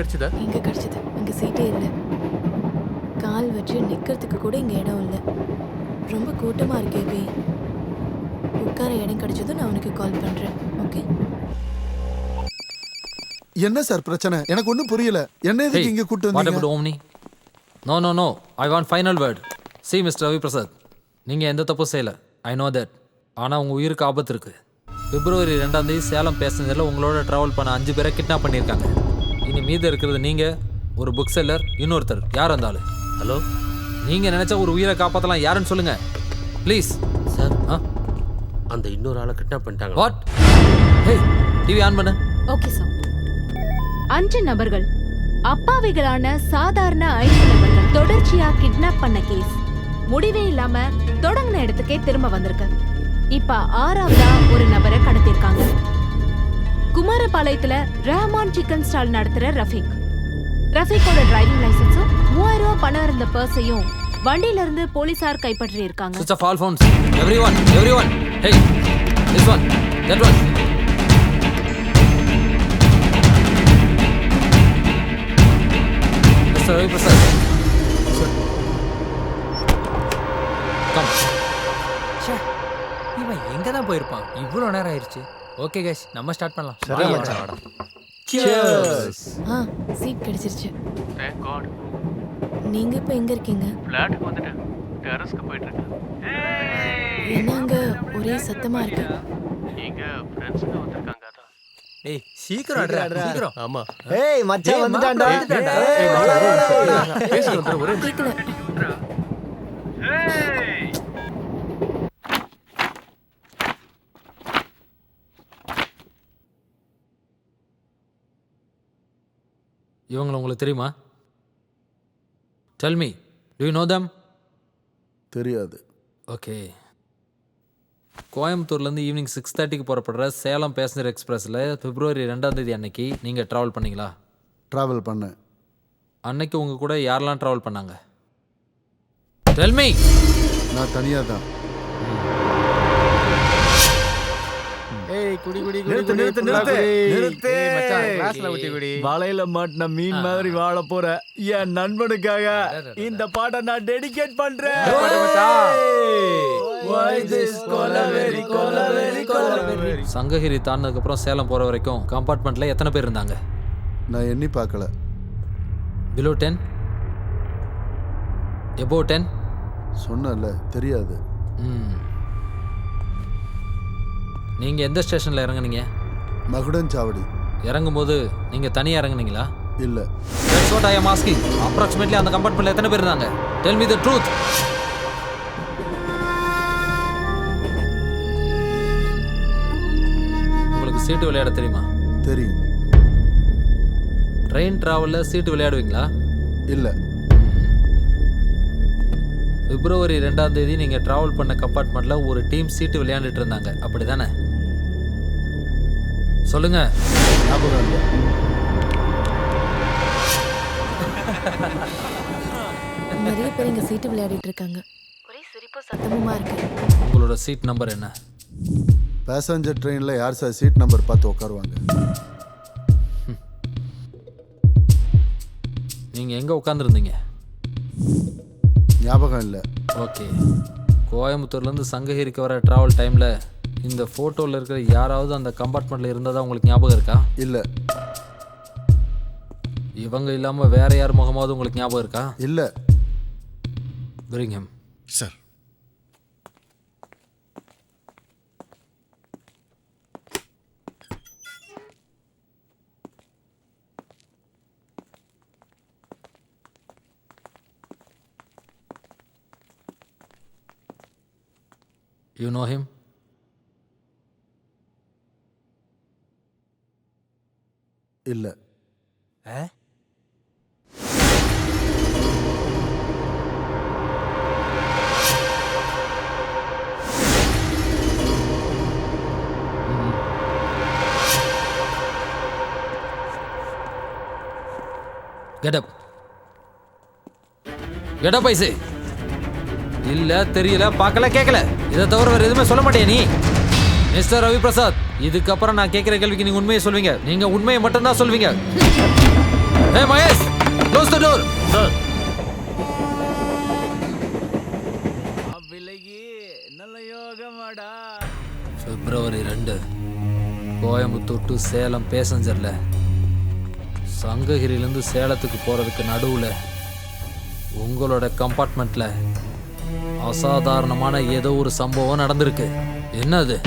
கிடைச்சதா? இங்க கிடைச்சது. அங்க சீட்டே இல்லை. கால் வச்சு நிக்கிறதுக்கு கூட இங்க இடம் இல்லை. ரொம்ப கூட்டமா இருக்கே பி. உட்கார இடம் கிடைச்சதும் நான் உனக்கு கால் பண்றேன். ஓகே? என்ன சார் பிரச்சனை? எனக்கு ஒன்றும் புரியல. என்ன எதுக்கு இங்க கூட்டு What about வந்தீங்க? Omni? No. I want final word. See, Mr. Ravi Prasad. நீங்கள் எந்த தப்பும் செய்யலை. I know that. ஆனால் உங்கள் உயிருக்கு ஆபத்து இருக்குது. February 2 சேலம் பேசஞ்சரில் உங்களோட ட்ராவல் பண்ண 5 பேரை கிட்னாப் பண்ணியிருக்காங்க. இனி மீது இருக்கிறது நீங்கள், ஒரு புக் செல்லர், இன்னொருத்தர். யார் இருந்தாலும். ஹலோ, நீங்கள் நினச்சா ஒரு உயிரை காப்பாற்றலாம். யாருன்னு சொல்லுங்கள் ப்ளீஸ். சார் அந்த இன்னொரு ஆளை கிட்னாப் பண்ணிட்டாங்க. வாட்? ஹே, டிவி ஆன் பண்ணு. Okay sir. 5 நபர்கள் அப்பாவிகளான சாதாரண 5 நபர்கள் தொடர்ச்சியா கிட்னாப் பண்ண கேஸ் முடிவே இல்லாம தொடங்கின இடத்துக்கே திரும்ப வந்திருக்கு. இப்ப 6வதா ஒரு நபரை கடத்திருக்காங்க. குமாரபாளையத்துல ரஹ்மான் சிக்கன் ஸ்டால் நடத்துற ரஃபீக்கோட டிரைவிங் லைசன்ஸும் 3000 ரூபாய் பணம் இருந்த பர்ஸையும் வண்டியில இருந்து போலீசார் கைப்பற்றி இருக்காங்க. Switch off all phones. Everyone. Hey, this one, that one. Mr. Ravi Prasad. Come. இவன் எங்க தான் போயிருப்பான்? இவ்வளோ நேரம் ஆயிடுச்சு. ஓகே கைஸ், நம்ம ஸ்டார்ட் பண்ணலாம். சரி மச்சான். Cheers. சீட் கிடைச்சிருச்சு. Thank God. நீங்க இப்ப எங்க இருக்கீங்க? ஃபிளாட்டுக்கு வந்துட்டேன். டெரஸ்க்கு போயிட்டு இருக்கேன். என்ன அங்க ஒரே சத்தமா இருக்கு? இங்க ஃப்ரெண்ட்ஸ்ங்க வந்திருக்காங்க அதான். ஏய் சீக்கிரம் அட்ரா சீக்கிரம். ஆமா. ஏய் மச்சான் வந்துட்டான்டா. பேசி வந்துற ஒரே கேக்கல. இவங்களை உங்களுக்கு தெரியுமா? Tell me, do you know them? தெரியாது. ஓகே. கோயம்புத்தூர்லேருந்து ஈவினிங் 6:30க்கு புறப்படுற சேலம் பேசஞ்சர் எக்ஸ்பிரஸில் February 2 அன்னைக்கு நீங்கள் ட்ராவல் பண்ணீங்களா? ட்ராவல் பண்ணேன். அன்னைக்கு உங்கள் கூட யாரெல்லாம் ட்ராவல் பண்ணாங்க? Tell me. நான் தனியாக தான். ஏய் குடி நிறுத்து. ஏய் மச்சான் கிளாஸ்ல ஊத்தி குடி. வலையில மாட்டின மீன் மாதிரி வாழ போற என் நண்பனுக்காக இந்த பாட்டை நான் டெடிகேட் பண்றேன். Why this கொலவெறி சங்ககிரி தாண்டினதுக்கப்புறம் சேலம் போகிற வரைக்கும் கம்பார்ட்மெண்ட்டில் எத்தனை பேர் இருந்தாங்க? நான் எண்ணி பார்க்கல. Below 10? Above 10? சொன்னல தெரியாது. நீங்கள் எந்த ஸ்டேஷனில் இறங்குனீங்க? மகுடன் சாவடி. இறங்கும்போது நீங்கள் தனியாக இறங்குனீங்களா? இல்லை. That's what I am asking. Approximately அந்த கம்பார்ட்மெண்ட்டில் எத்தனை பேர் இருந்தாங்க? Tell me the truth. உங்களுக்கு சீட்டு விளையாட தெரியுமா? தெரியும். ட்ரெயின் ட்ராவலில் சீட்டு விளையாடுவீங்களா? இல்லை. February 2 நீங்கள் ட்ராவல் பண்ண கம்பார்ட்மெண்ட்டில் ஒரு டீம் சீட்டு விளையாண்டுட்டு இருந்தாங்க, அப்படி தானே? சொல்லுங்க. நிறைய பேர் இங்க சீட்டு விளையாடிட்டு இருக்காங்க. ஒரே சிரிப்பு சத்தமுமா இருக்கு. உங்களோட சீட் நம்பர் என்ன? பேசஞ்சர் ட்ரெயினில் யார் சார் சீட் நம்பர் பார்த்து உட்காருவாங்க? நீங்கள் எங்கே உட்காந்துருந்தீங்க? ஞாபகம் இல்லை. ஓகே. கோயம்புத்தூர்லேருந்து சங்ககிரிக்கு வர ட்ராவல் டைமில் இந்த ஃபோட்டோவில் இருக்கிற யாராவது அந்த கம்பார்ட்மெண்ட்டில் இருந்ததா உங்களுக்கு ஞாபகம் இருக்கா? இல்லை. இவங்க இல்லாமல் வேற யார் முகமாவது உங்களுக்கு ஞாபகம் இருக்கா? இல்லை. Bring him. Sir. You know him? இல்லை. Get up. Get up, I say. இல்ல தெரியல பார்க்கல கேட்கல இதை தவிர வேற எதுவுமே சொல்ல மாட்டே நீ? மிஸ்டர் ரவி பிரசாத், இதுக்கப்புறம் நான் கேட்கிற கேள்விக்கு நீங்க உண்மையை சொல்வீங்க. நீங்க உண்மையை மட்டும்தான் சொல்வீங்க. Hey Mahesh, close the door. Sir February 2 Coimbatore to Salem பேசஞ்சர்ல சங்ககிரியிலேருந்து சேலத்துக்கு போகிறதுக்கு நடுவில் உங்களோட கம்பார்ட்மெண்ட்டில் அசாதாரணமான ஏதோ ஒரு சம்பவம் நடந்திருக்கு. என்னது?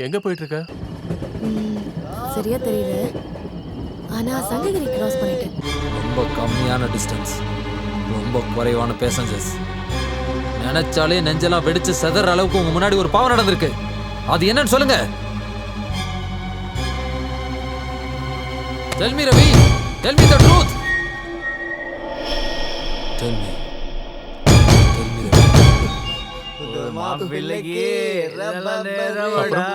எங்க போயிட்டு இருக்க? சரியா தெரியல. ஆனா சங்ககிரி கிராஸ் பண்ணிட்டேன். ரொம்ப கம்மியான டிஸ்டன்ஸ், ரொம்ப குறைவான பேசஞ்சர்ஸ். நினைச்சாலே நெஞ்செல்லாம் வெடிச்சு செதற அளவுக்கு உங்க முன்னாடி ஒரு பாவம் நடந்திருக்கு. அது என்னன்னு சொல்லுங்க. Tell me Ravi, tell me the truth. Tell me. மாப்பிள்ளைக்கு ரப்ப நேரமடா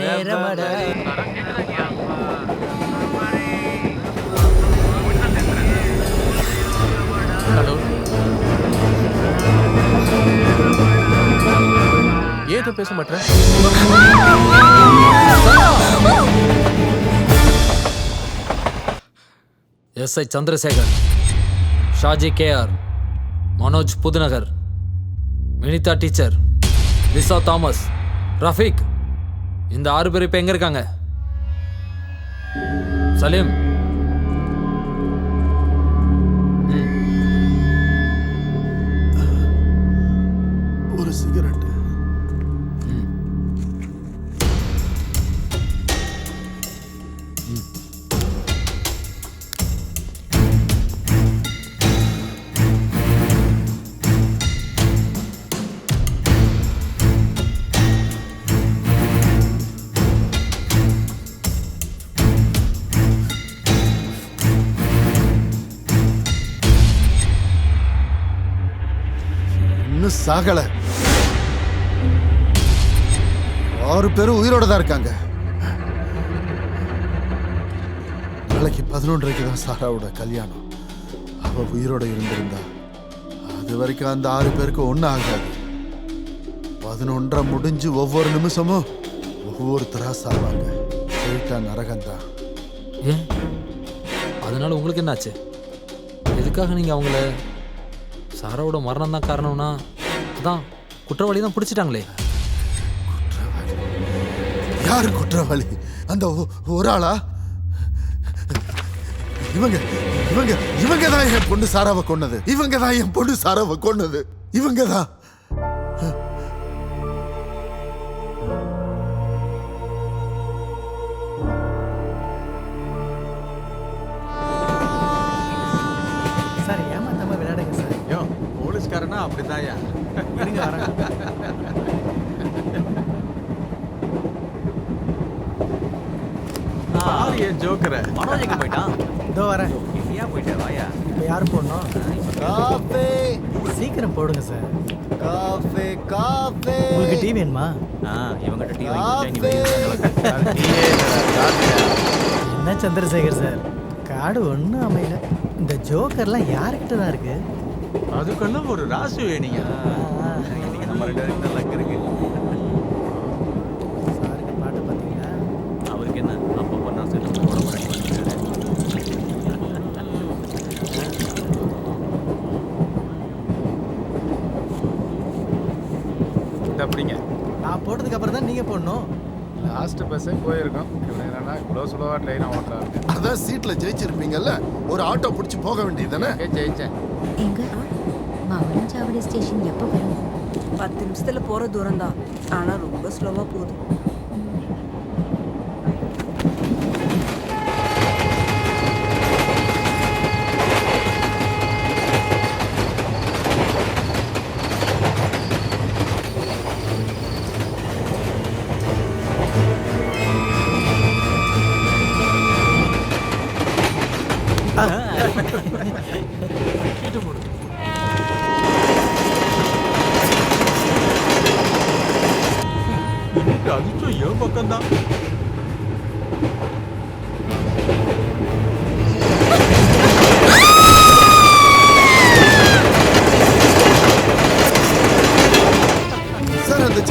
நேரமடா ஹலோ, ஏதோ பேச மாட்டேன். S I Chandrasekhar, Shaji K R, Manoj Pudunagar, Vinitha teacher, Lisa Thomas, Rafeeq, இந்த 6 பேர் இப்ப எங்க இருக்காங்க? சலீம், ஒரு சிகரெட். இன்னும் சாகல. 6 பேரும் உயிரோட தான் இருக்காங்க. நாளைக்கு 11:30 தான் சாராவோட கல்யாணம். அவ உயிரோட இருந்திருந்தா அது வரைக்கும் அந்த 6 பேருக்கு ஒன்றும் ஆகாது. 11:30 முடிஞ்சு ஒவ்வொரு நிமிஷமும் ஒவ்வொருத்தரா சாவாங்க. போயிட்டா நரகந்தான். ஏன்? அதனால உங்களுக்கு என்னாச்சு? எதுக்காக நீங்க அவங்கள சாராவோட மரணம் தான் காரணம்னா அதான் குற்றவாளி தான் பிடிச்சிட்டாங்களே. யாரு குற்றவாளி? அந்த ஒரு ஆளா? இவங்க இவங்க இவங்க தான் என் பொண்ணு சாராவை கொன்னது. இவங்க தான் என் பொண்ணு சாராவை கொன்னது. இவங்க தான். சார் ஏமாத்தாம விளையாடுங்க சார். யோ, போலீஸ்காரனா அப்படிதாயா? இருங்க வரேன். ஜோக்கர மனோஜ் எங்க போயிட்டான்? இதோ வரேன். இந்தியா போயிட்டே வாயா. இப்போ யார் போடணும்? காஃபி சீக்கிரம் போடுங்க சார். Coffee coffee. உங்களுக்கு டீ வேணுமா? இவங்கிட்ட டீ என்ன சந்திரசேகர் சார், காடு ஒன்றும் அமையல. இந்த ஜோக்கர்லாம் யார்கிட்ட தான் இருக்கு? அதுக்கெல்லாம் ஒரு ராசி வேணிங்க. நம்ம 2 பேருக்கு தான் லக் இருக்கு. சாருக்கு பாட்டு பார்த்தீங்களா? அவருக்கு என்ன அப்பப்போ நான் செல்லுக்கு உடம்பு ரெடி பண்ணிக்கிறேன். அப்படிங்க நான் போட்டதுக்கு அப்புறம் தான் நீங்க போடணும். லாஸ்ட் பஸ்ஸே போயிருக்கோம். இவன் என்னன்னா இவ்வளோ சுலவாக ட்ரெயினாக ஓட்டுறாங்க. அதான் சீட்ல ஜெயிச்சிருப்பீங்கல்ல, ஒரு ஆட்டோ பிடிச்சி போக வேண்டியதுதானே? ஜெயிச்சேன். எங்க மவனஞ்சாவடி ஸ்டேஷன் எப்போ வரும்? 10 நிமிஷத்துல போற தூரம் தான். ஆனா ரொம்ப ஸ்லோவா போகுது. அதிர்ஷ்டம் என் பக்கம்தான்.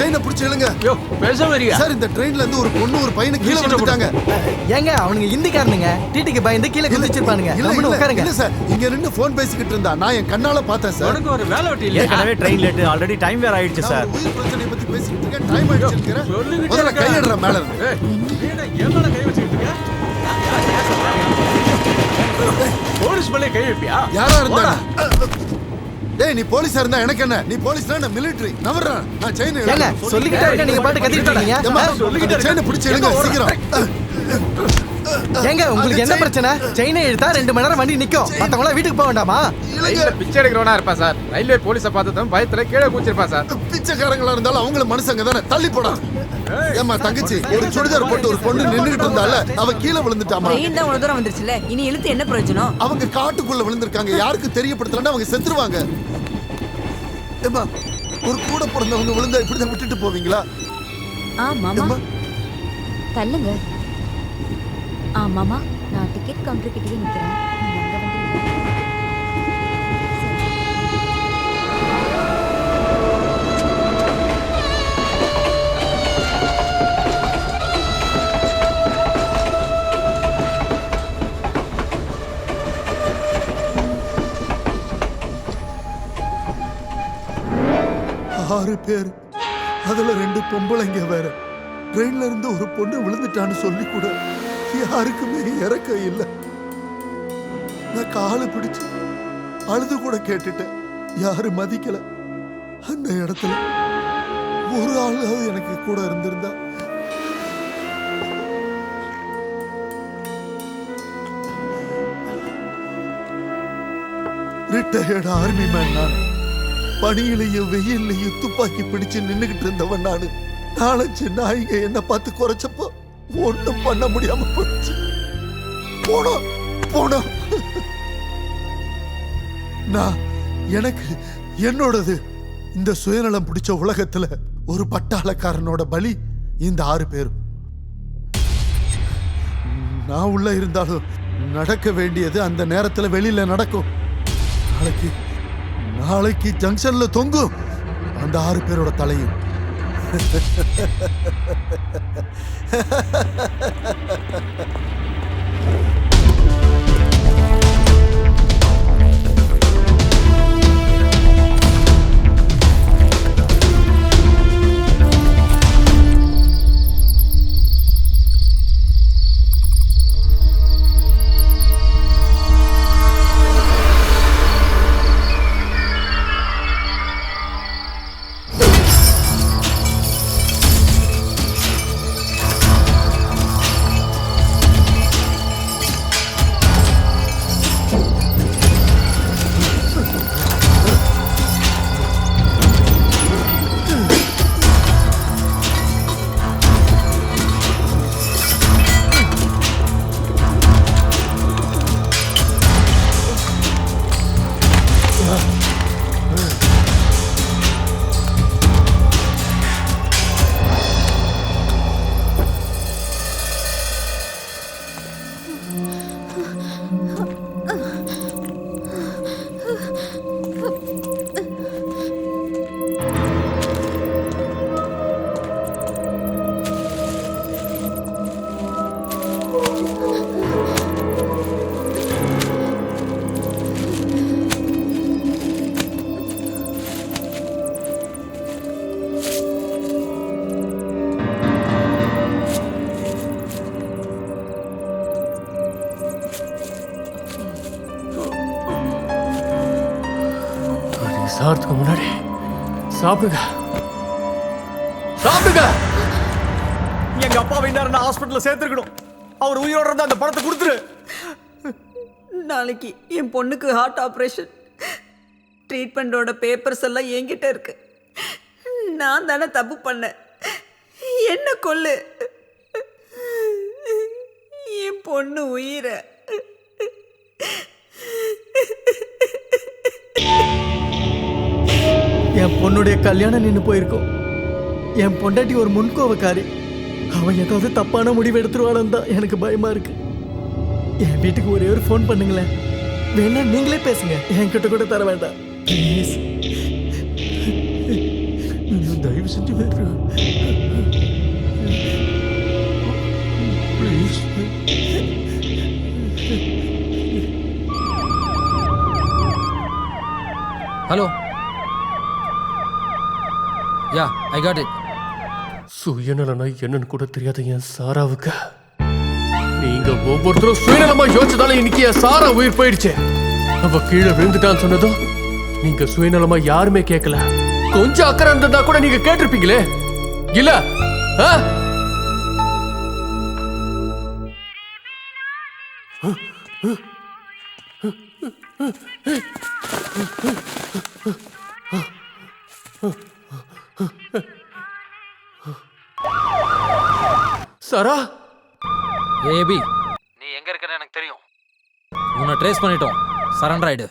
ட்ரெயினை பிடிச்சி எழுங்க. பேச வரியா சார் இந்த ட்ரெயின்ல இருந்து ஒரு பொண்ணு ஒரு பையனை கீழே விழுந்துட்டாங்க. ஏங்க அவனுங்க இந்திக்காரனுங்க டிடிக்கு பயந்து கீழே குதிச்சிருப்பானுங்க. உட்காருங்க. இல்ல சார் இங்க நின்னு போன் பேசிக்கிட்டு இருந்தா நான் என் கண்ணால பார்த்தேன் சார். உனக்கு ஒரு வேலை வெட்டி இல்ல. ஏற்கனவே ட்ரெயின் லேட், ஆல்ரெடி டைம் வேற ஆயிடுச்சு சார். உயிர் பிரச்சனை பத்தி பேசிக்கிட்டு இருக்கேன். டைம் ஆயிடுச்சுங்கற. முதல்ல கையடுற மேல இருந்து. ஏன் மேல கை வச்சிட்டு இருக்க? போலீஸ் மேல கை வைப்பியா? யாரா இருந்தா? டேய் நீ போலீஸா இருந்தா எனக்கு என்ன? நீ போலீஸ்னா நான் மிலிட்டரி. நவறா. நான் செயின் ஏங்க சொல்லிக்கிட்டே இருக்க நீங்க பாட்டு கத்திட்டு இருக்கீங்க. சொல்லிக்கிட்டே செயினை பிடிச்சு எழுங்க சீக்கிரம். ஏங்க உங்களுக்கு என்ன பிரச்சனை? செயினை இழுத்தா 2 மணி நேரம் வண்டி நிக்கும். மத்தவங்கள வீட்டுக்கு போக வேண்டாமா? இல்ல பிச்சை எடுக்கிறவனா இருப்பா சார். ரயில்வே போலீஸ பார்த்ததும் பயத்துல கீழே குதிச்சிருப்பா சார். பிச்சைக்காரங்களா இருந்தாலும் அவங்கள மனுஷங்க தானே. தள்ளி போடா. ஏமா தங்கச்சி ஒரு சுடிதார் போட்டு ஒரு பொண்ணு நின்னுட்டு இருந்தால அவ கீழே விழுந்துட்டாமா. ட்ரெயின் தான் ஒரு தூரம் வந்துருச்சுல. இனி இழுத்து என்ன பிரயோஜனம்? அவங்க காட்டுக்குள்ள விழுந்திருக்காங்க. யாருக்கு தெரியப்படுத்தலன்னா அவங்க செத்துருவாங்க. ஏமா ஒரு கூட பிறந்தவங்க விழுந்தா இப்படிதான் விட்டுட்டு போவீங்களா? மாமா தள்ளுங்க. மாமா நான் டிக்கெட் கவுண்டர் கிட்டே நிக்கிறேன். ஆறு பேர், அதுல 2 பொம்பளைங்க வேற. ட்ரெயின்ல இருந்து ஒரு பொண்ணு விழுந்துட்டான்னு சொல்லி கூட யாருக்குமே இறக்கம் இல்லை. நான் காலை பிடிச்சு அழுது கூட கேட்டுட்டேன். யாரும் மதிக்கல. அந்த இடத்துல ஒரு ஆளாவது எனக்கு கூட இருந்திருந்தா. ரிட்டையர்டு ஆர்மி மேன் நான். பனியிலையும் வெயிலையும் துப்பாக்கி பிடிச்சு நின்னுகிட்டு இருந்தவன் நானு. நாலஞ்சு நாய்ங்க என்ன பார்த்து குறைச்சப்போ ஒண்ணும் பண்ண முடியாம போச்சு. போனோம். நான் எனக்கு என்னோடது இந்த சுயநலம் பிடிச்ச உலகத்துல ஒரு பட்டாளக்காரனோட பலி இந்த 6 பேரும். நான் உள்ள இருந்தாலும் நடக்க வேண்டியது அந்த நேரத்துல வெளியில நடக்கும். நாளைக்கு ஜங்ஷன்ல தொங்கும் அந்த 6 பேரோட தலையும். சாகிறதுக்கு முன்னாடி சாப்பிடுங்க. எங்க அப்பாவை நேரம் ஹாஸ்பிட்டல்ல சேர்த்துருக்கணும். அவர் உயிரோட இருந்தா அந்த பணத்தை கொடுத்துரு. நாளைக்கு என் பொண்ணுக்கு ஹார்ட் ஆப்ரேஷன். ட்ரீட்மெண்டோட பேப்பர்ஸ் எல்லாம் என்கிட்ட இருக்கு. நான் தானே தப்பு பண்ணேன். என்ன கொல்லு. என் பொண்ணு உயிரை. என் பொண்ணுடைய கல்யாணம் நின்று போயிருக்கோம். என் பொண்டாட்டி ஒரு முன்கோவக்காரி. அவன் ஏதாவது தப்பான முடிவு எடுத்துருவாளன்னு தான் எனக்கு பயமா இருக்கு. என் வீட்டுக்கு ஒரே ஒரு ஃபோன் பண்ணுங்களேன். வேணா நீங்களே பேசுங்க. என்கிட்ட கூட தர வேண்டாம் ப்ளீஸ். தயவு செஞ்சு வேறு please. Hello, ya I got it. சுயநலனா என்னன்னு கூட தெரியாத என் சாராவுக்கு நீங்க ஒவ்வொருத்தரும் சுயநலமா யோசிச்சதால இன்னைக்கு என் சாரா உயிர் போயிடுச்சு. அவ கீழே விழுந்துட்டான்னு சொன்னதும் நீங்க சுயநலமா யாருமே கேட்கல. கொஞ்சம் அக்கறை இருந்ததா கூட நீங்க கேட்டிருப்பீங்களே இல்ல? சாரா, ஏபி, நீ எங்க இருக்கன்னு எனக்கு தெரியும். உன்னை ட்ரேஸ் பண்ணிட்டோம். சரண்டர் ஆயிடு.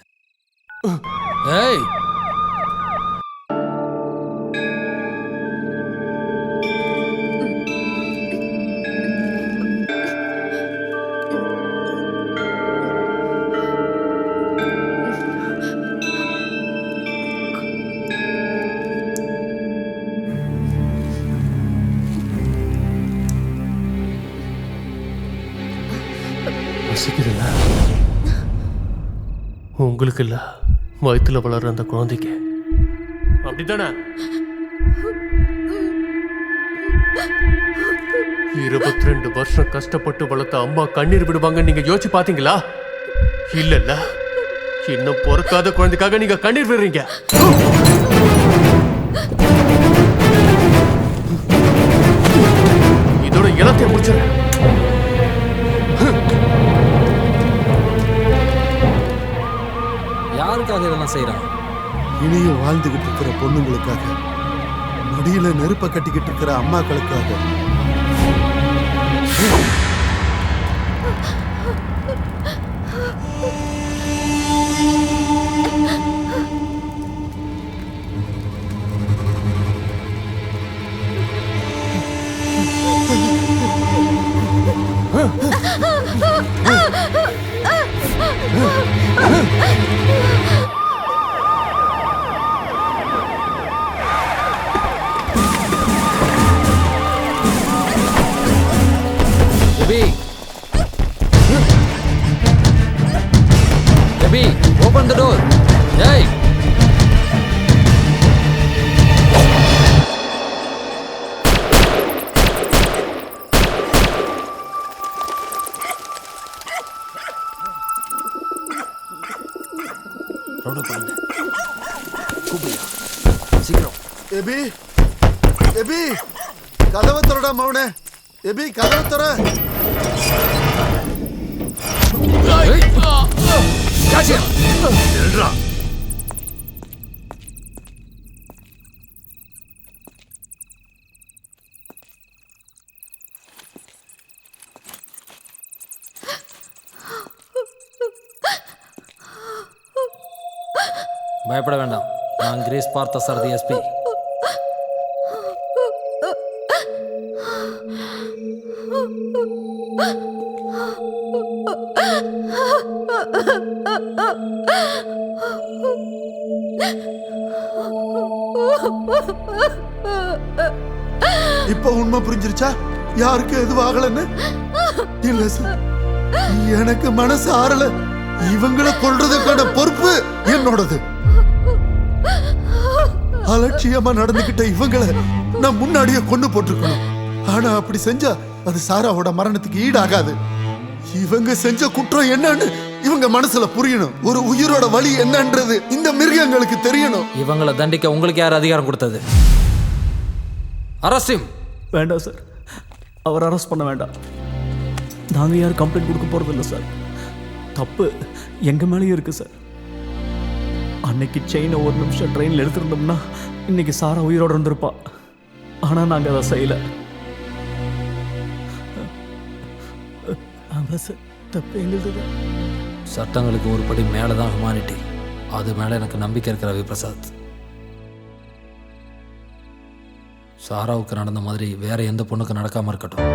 ஏய், ரசிக்குதுல்ல? உங்களுக்கு இல்ல, வயிற்றுல வளர்ற அந்த குழந்தைக்கு. அப்படித்தானே? 22 வருஷம் கஷ்டப்பட்டு வளர்த்த அம்மா கண்ணீர் விடுவாங்க நீங்க யோசிச்சு பாத்தீங்களா? இல்ல, இன்னும் பொறுக்காத குழந்தைக்காக நீங்க கண்ணீர் விடுறீங்க. இதோட எல்லாத்தையும் முடிச்சிரு. யாருக்காக இதெல்லாம் செய்யறான்? இனியும் வாழ்ந்துகிட்டு இருக்கிற பொண்ணுங்களுக்காக, மடியில நெருப்ப கட்டிக்கிட்டு இருக்கிற அம்மாக்களுக்காக. Abby, open the door. Hey. Round பண்ணுங்க. கூப்பிடுயா. சீக்கிரம். எபி, எபி, கதவை திறடா மௌனே. எபி, கதவை திற. பயப்பட வேண்டாம். நான் கிரேஸ் பார்த்த சாரதி எஸ்பி. இப்ப உண்மை புரிஞ்சிருச்சா யாருக்கு எதுவும் ஆகலன்னு? இல்ல சார், எனக்கு மனசு ஆறல. இவங்களை கொல்றதுக்கான பொறுப்பு என்னோடது. அலட்சியமா நடந்துகிட்ட இவங்களை நான் முன்னாடியே கொண்டு போட்டிருக்கணும். ஆனா அப்படி செஞ்சா அது சாராவோட மரணத்துக்கு ஈடாகாது. இவங்க செஞ்ச குற்றம் என்னன்னு இவங்க மனசுல புரியணும். ஒரு உயிரோட வலி என்னன்றது இந்த மிருகங்களுக்கு தெரியணும். இவங்களை தண்டிக்க உங்களுக்கு யார் அதிகாரம் கொடுத்தது? அரஸ்ட். வேண்டாம் சார், அவர் அரெஸ்ட் பண்ண வேண்டாம். நாங்கள் யாரும் கம்ப்ளைண்ட் கொடுக்க போகிறதில்ல சார். தப்பு எங்கள் மேலேயும் இருக்குது சார். அன்னைக்கு செயினை ஒரு நிமிஷம் ட்ரெயினில் எடுத்துருந்தோம்னா இன்னைக்கு சாரா உயிரோடு இருந்திருப்பா. ஆனால் நாங்கள் அதை செய்யலை. ஆமாம் சார், தப்பு எங்களுக்கு தான். சட்டங்களுக்கு ஒரு படி மேலே தான் ஹியூமானிட்டி. அது மேலே எனக்கு நம்பிக்கை இருக்கிற ரவி பிரசாத். சாராவுக்கு நடந்த மாதிரி வேற எந்த பொண்ணுக்கு நடக்காம இருக்கட்டும்.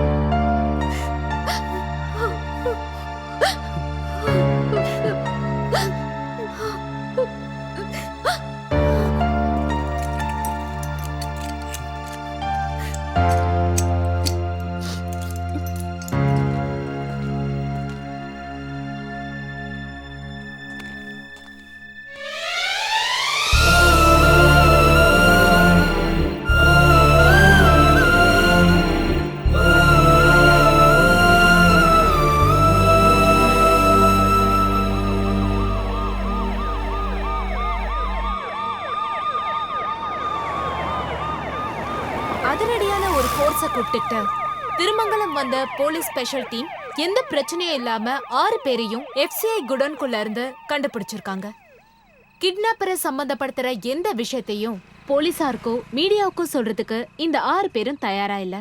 அதிரடியான ஒரு ஃபோர்ஸ கூப்பிட்டு திருமங்கலம் வந்த போலீஸ் ஸ்பெஷல் டீம் எந்த பிரச்சனையும் இல்லாம 6 பேரையும் FCI குடோன்குள்ள இருந்து கண்டுபிடிச்சிருக்காங்க. கிட்னாப்பரை சம்பந்தப்படுத்துற எந்த விஷயத்தையும் போலீசாருக்கோ மீடியாவுக்கோ சொல்றதுக்கு இந்த 6 பேரும் தயாரா இல்ல.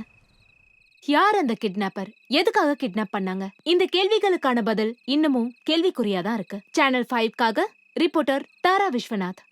யார் அந்த கிட்னாப்பர், எதுக்காக கிட்னாப் பண்ணாங்க, இந்த கேள்விகளுக்கான பதில் இன்னமும் கேள்விக்குறியாதான் இருக்கு. சேனல் 5க்காக ரிப்போர்ட்டர் தாரா விஸ்வநாத்.